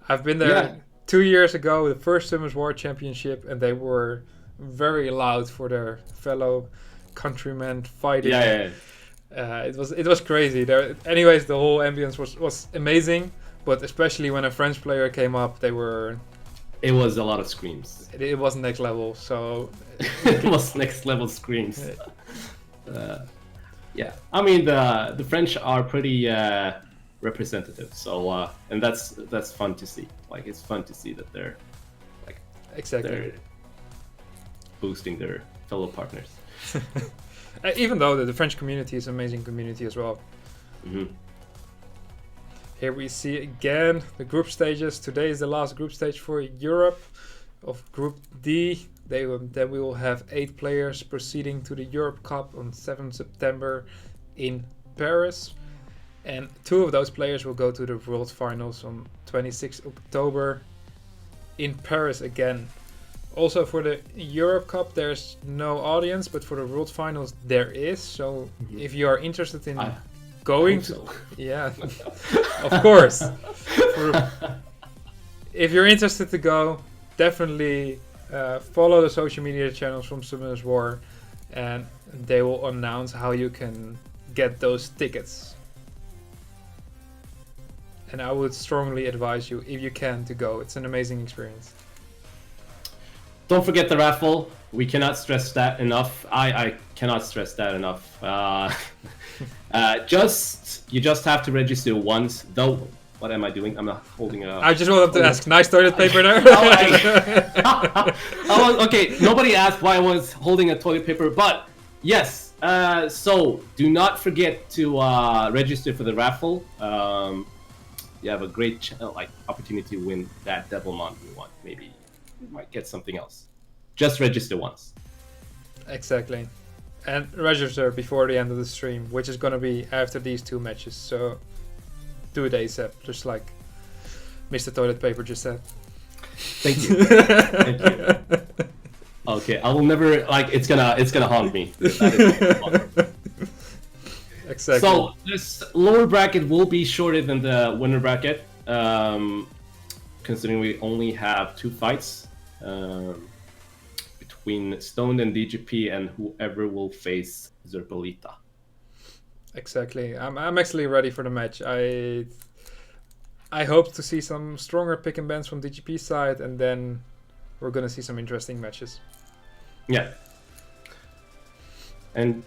I've been there 2 years ago, the first SWC Championship, and they were very loud for their fellow countrymen fighting. It was crazy. Anyways, the whole ambience was amazing, but especially when a French player came up, it was a lot of screams. It was next level. So it was next level screams. Yeah, I mean the French are pretty representative. So and that's fun to see. Like it's fun to see that they're like they're boosting their fellow partners. Even though the French community is an amazing community as well. Here we see again the group stages. Today is the last group stage for Europe of Group D. Then we will have 8 players proceeding to the Europe Cup on 7th September in Paris. And 2 of those players will go to the World Finals on 26th October in Paris again. Also for the Europe Cup there's no audience, but for the World Finals there is. So if you are interested in going to... Yeah, of course. If you're interested to go, definitely follow the social media channels from Summoners War, and they will announce how you can get those tickets. And I would strongly advise you, if you can, to go. It's an amazing experience. Don't forget the raffle. We cannot stress that enough. I cannot stress that enough. You just have to register once. Though, what am I doing? I'm not holding a... I just wanted to ask, nice toilet paper there? Okay, nobody asked why I was holding a toilet paper, but yes. So, do not forget to register for the raffle. You have a great opportunity to win that Devil Mount you want. Maybe you might get something else. Just register once. Exactly. And register before the end of the stream, which is going to be after these 2 matches. So do it ASAP, just like Mr. Toilet Paper just said. Thank you. Thank you. Okay, I will never it's gonna haunt me. Exactly. So this lower bracket will be shorter than the winner bracket, considering we only have 2 fights between Stoned and DGP, and whoever will face Zerpolita. Exactly. I'm actually ready for the match. I hope to see some stronger pick and bans from DGP side, and then we're gonna see some interesting matches. Yeah. And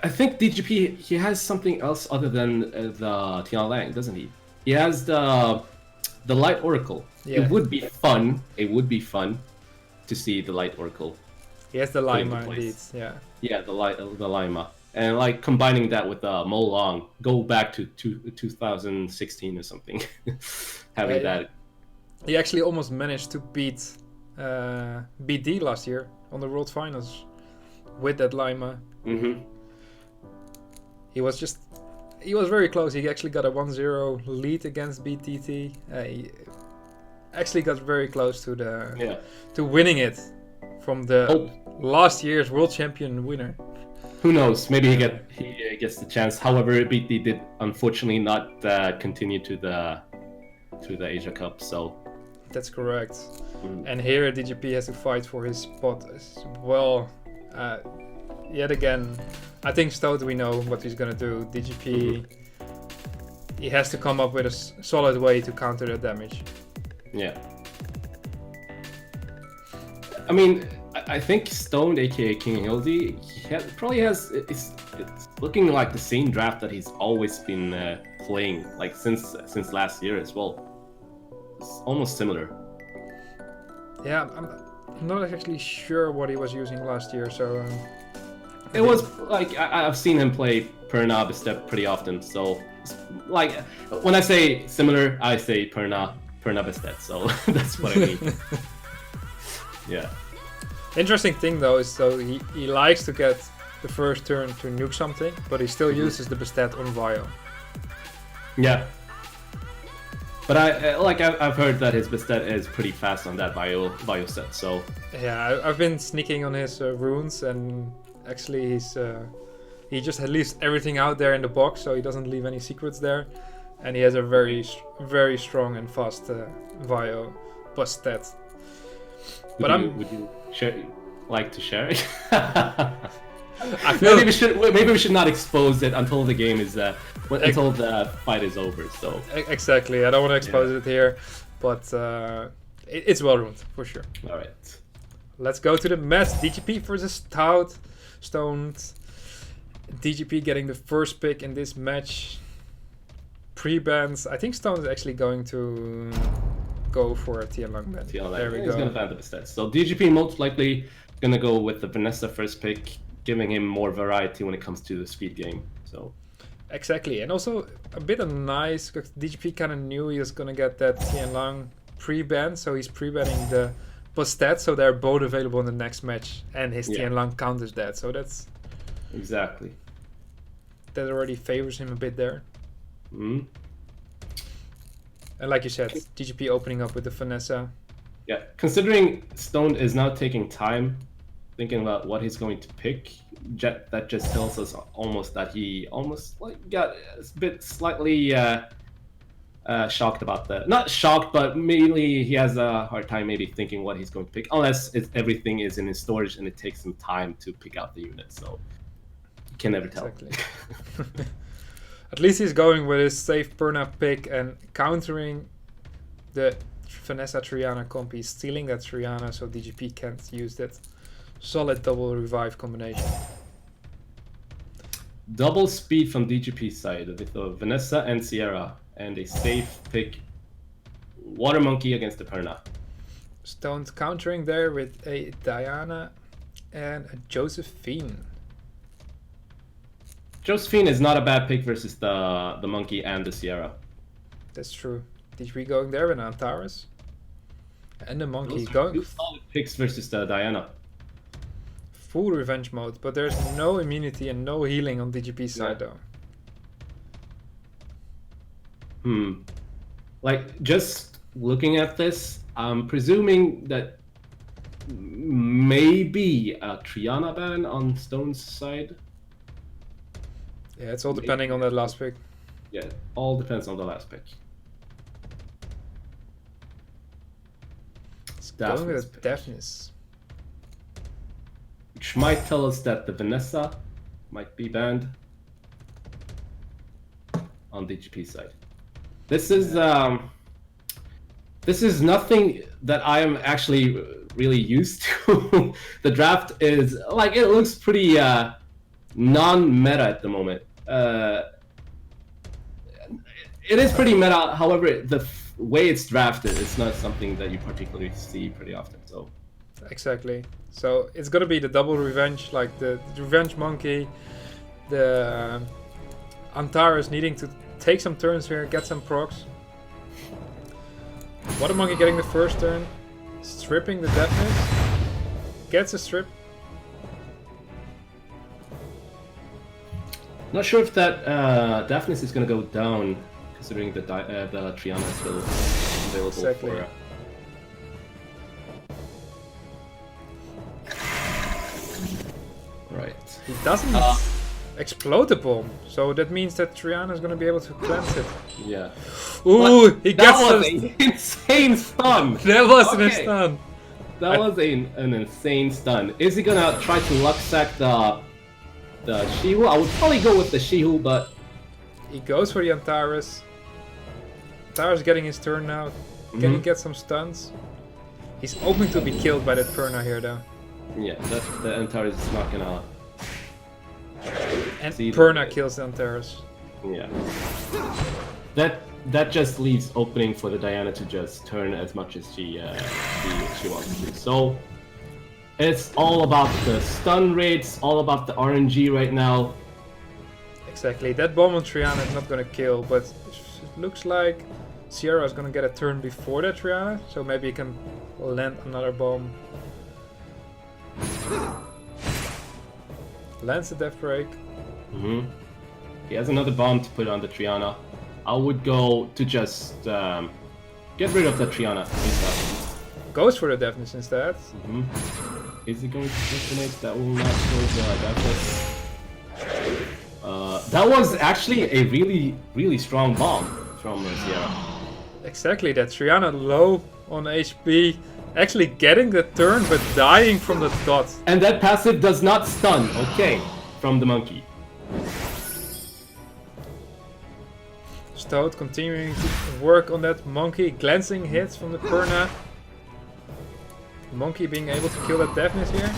I think DGP, he has something else other than the Tian Lang, doesn't he? He has the Light Oracle. Yeah. It would be fun. It would be fun to see the Light Oracle. He has the Lima indeed. Yeah. Yeah, the Lima, and like combining that with the Mo Long, go back to 2016 or something. Having that. He actually almost managed to beat BD last year on the World Finals with that Lima. He was very close. He actually got a 1-0 lead against BTT. He actually got very close to winning it from the last year's world champion winner. Who knows? Maybe he gets the chance. However, BTT did unfortunately not continue to the Asia Cup. So that's correct. And here DGP has to fight for his spot as well. Yet again, I think Stoat, we know what he's gonna do. DGP, he has to come up with a solid way to counter that damage. Yeah. I mean, I think Stoned, aka King Hildy, probably has. It's looking like the same draft that he's always been playing, like since last year as well. It's almost similar. Yeah, I'm not actually sure what he was using last year, so. It was like I've seen him play Perna Bestep pretty often, so like when I say similar, I say Perna Bestep, so that's what I mean. Yeah. Interesting thing though is he likes to get the first turn to nuke something, but he still uses the Bestet on Vio. Yeah. But I've heard that his Bestet is pretty fast on that Vio set, so. Yeah, I've been sneaking on his runes, and actually He just leaves everything out there in the box, so he doesn't leave any secrets there. And he has a very strong and fast Vio plus stat. Would you like to share it? I feel maybe we should not expose it until the game is until the fight is over. So exactly, I don't want to expose it here, but it's well ruled for sure. All right, let's go to the match. DGP versus Stoned. DGP getting the first pick in this match. Pre-bans. I think Stone is actually going to go for a Tianlang ban. There we go. He's going to ban the stats. So DGP most likely going to go with the Vanessa first pick, giving him more variety when it comes to the speed game. So exactly, and also a bit of nice, because DGP kind of knew he was going to get that Tianlang pre-ban, so he's pre-banning the stats, so they're both available in the next match, and his Tianlang counters that, so that's... Exactly. That already favors him a bit there. Mm-hmm. And like you said, DGP opening up with the Vanessa. Yeah, considering Stone is now taking time thinking about what he's going to pick, that just tells us almost that he almost got a bit slightly shocked about that. Not shocked, but maybe he has a hard time maybe thinking what he's going to pick, unless everything is in his storage and it takes some time to pick out the unit. So you can never tell. Exactly. At least he's going with his safe Perna pick and countering the Vanessa Triana comp. He's stealing that Triana, so DGP can't use that solid double revive combination. Double speed from DGP's side with Vanessa and Sierra, and a safe pick Water Monkey against the Perna. Stone's countering there with a Diana and a Josephine. Josephine is not a bad pick versus the Monkey and the Sierra. That's true. DGP going there with Antares. And the Monkey Those going... two solid picks versus the Diana. Full revenge mode, but there's no immunity and no healing on DGP's side though. Like, just looking at this, I'm presuming that maybe a Triana ban on Stone's side. Yeah, it's all depending on that last pick. Yeah, all depends on the last pick. It's going with a Daphnis. Which might tell us that the Vanessa might be banned on DGP's side. This is nothing that I am actually really used to. The draft is like, it looks pretty non-meta at the moment. It is pretty meta. However, the way it's drafted, it's not something that you particularly see pretty often. So exactly. So it's gonna be the double revenge, like the revenge monkey, the Antares needing to take some turns here, get some procs. Water Monkey getting the first turn, stripping the Daphnis, gets a strip. Not sure if that Daphnis is gonna go down, considering the Triana is still available for. Right. He doesn't explode the bomb, so that means that Triana is going to be able to cleanse it. Yeah. Ooh, he gets that was an insane stun. That was an stun. That was an insane stun. Is he gonna try to luck sack the Shihu? I would probably go with the Shihu, but he goes for the Antares. Antares getting his turn now. Can he get some stuns? He's hoping to be killed by that Perna here, though. Yeah, the Antares is not gonna. And Perna kills the Antares. Yeah. That just leaves opening for the Diana to just turn as much as she wants to. So it's all about the stun rates, all about the RNG right now. Exactly. That bomb on Triana is not gonna kill, but it looks like Sierra is gonna get a turn before that Triana, so maybe he can land another bomb. Lands the death break. He has another bomb to put on the Triana. I would go to just get rid of the Triana instead. Goes for the Daphnis instead. Is he going to detonate? That will not kill the Daphnis. That was actually a really strong bomb from Sierra. Exactly, that Triana low on HP, actually getting the turn but dying from the dot. And that passive does not stun, okay, from the monkey. Stoat continuing to work on that monkey, glancing hits from the Perna. Monkey being able to kill that deafness here.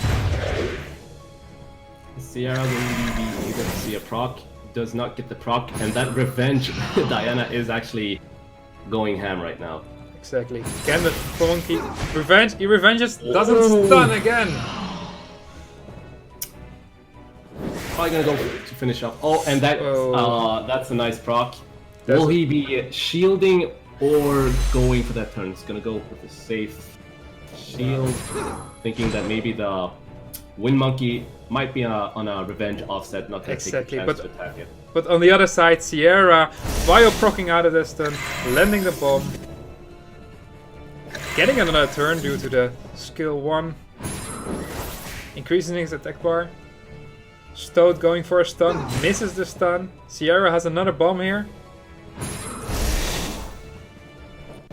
Sierra will be able to see a proc, does not get the proc, and that revenge Diana is actually going ham right now. Exactly. Can the monkey revenge? He revenges, doesn't stun again. Probably gonna go to finish off. Oh, and that that's a nice proc. Will he be shielding or going for that turn? He's gonna go with a safe shield, thinking that maybe the Wind Monkey might be on a revenge offset, not gonna take a chance to attack it. But on the other side, Sierra, bio proccing out of the stun, landing the bomb, getting another turn due to the skill 1, increasing his attack bar. Stoat going for a stun, misses the stun. Sierra has another bomb here.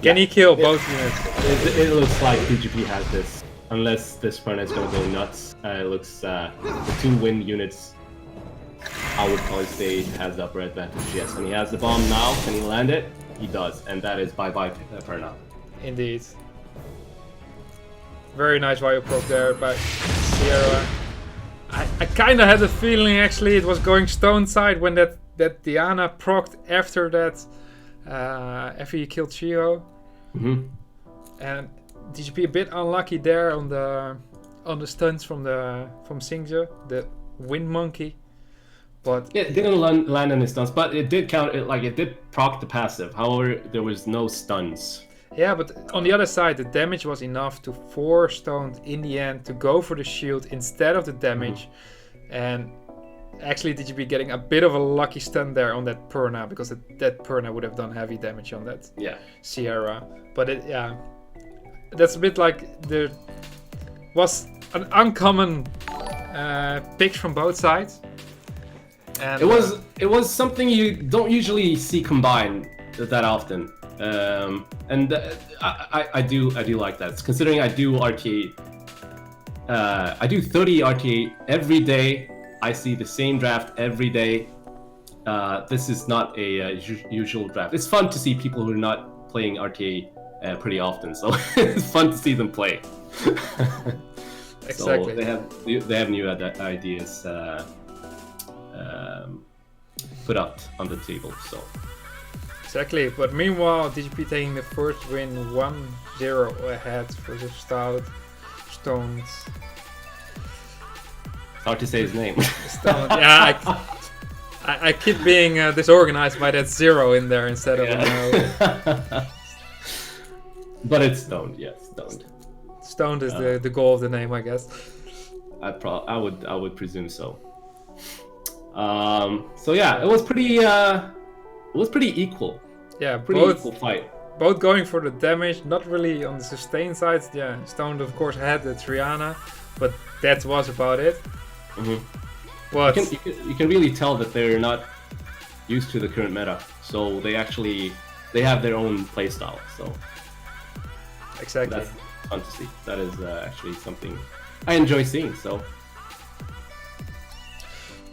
Can he kill both units? It looks like DGP has this. Unless this run is gonna go nuts. It looks the 2 wind units, I would probably say, has the upper advantage. Yes, and he has the bomb now. Can he land it? He does, and that is bye-bye Perna. Indeed. Very nice bio proc there by Sierra. I kind of had a feeling actually it was going stone side when that Diana procced after that, after he killed Chio. And DGP a bit unlucky there on the stunts from Singja, the Wind Monkey. But yeah, it didn't land on his stuns, but it did count. It did proc the passive. However, there was no stuns. Yeah, but on the other side, the damage was enough to force Stoned in the end to go for the shield instead of the damage. And actually DGP getting a bit of a lucky stun there on that Perna, because that Perna would have done heavy damage on that Sierra. But that's a bit like there was an uncommon picks from both sides. And it was something you don't usually see combined that often. And I do like that. Considering I do RTA, I do 30 RTA every day. I see the same draft every day. This is not a usual draft. It's fun to see people who are not playing RTA pretty often, so it's fun to see them play. Exactly. So they have new ideas put up on the table. So. Exactly, but meanwhile DGP taking the first win 1-0 ahead versus Stones. It's hard to say his name. Stone. Yeah, I keep being disorganized by that 0 in there instead of no. But it's Stoned, yes, Stoned. Stoned is the goal of the name, I guess. I would presume so. So yeah, it was pretty equal. Yeah, pretty equal fight. Both going for the damage, not really on the sustain side. Yeah, Stoned of course had the Triana, but that was about it. But you can really tell that they're not used to the current meta, so they have their own playstyle. So exactly, that's fun to see. That is actually something I enjoy seeing. So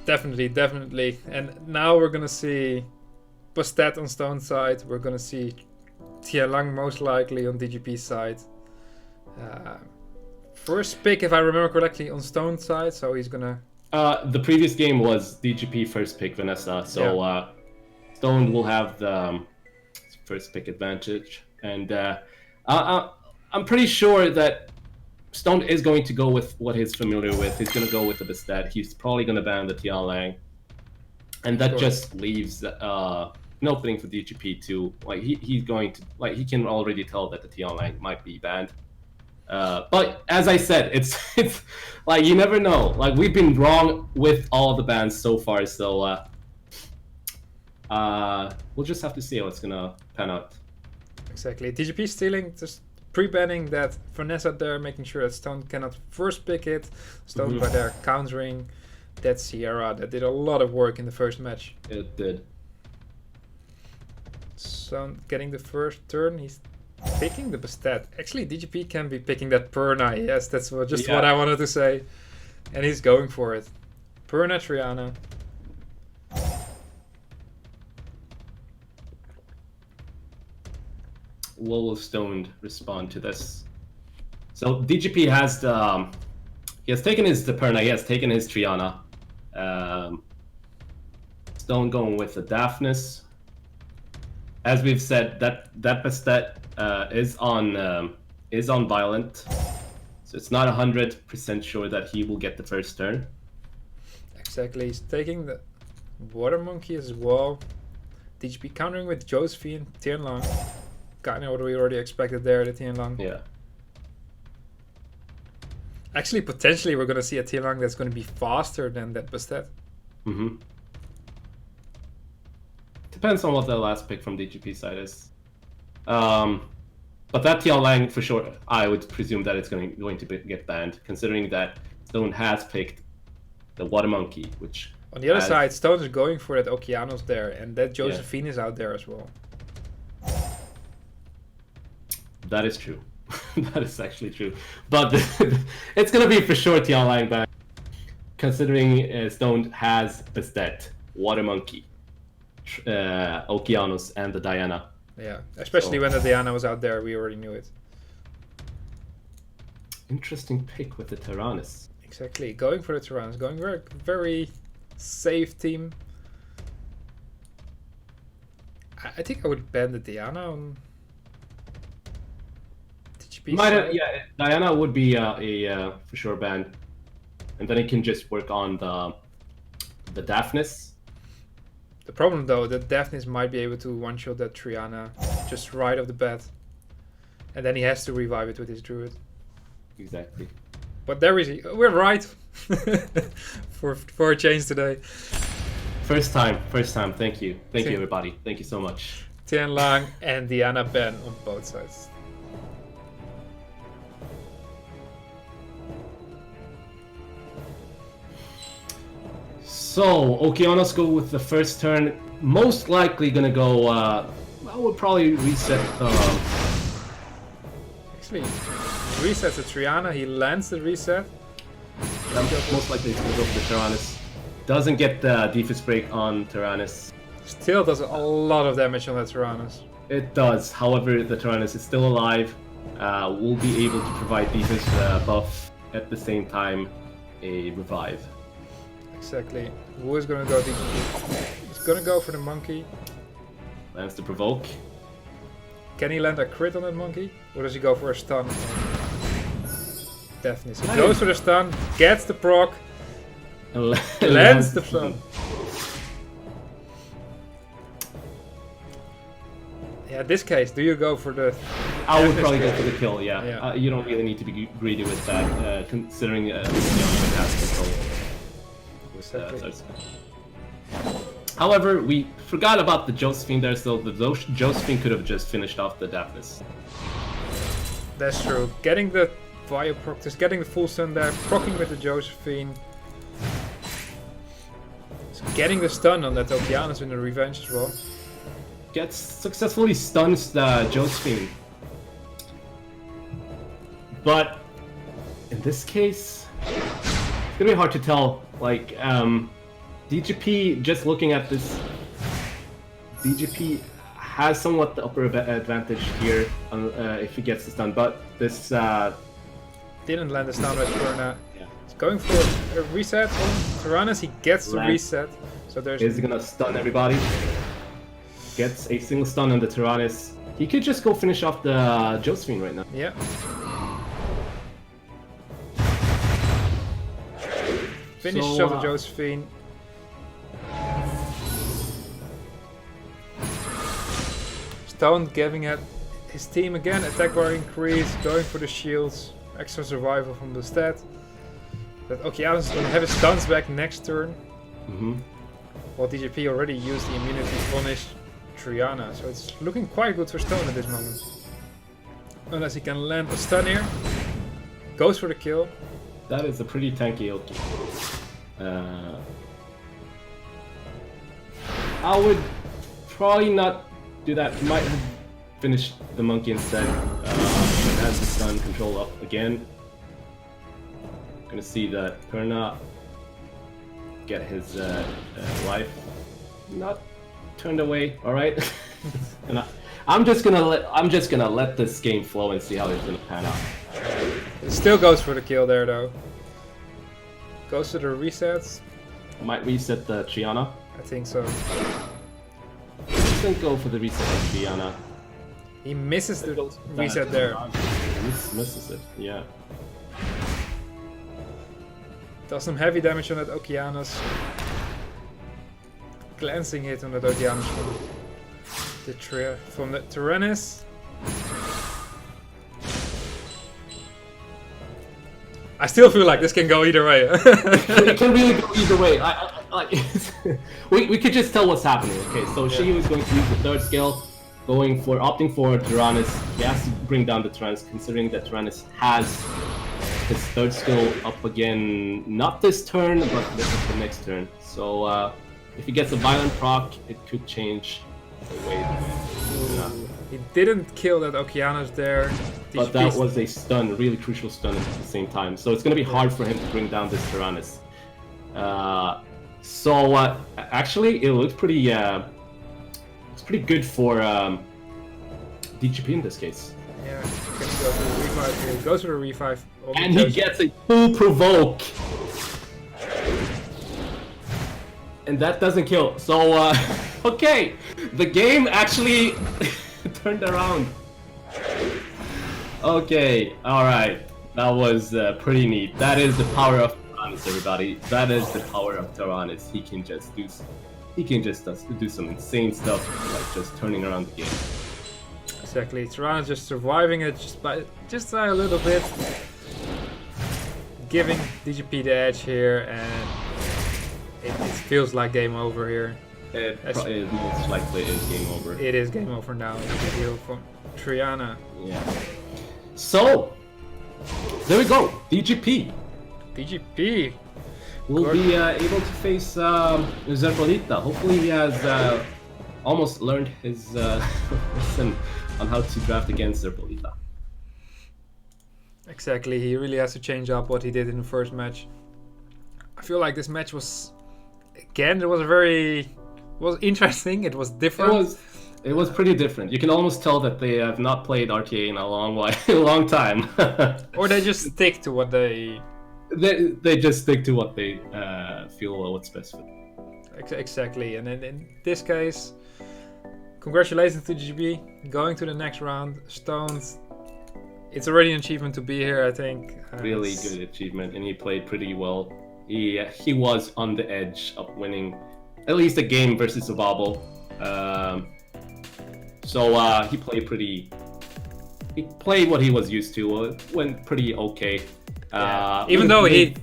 definitely. And now we're gonna see Bastet on Stone side. We're gonna see Tia Lang most likely on DGP side. First pick, if I remember correctly, on Stone side. So he's gonna. The previous game was DGP first pick Vanessa. So Stone will have the first pick advantage, and I'm pretty sure that Stone is going to go with what he's familiar with. He's going to go with the Bastet. He's probably going to ban the Tia Lang, and that just leaves an opening for DGP too. Like he's going to he can already tell that the Tia Lang might be banned. But as I said, it's like you never know. Like we've been wrong with all the bans so far, so we'll just have to see how it's gonna pan out. Exactly. DGP stealing, just pre-banning that Vanessa there, making sure that Stone cannot first pick it. Stone by there countering. That Sierra that did a lot of work in the first match. It did. So getting the first turn, he's picking the Bastet. Actually, DGP can be picking that Perna. Yes, that's what I wanted to say. And he's going for it. Perna Triana. What will Stone respond to this? So DGP has the he has taken his Perna, he has taken his Triana. Stone going with the Daphnis. As we've said, that Bastet is on Violent, so it's not 100% sure that he will get the first turn. Exactly, he's taking the Water Monkey as well. DGP countering with Josephine, Tianlang. Kind of what we already expected there, the Tianlang. Yeah. Actually, potentially we're going to see a Tianlang that's going to be faster than that Bastet. Mm-hmm. Depends on what the last pick from DGP side is. But that Tianlang, for sure, I would presume that it's going to get banned, considering that Stone has picked the Water Monkey, which... On the other side, Stone is going for that Okeanos there, and that Josephine is out there as well. That is true. That is actually true. But it's going to be for sure Tianlang ban, considering Stone has Bastet, Water Monkey, Okeanos, and the Diana. Yeah, especially when the Diana was out there, we already knew it. Interesting pick with the Tyrannus. Exactly, going for the Tyrannus, going very, very safe team. I think I would ban the Diana on TGP side. Yeah, Diana would be a for sure ban, and then he can just work on the Daphnis. The problem though, that Daphnis might be able to one-shot that Triana just right off the bat. And then he has to revive it with his Druid. Exactly. But there is we're right. for a change today. First time. Thank you everybody. Thank you so much. Tianlang and Diana ban on both sides. So, Okeanos go with the first turn. Most likely gonna go, I would probably reset. Actually, resets the Triana, he lands the reset. Most likely he's gonna go for the Tyrannus. Doesn't get the defense break on Tyrannus. Still does a lot of damage on that Tyrannus. It does, however, the Tyrannus is still alive. Will be able to provide defense buff at the same time a revive. Exactly. Who is gonna go DGP? He's gonna go for the monkey. Lands to provoke. Can he land a crit on that monkey? Or does he go for a stun? Definitely. He goes for the stun, gets the proc, lands the stun. Yeah, in this case, do you go for the... I would probably go for the kill, yeah. You don't really need to be greedy with that, considering has control. However, we forgot about the Josephine there, so the Josephine could have just finished off the Daphnis. That's true. Getting the Bio proc, just getting the full stun there, proccing with the Josephine. Just getting the stun on that Okeanos in the revenge as well. Gets successfully stuns the Josephine. But in this case, it's gonna be hard to tell. Like, DGP, just looking at this, DGP has somewhat the upper advantage here if he gets the stun, but this didn't land the stun with Perna. Yeah. He's going for a reset on Tyrannus, he gets the reset. So there's... Is gonna stun everybody. Gets a single stun on the Tyrannus. He could just go finish off the Josephine right now. Yeah. Finishes off the Josephine. Stone giving it his team again, attack bar increase, going for the shields, extra survival from the stat. That Okeanos is going to have his stuns back next turn. While DGP already used the immunity punish Triana, so it's looking quite good for Stone at this moment. Unless he can land a stun here. Goes for the kill. That is a pretty tanky Oki. I would probably not do that. Might have finished the monkey instead. Has the stun control up again. Gonna see that Perna get his life not turned away. All right, and I'm just gonna let this game flow and see how it's gonna pan out. It still goes for the kill there though. Goes to the resets. Might reset the Triana. I think so. Doesn't go for the reset of Triana. He misses the reset there. Misses it, yeah. Does some heavy damage on that Okeanos. Glancing hit on that Okeanos from the Tyrannus. I still feel like this can go either way. It can really go either way. We could just tell what's happening. Okay, so Shi was going to use the third skill, opting for Tyrannus. He has to bring down the Tyrannus, considering that Tyrannus has his third skill up again, not this turn, but the next turn. So if he gets a violent proc, it could change the way. He didn't kill that Okeanos there. But that was a stun, really crucial stun at the same time. So it's going to be hard for him to bring down this Tyrannus. Actually, it looks pretty. It's pretty good for DGP in this case. Yeah, he goes for the revive. And he gets a full provoke. And that doesn't kill. So, okay, the game actually turned around. Okay, alright. That was pretty neat. That is the power of Tyrannus, everybody. That is the power of Tyrannus. He can just do some insane stuff, like just turning around the game. Exactly. Tyrannus just surviving it just by a little bit. Giving DGP the edge here, and it feels like game over here. It most likely is game over. It is game over now. The deal from Triana. Yeah. So, there we go. DGP. DGP will be able to face Zerbolita. Hopefully he has almost learned his lesson on how to draft against Zerbolita. Exactly. He really has to change up what he did in the first match. I feel like this match was, again, it was interesting. It was different. It was pretty different. You can almost tell that they have not played RTA in a long time. Or they just stick to what they just stick to what they feel what's best for them. Exactly. And then in this case, congratulations to GGB going to the next round. Stones. It's already an achievement to be here, I think. Really good achievement, and he played pretty well. He was on the edge of winning at least a game versus Obabo. So he played what he was used to. It went pretty okay. Even though he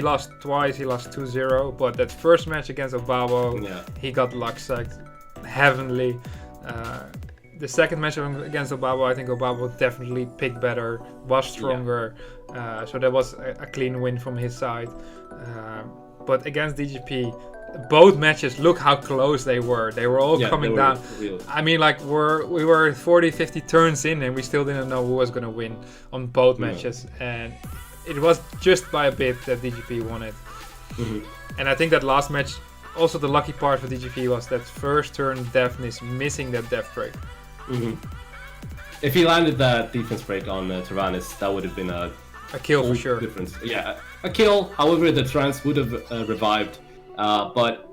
lost twice, he lost 2-0. But that first match against Obabo, he got luck sacked heavenly. The second match against Obabo, I think Obabo definitely picked better, was stronger. So that was a clean win from his side. But against DGP, both matches, look how close they were. They were all coming down. I mean, like we were 40-50 turns in and we still didn't know who was going to win on both matches. And it was just by a bit that DGP won it. And I think that last match, also the lucky part for DGP was that first turn deafness, missing that death break. If he landed that defense break on Tyrannus, that would have been a kill for sure. Difference. Yeah, a kill. However, the Tyrannus would have revived. But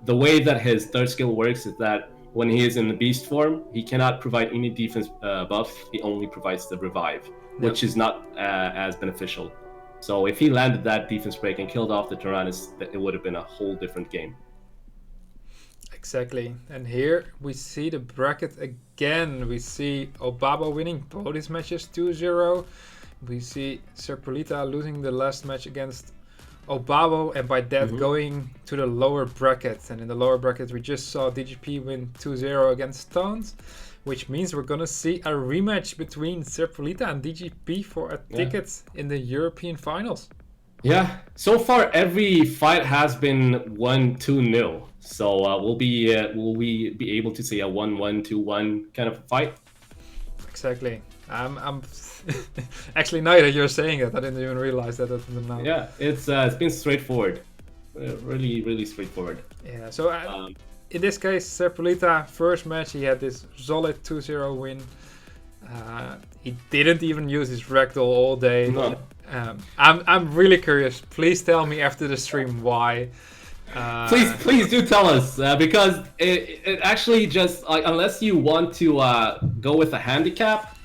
the way that his third skill works is that when he is in the beast form, he cannot provide any defense buff. He only provides the revive, which is not as beneficial. So if he landed that defense break and killed off the Tyrannus, it would have been a whole different game. Exactly. And here we see the bracket again. We see Obabo winning both his matches 2-0. We see Zerbolita losing the last match against Obabo, and by that going to the lower bracket. And in the lower bracket we just saw DGP win 2-0 against Stones, which means we're gonna see a rematch between Zerbolita and DGP for a ticket in the European finals. Yeah, so far every fight has been 1-2-0. So will we be able to see a 1-1, 2-1 kind of fight? Exactly. I'm actually, now that you're saying it, I didn't even realize that until now. Yeah, it's been straightforward, really straightforward. Yeah. So in this case, Serpolita, first match, he had this solid 2-0 win. He didn't even use his ragdoll all day. No. I'm really curious. Please tell me after the stream why. Please do tell us, because it actually just, like, unless you want to go with a handicap,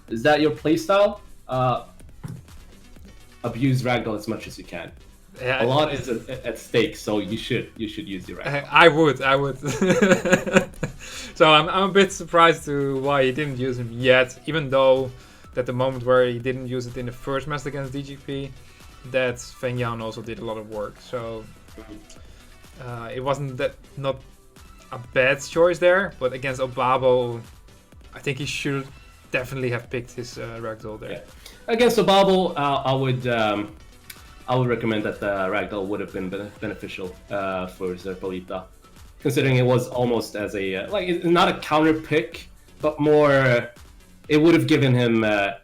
is that your playstyle? Abuse ragdoll as much as you can. Yeah, a lot is at stake, so you should use your ragdoll. I would. So I'm a bit surprised to why he didn't use him yet, even though at the moment where he didn't use it in the first match against DGP, that Feng Yan also did a lot of work. So it wasn't not a bad choice there, but against Obabo, I think he should definitely have picked his ragdoll there. Yeah. Against Obabo, I would recommend that the ragdoll would have been beneficial for Serpolita, considering it was almost as a like, not a counter pick, but more. It would have given him at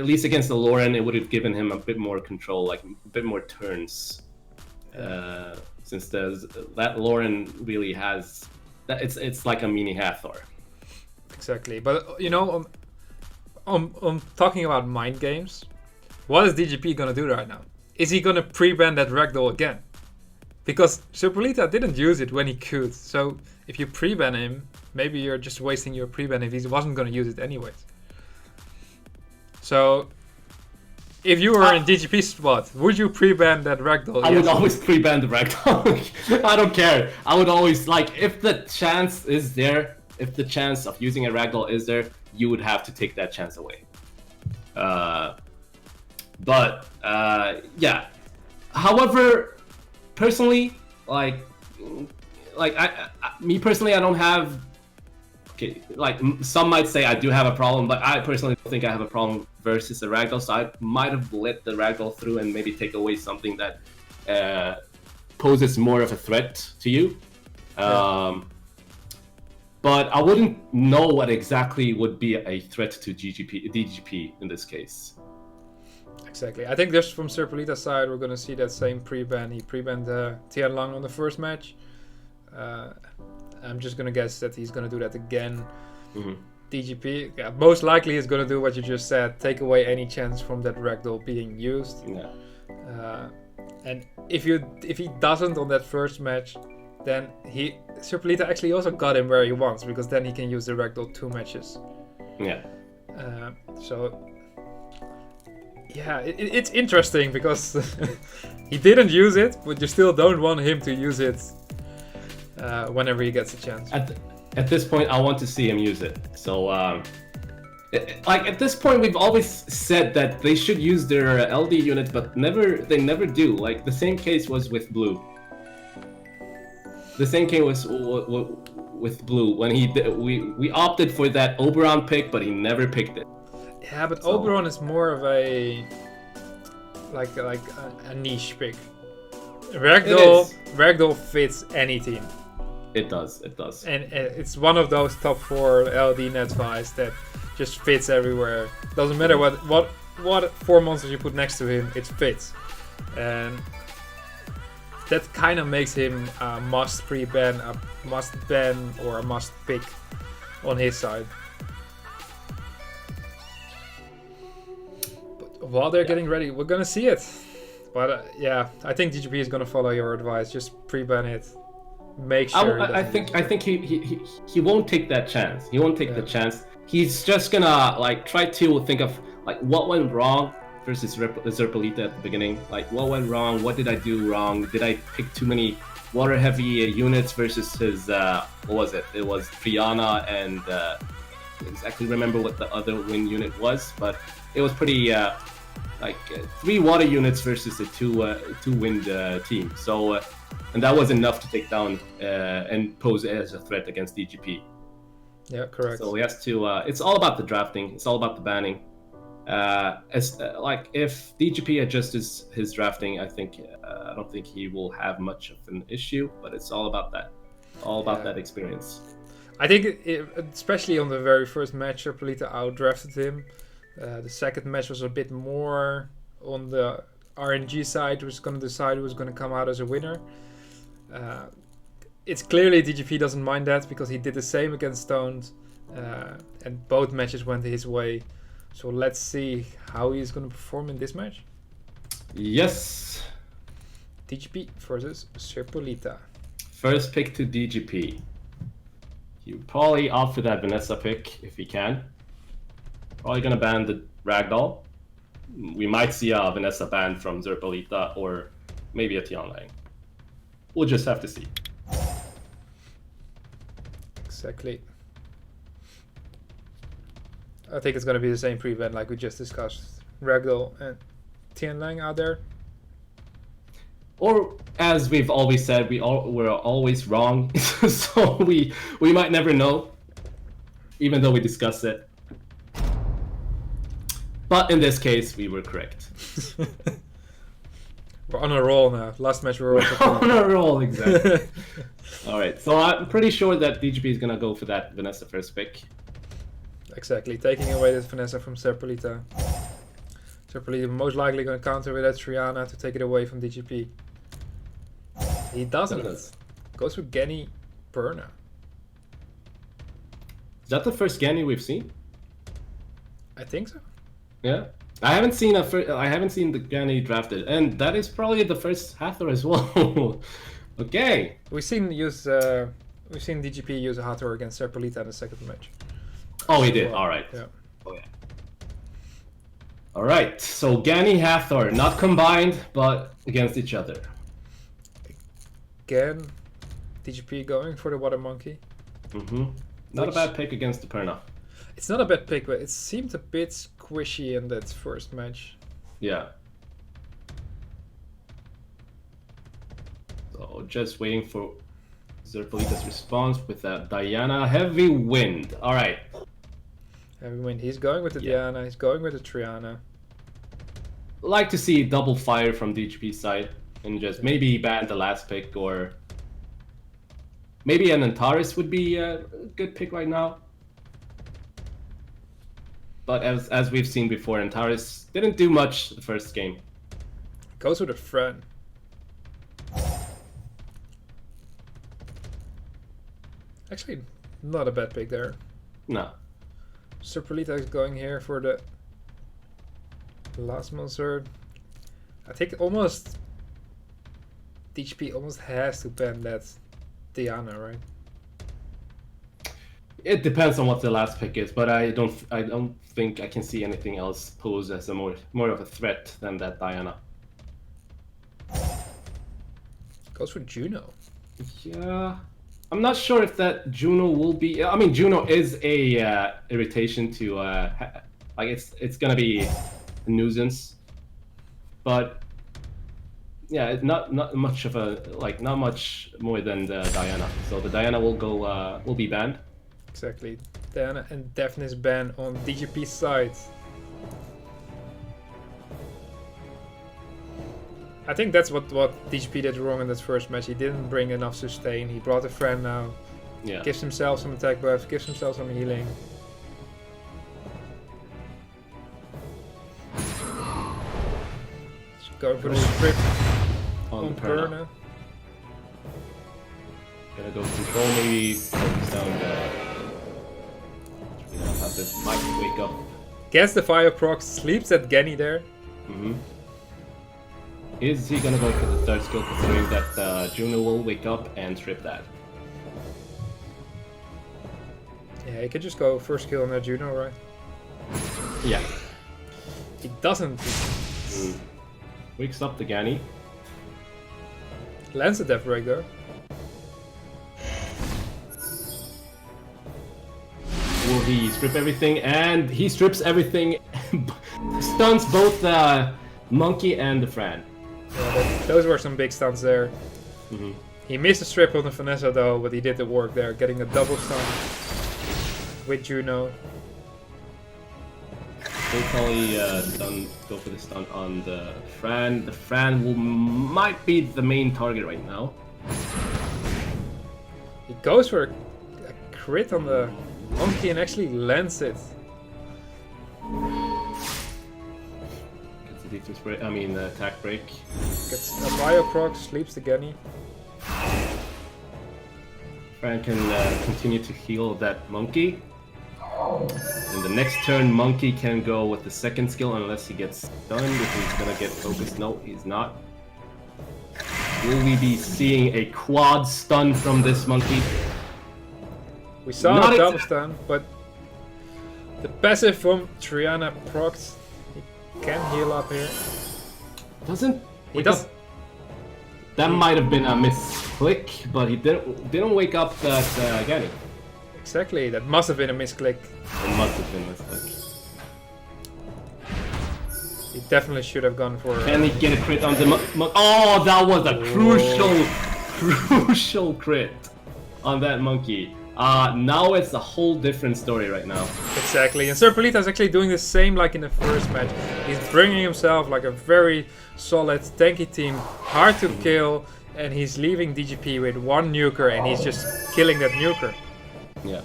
least against the Lauren, it would have given him a bit more control, like a bit more turns. Since that Lauren really has that, it's like a mini Hathor. Exactly, but you know, I'm talking about mind games. What is DGP gonna do right now? Is he gonna pre-ban that ragdoll again? Because Serpolita didn't use it when he could, so if you pre-ban him, maybe you're just wasting your pre-ban if he wasn't gonna use it anyways. So, if you were in DGP's spot, would you pre-ban that ragdoll? I would always pre-ban the ragdoll. I don't care. I would always, like, if the chance is there, if the chance of using a ragdoll is there, you would have to take that chance away. But yeah. However, personally, like me personally, I don't have. Okay, like some might say I do have a problem, but I personally don't think I have a problem versus the ragdoll. So I might have let the ragdoll through and maybe take away something that poses more of a threat to you. But I wouldn't know what exactly would be a threat to DGP in this case. Exactly. I think just from Serpolita's side, we're going to see that same pre-ban. He pre-banned Tianlang on the first match. I'm just going to guess that he's going to do that again. Mm-hmm. DGP, yeah, most likely is going to do what you just said, take away any chance from that ragdoll being used. Yeah. And if he doesn't on that first match, then Serpolita actually also got him where he wants, because then he can use the ragdoll 2 matches. Yeah. So yeah, it's interesting because he didn't use it, but you still don't want him to use it whenever he gets a chance. At this point, I want to see him use it. So, like at this point, we've always said that they should use their LD unit, but they never do. Like the same case was with Blue. The same case was with Blue when we opted for that Oberon pick, but he never picked it. Yeah, but Oberon is more of a like a niche pick. Ragdoll fits any team. It does. And it's one of those top 4 LD Netvies that just fits everywhere. Doesn't matter what 4 monsters you put next to him, it fits. And that kind of makes him a must pre-ban, a must ban, or a must pick on his side. But while they're getting ready, we're gonna see it. But yeah, I think DGP is gonna follow your advice. Just pre-ban it. Make sure. I think he won't take that chance. He won't take the chance. He's just gonna like try to think of like what went wrong versus Serpolita at the beginning. Like what went wrong? What did I do wrong? Did I pick too many water heavy units versus his what was it? It was Triana and I don't exactly remember what the other wind unit was, but it was pretty like 3 water units versus a 2 wind team. So. And that was enough to take down and pose as a threat against DGP. Yeah, correct. So he has to. It's all about the drafting. It's all about the banning. Like if DGP adjusts his drafting, I don't think he will have much of an issue. But it's all about that, that experience. I think, especially on the very first match, Serpolita outdrafted him. The second match was a bit more on the RNG side, was going to decide who was going to come out as a winner. It's clearly DGP doesn't mind that because he did the same against Stones, and both matches went his way. So let's see how he's going to perform in this match. Yes. DGP versus Serpolita. First pick to DGP. He would probably opt for that Vanessa pick if he can. Probably gonna ban the Ragdoll. We might see a Vanessa ban from Serpolita or maybe a Tianlang. We'll just have to see. Exactly. I think it's gonna be the same prevent like we just discussed. Ragdoll and Tianlang out there. Or as we've always said, we're always wrong, so we might never know, even though we discussed it. But in this case, we were correct. We're on a roll now. Last match we were also on a roll, exactly. All right, so I'm pretty sure that DGP is gonna go for that Vanessa first pick. Exactly, taking away this Vanessa from Serpolita. Serpolita most likely gonna counter with that Triana to take it away from DGP. He doesn't. Goes for Genny Perna. Is that the first Genny we've seen? I think so. Yeah, I haven't seen the Genny drafted, and that is probably the first Hathor as well. Okay. We've seen DGP use a Hathor against Serpolita in the second match. Oh, he did. All right. Yeah. Oh yeah. All right. So Genny Hathor, not combined, but against each other. Again, DGP going for the Water Monkey. Not a bad pick against the Perna. It's not a bad pick, but it seemed a bit squishy in that first match. Yeah. So just waiting for Serpolita's response with that Diana Heavy Wind. All right. Heavy Wind. He's going with the Diana. He's going with the Triana. Like to see double fire from DGP's side. And just maybe ban the last pick, or maybe an Antares would be a good pick right now. But as we've seen before, Antares didn't do much the first game. Goes with a friend. Actually, not a bad pick there. No. Serpolita is going here for the last monster. I think almost DGP almost has to ban that Diana, right? It depends on what the last pick is, but I don't think I can see anything else pose as a more of a threat than that Diana. Goes for Juno. Yeah, I'm not sure if that Juno will be. I mean, Juno is a irritation to like it's gonna be a nuisance, but yeah, it's not much of a not much more than the Diana. So the Diana will be banned. Exactly, Diana and Daphne's ban on DGP's side. I think that's what DGP did wrong in that first match. He didn't bring enough sustain. He brought a friend now. Yeah. Gives himself some attack buff, gives himself some healing. Just going for the strip on Perna. Gonna go control, maybe focus down the... Have this might wake up. Gets the fire proc, sleeps at Genny there. Is he gonna go for the third skill, considering that Juno will wake up and strip that? Yeah, he could just go first kill on that Juno, right? Yeah. He doesn't. Wakes up the Genny. Lands the death break there. Will he strip everything? And he strips everything. Stuns both the Monkey and the Fran. Yeah, those were some big stunts there. He missed a strip on the Vanessa though, but he did the work there, getting a double stun with Juno. We'll probably go for the stun on the Fran. The Fran might be the main target right now. He goes for a crit on the monkey and actually lands it. Gets a defense break. I mean, attack break. Gets a bio proc, sleeps the Genny. Fran can continue to heal that monkey. And the next turn, monkey can go with the second skill unless he gets stunned. If he's gonna get focused, no, he's not. Will we be seeing a quad stun from this monkey? We saw a double stun, but the passive from Triana procs, he can heal up here. Doesn't he does? That might have been a misclick, but he didn't wake up that Gani. Exactly, that must have been a misclick. It must have been a misclick. He definitely should have gone for... Can he get a crit on the Oh, that was a crucial crit on that monkey. Now it's a whole different story right now. Exactly, and Serpolita is actually doing the same like in the first match. He's bringing himself like a very solid tanky team, hard to kill, and he's leaving DGP with one nuker and he's just killing that nuker. Yeah.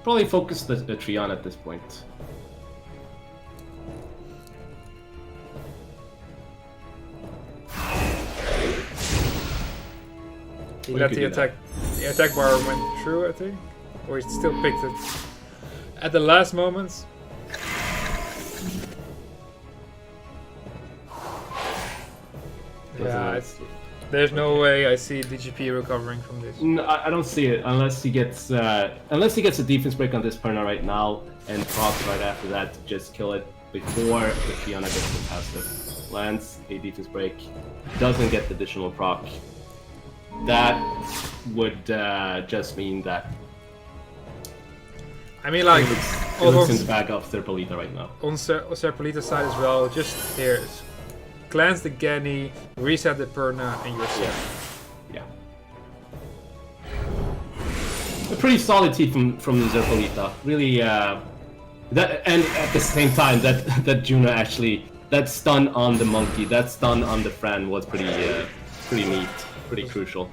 Probably focus the Triana at this point. He let the attack bar went through, I think. Or he still picked it at the last moments. Yeah, there's no way I see DGP recovering from this. No, I don't see it unless he gets a defense break on this Perna right now and proc right after that to just kill it before the Triana gets the passive. Lands a defense break, doesn't get the additional proc. That would just mean that. I mean, like, it looks in the bag of Serpolita right now. On Serpolita's side as well, just here, cleanse the Genny, reset the Perna, and you're set. Yeah. A pretty solid team from Serpolita. Really, that, and at the same time, that Juna actually, that stun on the monkey, that stun on the Fran was pretty neat. Pretty crucial.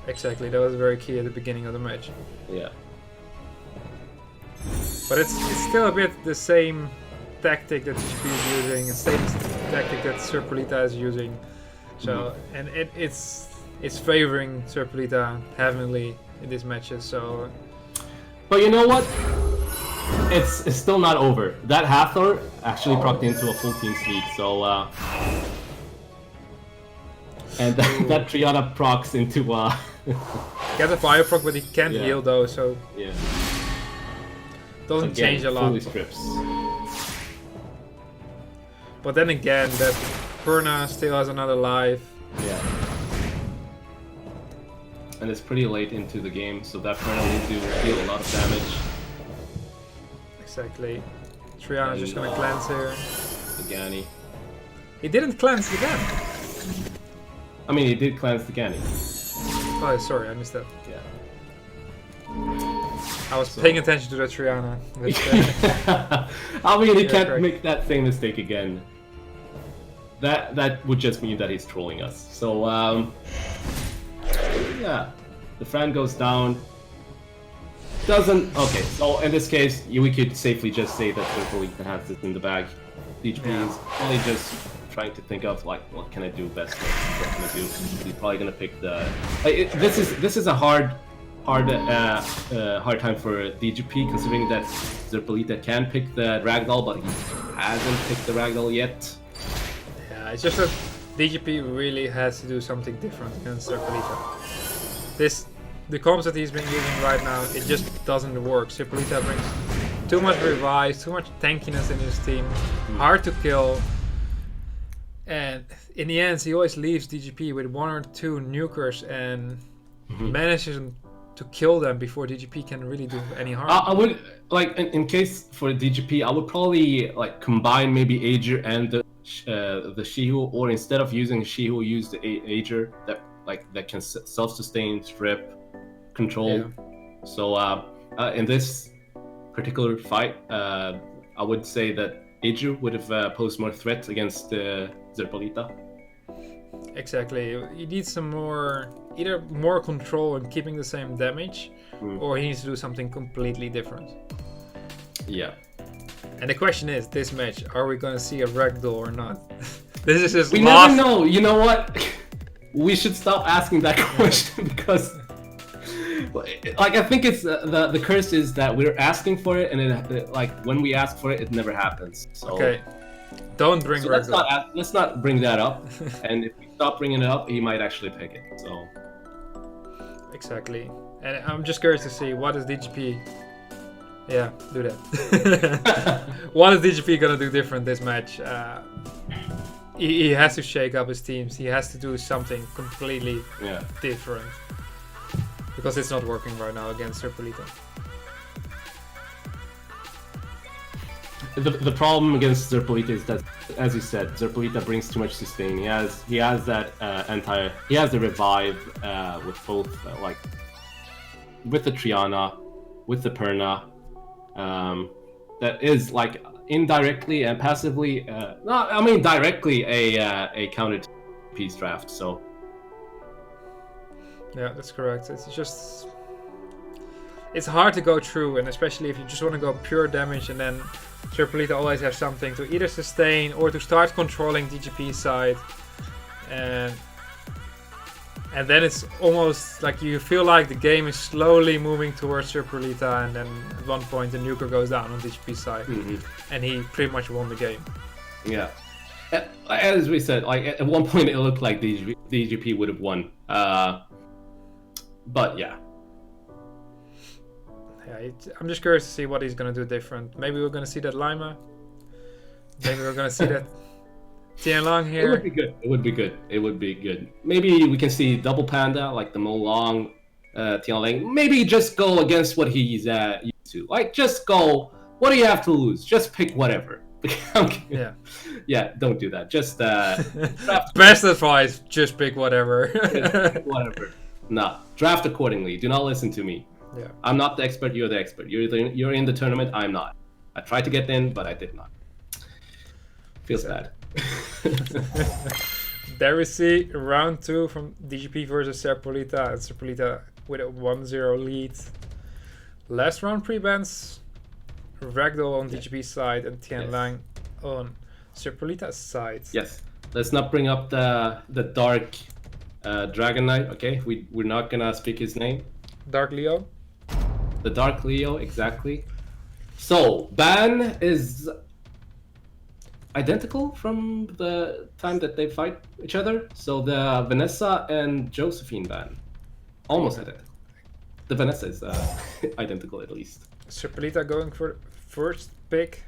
Exactly, that was very key at the beginning of the match. Yeah. But it's still a bit the same tactic that GP is using, the same tactic that Serpolita is using. So and it's favoring Serpolita heavily in these matches. So. But you know what? It's still not over. That Hathor actually procced into a full team sweep. So. And that Triana procs into Get a fire proc, but he can't heal though, so yeah, doesn't change a lot. Fully strips. But then again, that Perna still has another life. Yeah. And it's pretty late into the game, so that Perna will deal a lot of damage. Exactly. Triana's just gonna cleanse here. The Gani. He didn't cleanse again. I mean, he did cleanse the Gani. Oh, sorry, I missed that. Yeah. I was paying attention to that Triana. I mean, he can't make that same mistake again. That would just mean that he's trolling us. So, yeah. The Fran goes down. Doesn't... Okay, so in this case, we could safely just say that Serpolita has this in the bag. DGP is probably just trying to think of like, what can I do best? What can I do? He's probably gonna pick the. This is a hard time for DGP, considering that Serpolita can pick the ragdoll, but he hasn't picked the ragdoll yet. Yeah, it's just that DGP really has to do something different against Serpolita. The comps that he's been using right now, it just doesn't work. Serpolita brings too much revives, too much tankiness in his team, hard to kill. And in the end, he always leaves DGP with 1 or 2 nukers and manages to kill them before DGP can really do any harm. I would, like, in case for DGP, I would probably like combine maybe Aegir and the Shihu, or instead of using Shihu, use the Aegir that can self-sustain, strip, control. Yeah. So in this particular fight, I would say that Eju would have posed more threat against Zerpolita. Exactly. He needs some more, either more control and keeping the same damage, or he needs to do something completely different. Yeah. And the question is, this match, are we going to see a ragdoll or not? This is his We last... never know. You know what? We should stop asking that question because, like, I think it's the curse is that we're asking for it, and it, like when we ask for it, it never happens. So, okay, don't bring ragdoll. Let's not bring that up. And if we stop bringing it up, he might actually pick it. So exactly. And I'm just curious to see what is DGP. Yeah, do that. What is DGP gonna do different this match? He has to shake up his teams. He has to do something completely different. Because it's not working right now against Zerpolita. The problem against Zerpolita is that, as you said, Zerpolita brings too much sustain. He has that he has the revive with both like with the Triana, with the Perna. That is like indirectly and passively, directly a counter piece draft. So yeah, that's correct. It's hard to go through, and especially if you just want to go pure damage, and then Zerpolita always have something to either sustain or to start controlling DGP's side, and then it's almost like you feel like the game is slowly moving towards Zerpolita, and then at one point the nuker goes down on DGP's side, and he pretty much won the game. Yeah, as we said, like at one point it looked like DGP would have won, but yeah. I'm just curious to see what he's gonna do different. Maybe we're gonna see that Lima. Maybe we're gonna see that Tianlang here. It would be good. It would be good. It would be good. Maybe we can see double panda like the Molong, Tianlang. Maybe just go against what he's used to. Like just go. What do you have to lose? Just pick whatever. Yeah. Yeah. Don't do that. Just best advice. Just pick whatever. Pick whatever. Nah. Draft accordingly. Do not listen to me. Yeah. I'm not the expert. You're the expert. You're in the tournament. I'm not. I tried to get in, but I did not. Feels bad. There we see round 2 from DGP versus Zerpolita, and Zerpolita with a 1-0 lead. Last round pre-bans, Ragdoll on DGP's side and Tianlang on Zerpolita's side. Yes. Let's not bring up the Dark Dragon Knight. Okay, we're not gonna speak his name. Dark Leo. The Dark Leo, exactly. So ban is identical from the time that they fight each other. So the Vanessa and Josephine ban, almost identical. The Vanessa is identical at least. Zerpolita going for first pick.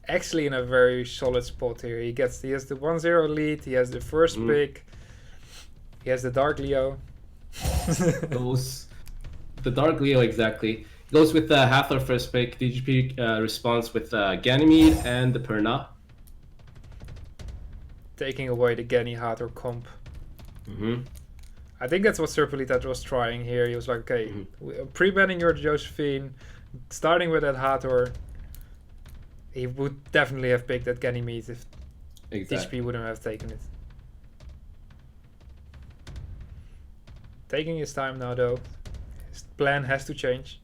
Actually in a very solid spot here. He has the 1-0 lead. He has the first pick. He has the Dark Leo. The Dark Leo exactly goes with the Hathor first pick. DGP responds with Ganymede and the Perna, taking away the Gany Hathor comp. I think that's what Zerpolita was trying here. He was like, okay, pre-banning your Josephine, starting with that Hathor. He would definitely have picked that Ganymede if DGP wouldn't have taken it. Taking his time now though. His plan has to change.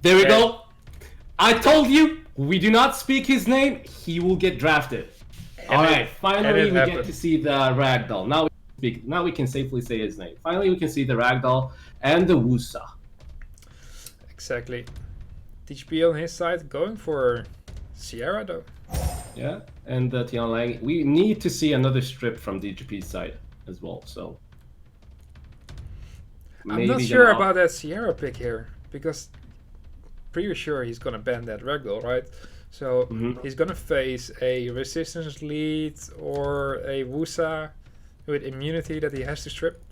There we go. I told you, we do not speak his name, he will get drafted. Alright, finally we get to see the Ragdoll. Now we can safely say his name. Finally we can see the Ragdoll and the Wusa. Exactly. DGP on his side going for Sierra though. Yeah, and Tianlang. We need to see another strip from DGP's side as well, so. I'm not sure about that Sierra pick here, because pretty sure he's gonna ban that Ragdoll, right? So he's gonna face a resistance lead or a Wusa with immunity that he has to strip.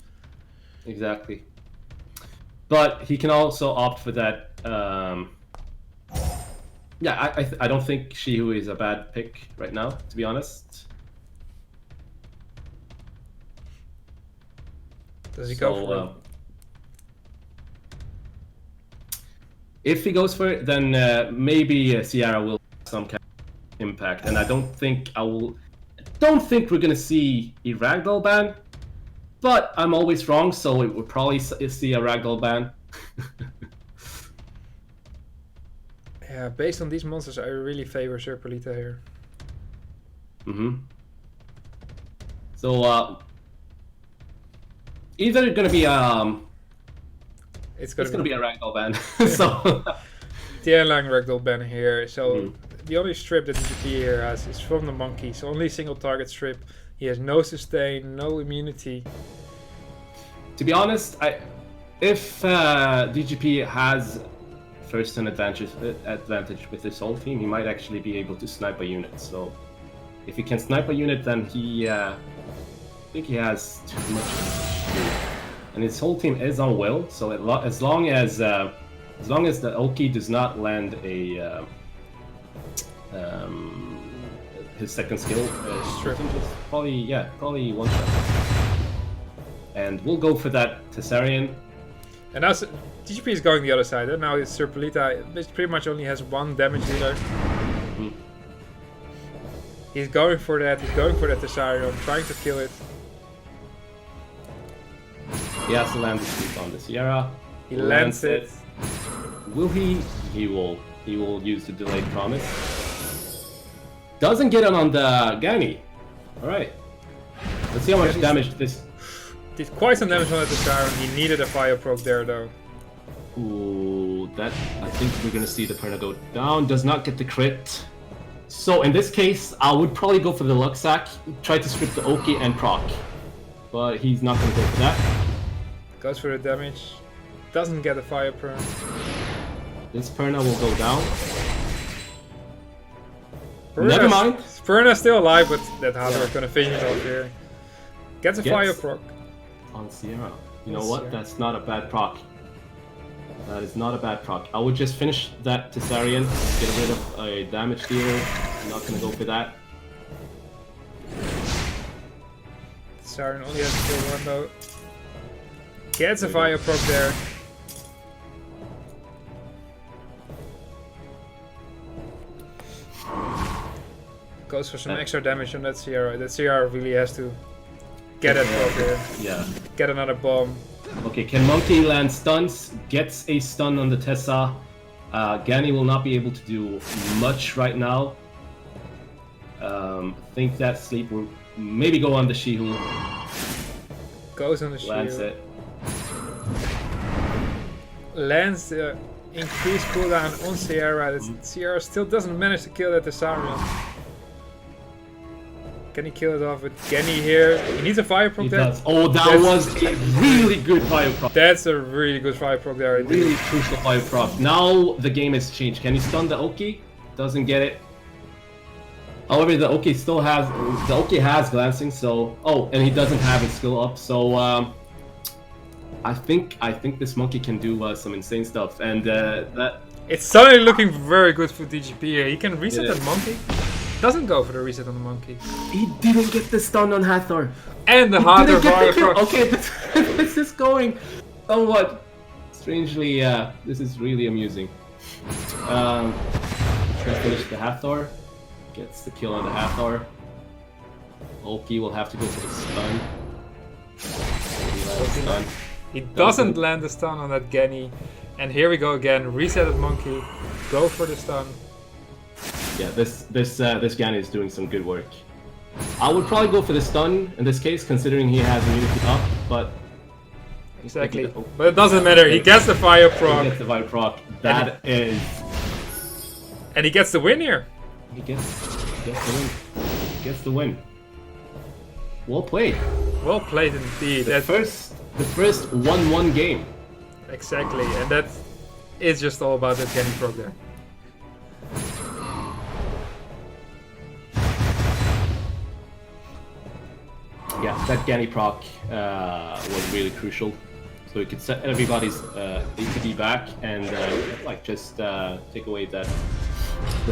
Exactly. But he can also opt for that. Yeah, I don't think Shihu is a bad pick right now, to be honest. Does he go for If he goes for it, then maybe Sierra will have some kind of impact, and I don't think we're gonna see a ragdoll ban, but I'm always wrong, so it would probably see a ragdoll ban. Yeah, based on these monsters, I really favor Serpolita here. So either gonna be it's gonna be a ragdoll ban. So the airline ragdoll ban here. So the only strip that DGP here has is from the monkey. So only single target strip. He has no sustain, no immunity. To be honest, if DGP has first turn advantage with his whole team, he might actually be able to snipe a unit. So if he can snipe a unit, then he I think he has too much to do. And his whole team is on will, so as long as the Oki does not land a his second skill, probably one shot. And we'll go for that Tessarian. And now DGP is going the other side. And now it's Serpolita, which pretty much only has one damage dealer. He's going for that. He's going for that Tessarian, trying to kill it. He has to land the sleep on the Sierra. He lands it. Will he? He will. He will use the delayed promise. Doesn't get it on the Gani. Alright. Let's see how much damage this... Did quite some damage on that Tessarian. He needed a fire proc there though. Ooh, that... I think we're gonna see the Perna go down. Does not get the crit. So in this case, I would probably go for the Luxac. Try to strip the Oki and proc. But he's not gonna go for that. Goes for the damage. Doesn't get a fire burn. This Perna will go down. Never mind. Perna's still alive, but that Hazard is gonna finish it off here. Gets a fire proc. On Sierra. You know what? That's not a bad proc. That is not a bad proc. I would just finish that Tessarian, get rid of a damage dealer. I'm not gonna go for that. Tessarian only has to kill one though. Gets a fire proc there. Goes for some extra damage on that Sierra. That Sierra really has to get it proc there. Yeah. Get another bomb. Okay, can Monkey land stuns? Gets a stun on the Tessa. Gani will not be able to do much right now. Think that sleep will maybe go on the Shihu. Goes on the Shihu. Lands it. Lands the increased cooldown on Sierra. Sierra still doesn't manage to kill that Tessarian. Can he kill it off with Genny here? He needs a fire proc there. Does. Oh, that was a really good fire proc. That's a really good fire proc there. Really crucial fire proc. Now the game has changed. Can he stun the Oki? Doesn't get it. However, the Oki still has... The Oki has glancing, so... Oh, and he doesn't have his skill up, so... I think this monkey can do some insane stuff, and that... It's suddenly looking very good for DGP here. He can reset that monkey. Doesn't go for the reset on the monkey. He didn't get the stun on Hathor. And the Hathor fire proc. Okay, this is going somewhat strangely. This is really amusing. Try to finish the Hathor. Gets the kill on the Hathor. Oki will have to go for the stun. He doesn't land the stun on that Genny. And here we go again. Resetted monkey. Go for the stun. Yeah, this Gani is doing some good work. I would probably go for the stun in this case, considering he has immunity up, but... Exactly. But it doesn't matter, he gets the fire proc. He gets the fire proc. That is... And he gets the win here. He gets the win. He gets the win. Well played. Well played indeed. The first 1-1 game. Exactly, and that is just all about that Genny proc there. Yeah, that Gani proc was really crucial. So we could set everybody's ATB back and just take away the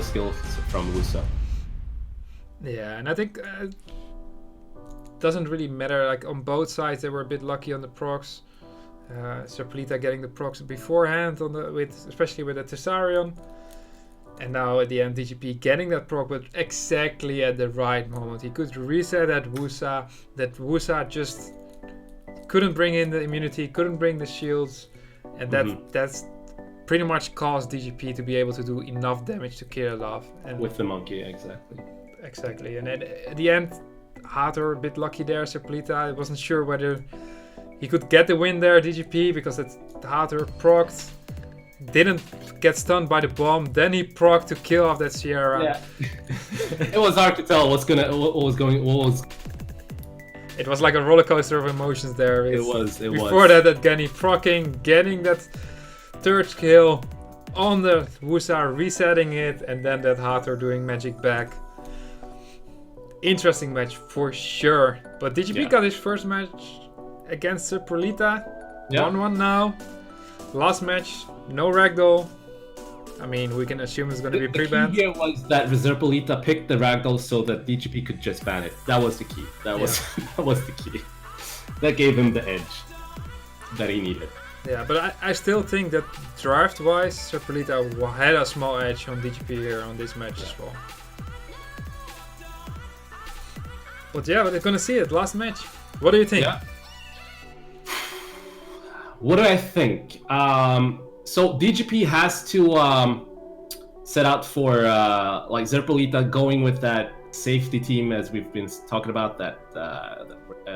skills from Wusa. Yeah, and I think it doesn't really matter. Like on both sides, they were a bit lucky on the procs. Serpolita getting the procs beforehand especially with the Tessarion. And now at the end, DGP getting that proc, but exactly at the right moment. He could reset that Wusa. That Wusa just couldn't bring in the immunity, couldn't bring the shields, and that's pretty much caused DGP to be able to do enough damage to kill it off. And with the monkey, exactly. Exactly, and at the end, Hathor a bit lucky there. Serpolita, I wasn't sure whether he could get the win there, DGP, because that Hathor procced. Didn't get stunned by the bomb, then he proc to kill off that Sierra. Yeah. It was hard to tell what was going. It was like a roller coaster of emotions there. It was. Before that Genny proccing, getting that third kill on the Wusa, resetting it, and then that Hathor doing magic back. Interesting match for sure. But DGP got his first match against Serpolita. 1-1 now. Last match. No ragdoll. I mean, we can assume it's going to be pre-banned. The key here was that Serpolita picked the ragdoll so that DGP could just ban it. That was the key. That was the key. That gave him the edge that he needed. Yeah, but I still think that draft-wise, Serpolita had a small edge on DGP here on this match as well. But yeah, we're going to see it. Last match. What do you think? Yeah. What do I think? So DGP has to set out for like Serpolita going with that safety team, as we've been talking about, that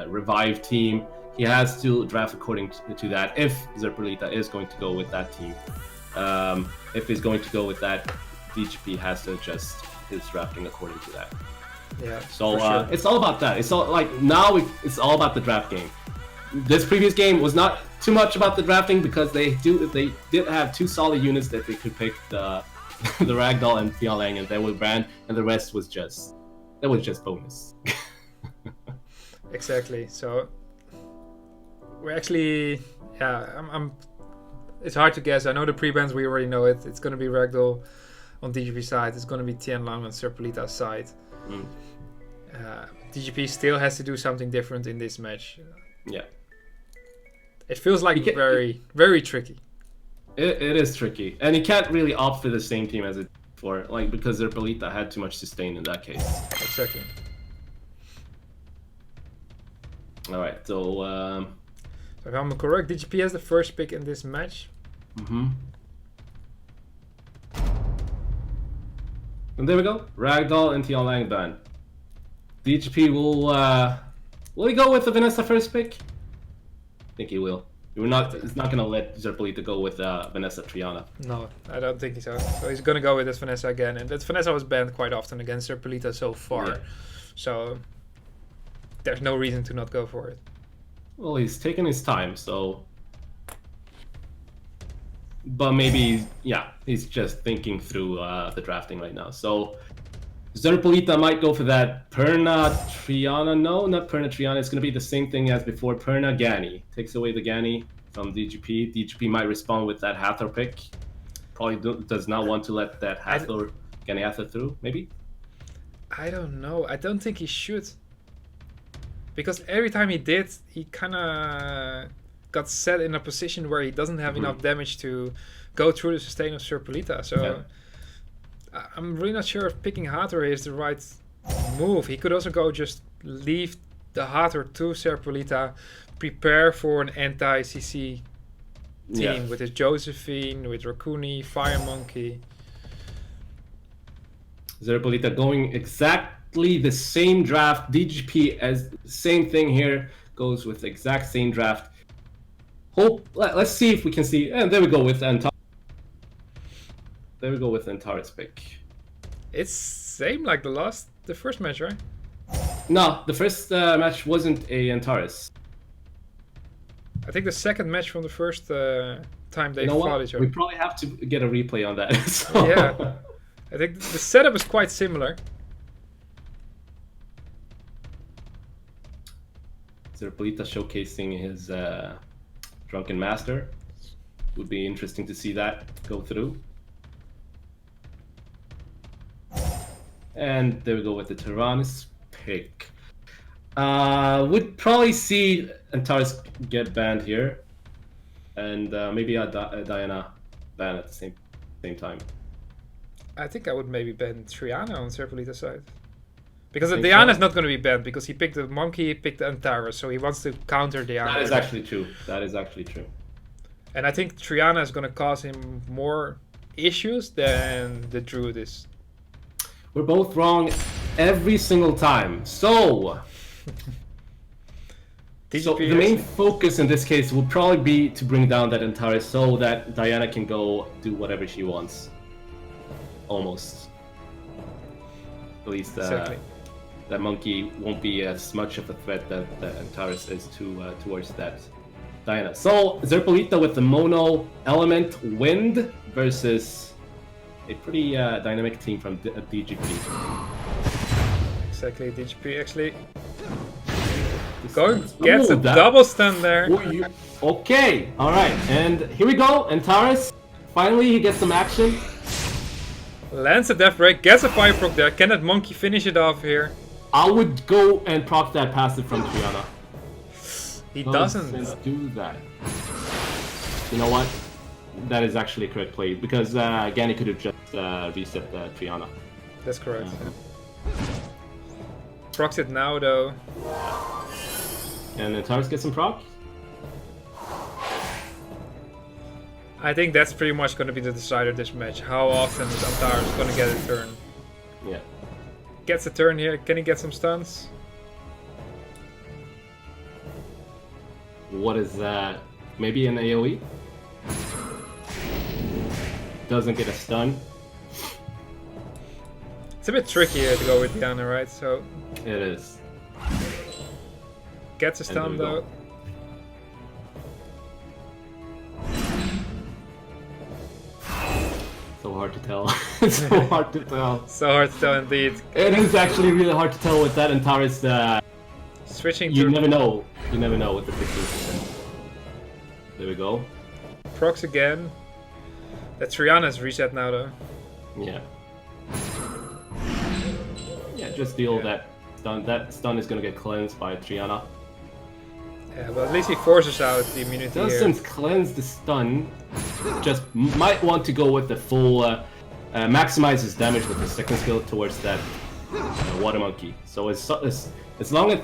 revive team. He has to draft according to that. If Serpolita is going to go with that team, if he's going to go with that, DGP has to adjust his drafting according to that. Yeah. So it's all about that. It's all like now it's all about the draft game. This previous game was not too much about the drafting because they did have two solid units that they could pick, the Ragdoll and Fialang, and they were banned, and the rest was just bonus. Exactly. So we're actually I'm it's hard to guess. I know the pre-bans, we already know it. It's going to be Ragdoll on DGP side. It's going to be Tianlang on Serpolita's side. DGP still has to do something different in this match. Yeah. It feels like very, very tricky. It is tricky, and he can't really opt for the same team as it before, like because Serpolita had too much sustain in that case. Exactly. All right, so if I'm correct, DGP has the first pick in this match. And there we go. Ragdoll and Tianlang ban. DGP will he go with the Vanessa first pick? I think he will. He's not gonna let Serpolita go with Vanessa Triana. No, I don't think so. So he's gonna go with this Vanessa again, and that Vanessa was banned quite often against Serpolita so far. Yeah. So there's no reason to not go for it. Well, he's taking his time, so. But maybe, he's just thinking through the drafting right now. So Serpolita might go for that Perna Triana. No, not Perna Triana. It's going to be the same thing as before. Perna Gani. Takes away the Gani from DGP. DGP might respond with that Hathor pick. Probably does not want to let that Hathor, Gani Hathor through, maybe? I don't know. I don't think he should. Because every time he did, he kind of got set in a position where he doesn't have enough damage to go through the sustain of Serpolita. So I'm really not sure if picking Hathor is the right move. He could also go just leave the Hathor to Serpolita, prepare for an anti-CC team with his Josephine, with Rakuni, Fire Monkey. Serpolita going exactly the same draft. DGP as same thing here, goes with exact same draft. Let's see if we can see. And there we go with Antares. There we go with Antares pick. It's same like the first match, right? No, the first match wasn't a Antares. I think the second match from the first time they fought each other. We probably have to get a replay on that. So. Yeah, I think the setup is quite similar. Serpolita showcasing his Drunken Master. Would be interesting to see that go through. And there we go with the Tyrannus pick. Would probably see Antares get banned here. and maybe a Diana ban at the same time. I think I would maybe ban Triana on Serpolita's side. Because Think Diana's so? not going to be banned, because he picked the monkey, he picked the Antares, so he wants to counter Diana. That is actually true. That is actually true. And I think Triana is going to cause him more issues than the Druid is. We're both wrong every single time. So DGP the main focus in this case will probably be to bring down that Antares so that Diana can go do whatever she wants. Almost. At least Exactly. that monkey won't be as much of a threat that Antares is towards that Diana. So Serpolita with the mono element wind versus a pretty dynamic team from DGP. Exactly, DGP actually gets a that. double stun there. Okay, alright, and here we go, Antares. Finally he gets some action. Lands a death break, gets a fire proc there. Can that monkey finish it off here? I would go and proc that passive from Triana. He doesn't. do that. You know what? That is actually a correct play because Gani could have just reset Triana. That's correct. Procs it now though. And Antares gets some proc. I think that's pretty much going to be the decider of this match. How often is Antares going to get a turn? Yeah. Gets a turn here. Can he get some stuns? What is that? Maybe an AoE? Doesn't get a stun. It's a bit tricky here to go with Diana, right? So It is. gets a And there stun we go. though. So hard to tell. So hard to tell. So hard to tell indeed. It is actually really hard to tell with that Antares. Switching You to never know. You never know with the 15%. There we go. procs again. That Triana's reset now though. Yeah. Yeah, just deal that stun. That stun is gonna get cleansed by Triana. Yeah, but at least he forces out the immunity here. Doesn't cleanse the stun. Just might want to go with the full maximize his damage with the second skill towards that water monkey. So as long as,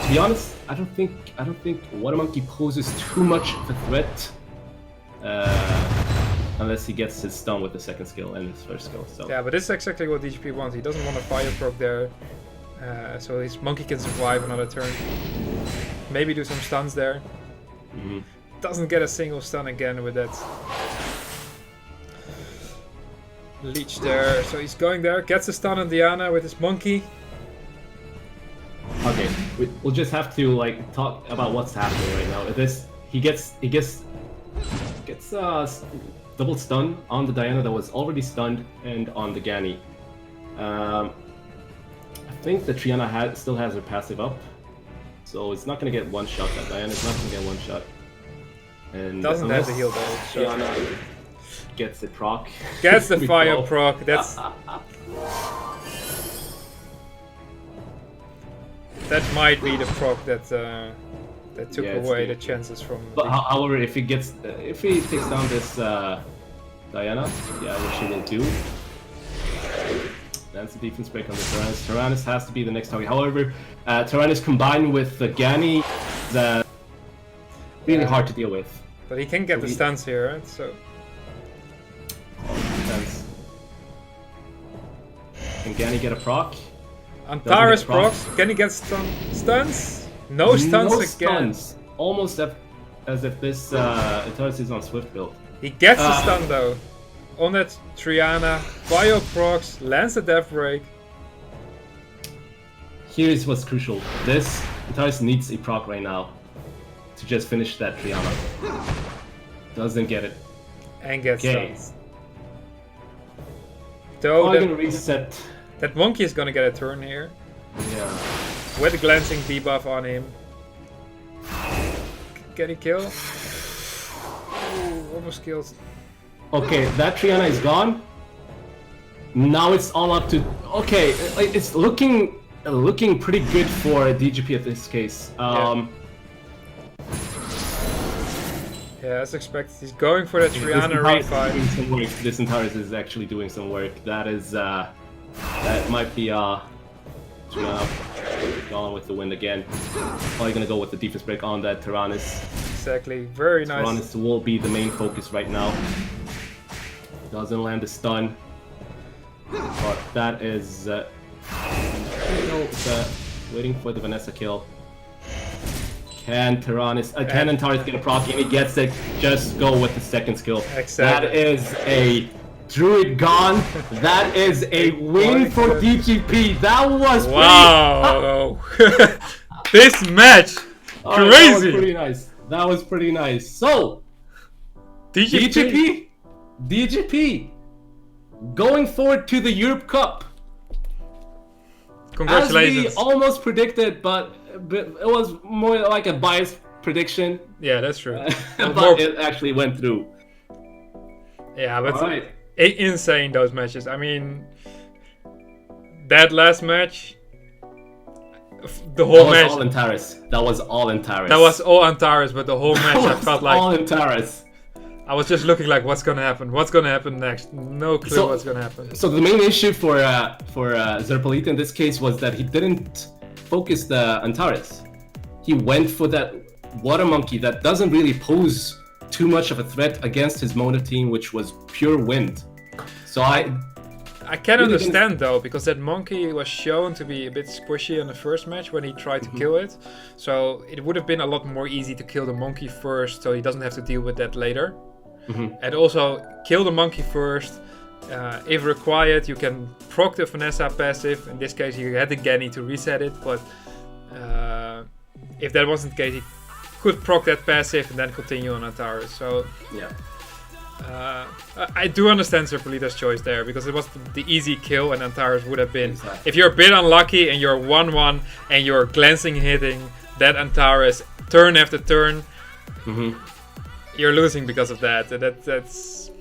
to be honest, I don't think water monkey poses too much of a threat. Unless he gets his stun with the second skill and his first skill. So Yeah, but this is exactly what DGP wants. He doesn't want a fire proc there. So his monkey can survive another turn. Maybe do some stuns there. Mhm. Doesn't get a single stun again with that leech there. So he's going there, gets a stun on Diana with his monkey. Okay, we'll just have to like talk about what's happening right now. He gets double stun on the Diana that was already stunned and on the Gani. I think the Triana still has her passive up, so it's not gonna get one shot. That Diana's not gonna get one shot. And Doesn't have the heal though. So Triana gets the proc. gets the We fire go. proc. That might be the proc that took Yeah, it's away the- the chances from. But however, if he takes down this Diana, yeah, what she will do. That's the defense break on the Tyrannus. Tyrannus has to be the next target. However, Tyrannus combined with the Gani, that really Yeah. hard to deal with. But he can get the he- stuns here, right? So Defense. Can Gani get a proc? Antares get proc. procs. Can he get stuns? No stuns No again. stuns. Almost as if this Antares is on Swift build. He gets the stun though. On that Triana, Bio procs, lands a death break. Here's what's crucial. This Antares needs a proc right now to just finish that Triana. Doesn't get it. And gets Okay. stuns. Though I'm gonna reset. that monkey is gonna get a turn here. Yeah. With a glancing debuff on him. Can he kill? Ooh, almost killed. Okay, that Triana is gone. Now it's all up to. Okay, it's looking pretty good for DGP at this case. Yeah, as expected. He's going for that Triana refight. This Antares is actually doing some work. That is, that might be, Triana going with the win again. Probably gonna go with the defense break on that Tyrannus. Exactly, very nice. Tyrannus will be the main focus right now. Doesn't land a stun. But that is, waiting for the Vanessa kill. Can Tyrannus, can Antares get a proc, and he gets it? Just go with the second skill. Exactly. That is a Druid gone. That is a win for DGP. That was wow. This match, crazy. That was pretty nice. That was pretty nice. So, DGP, going forward to the Europe Cup. Congratulations. As we almost predicted, but it was more like a biased prediction. Yeah, that's true. But it actually went through. Yeah, but insane those matches. I mean, that last match, the whole match. All Antares. That was all Antares. That was all Antares, but the whole match I felt like all Antares. I was just looking like, what's gonna happen? What's gonna happen next? No clue what's gonna happen. So the main issue for Zerpolita in this case was that he didn't focus the Antares. He went for that water monkey that doesn't really pose too much of a threat against his mono team, which was pure wind. So I can understand though, because that monkey was shown to be a bit squishy in the first match when he tried to kill it. So it would have been a lot more easy to kill the monkey first, so he doesn't have to deal with that later. And also kill the monkey first. If required, you can proc the Vanessa passive. In this case, you had the Genny to reset it, but if that wasn't the case, he could proc that passive and then continue on Antares. So yeah. I do understand Zerpolita's choice there, because it was the easy kill, and Antares would have been... If you're a bit unlucky and you're 1-1 and you're glancing hitting that Antares turn after turn, you're losing because of that. That's...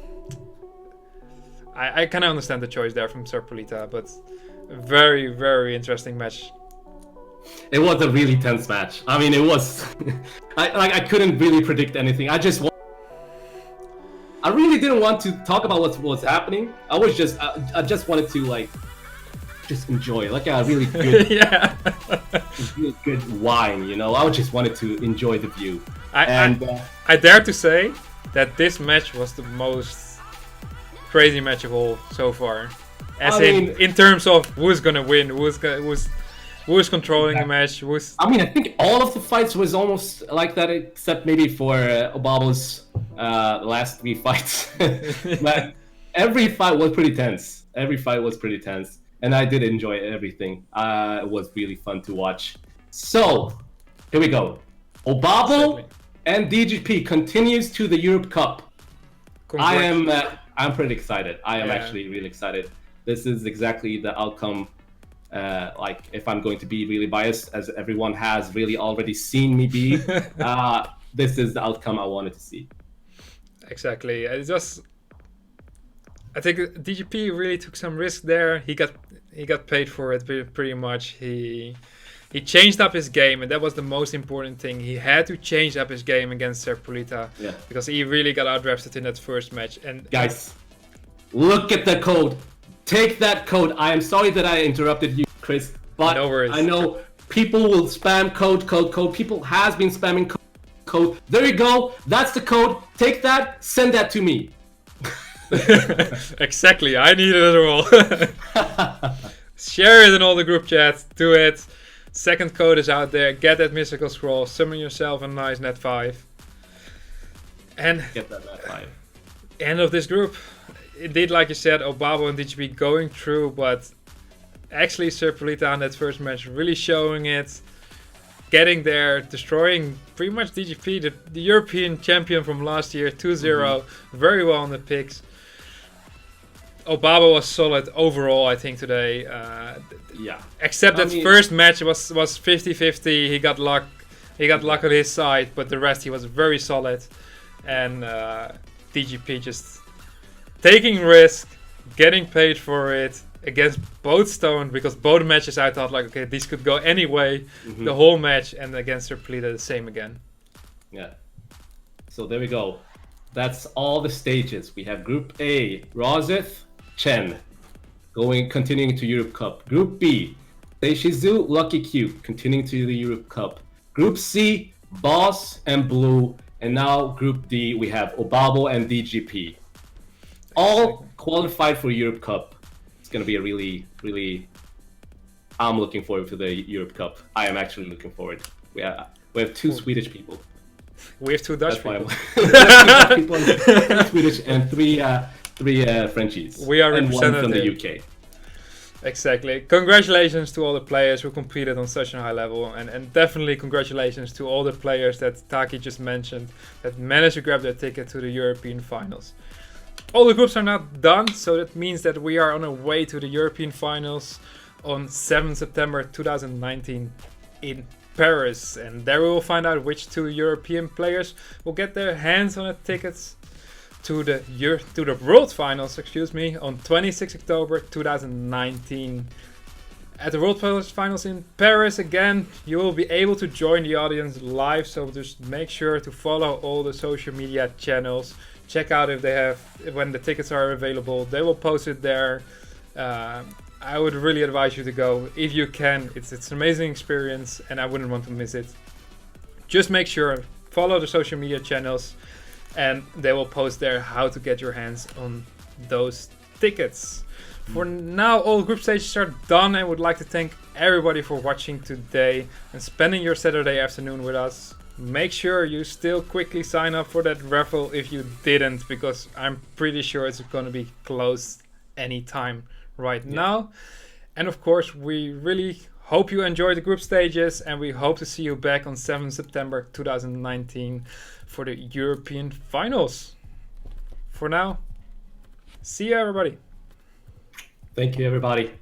I kind of understand the choice there from Zerpolita, but very, very interesting match. It was a really tense match. I mean, it was... I couldn't really predict anything. I really didn't want to talk about what was happening. I just wanted to just enjoy, like a really good, really good wine, you know. I just wanted to enjoy the view. I dare to say that this match was the most crazy match of all so far. In terms of who's gonna win, who's controlling the match, I mean, I think all of the fights was almost like that, except maybe for Obabo's last 3 fights. But every fight was pretty tense. And I did enjoy everything. It was really fun to watch. So, here we go. Obabo and DGP continues to the Europe Cup. I'm pretty excited. I am actually really excited. This is exactly the outcome. If I'm going to be really biased, as everyone has really already seen me be, this is the outcome I wanted to see. Exactly. I think DGP really took some risk there. He got paid for it pretty much. He changed up his game, and that was the most important thing. He had to change up his game against Zerpolita, because he really got outdrafted in that first match. And guys, look at the code. Take that code. I am sorry that I interrupted you, Chris, but no worries. I know people will spam code. People has been spamming code. There you go. That's the code. Take that. Send that to me. Exactly. I need it as well. Share it in all the group chats. Do it. Second code is out there. Get that mystical scroll. Summon yourself a nice net 5. And get that net 5. End of this group. Indeed, like you said, Obabo and DGP going through, but actually Zerpolita in that first match really showing it, getting there, destroying pretty much DGP, the European champion from last year, 2-0, very well on the picks. Obabo was solid overall, I think, today. Except that first match was 50-50. He got luck on his side, but the rest he was very solid. And DGP just taking risk, getting paid for it against both Stone, because both matches I thought okay, these could go anyway, the whole match, and against Zerpolita the same again. Yeah. So there we go. That's all the stages. We have Group A, Rozeth, Chen, continuing to Europe Cup. Group B, Seishizu, Lucky Q, continuing to the Europe Cup. Group C, Boss and Blue, and now Group D, we have Obabo and DGP. All qualified for Europe Cup. It's gonna be a really. I'm looking forward to the Europe Cup. I am actually looking forward. We have 2 Swedish people. We have 2 Dutch people. We have 2 people, 3 Swedish and 3 Frenchies. We are and represented 1 from the UK. Exactly. Congratulations to all the players who competed on such a high level, and definitely congratulations to all the players that Taki just mentioned that managed to grab their ticket to the European finals. All the groups are not done, so that means that we are on our way to the European finals on 7th September 2019 in Paris, and there we will find out which 2 European players will get their hands on the tickets to the World Finals, on 26 October 2019. At the World Finals in Paris again, you will be able to join the audience live, so just make sure to follow all the social media channels. Check out when the tickets are available. They will post it there. I would really advise you to go if you can. It's an amazing experience, and I wouldn't want to miss it. Just make sure, follow the social media channels, and they will post there how to get your hands on those tickets. For now, all group stages are done. I would like to thank everybody for watching today and spending your Saturday afternoon with us. Make sure you still quickly sign up for that raffle if you didn't, because I'm pretty sure it's going to be closed anytime right now. And of course, we really hope you enjoyed the group stages, and we hope to see you back on 7th September 2019 for the European finals. For now, see you everybody. Thank you everybody.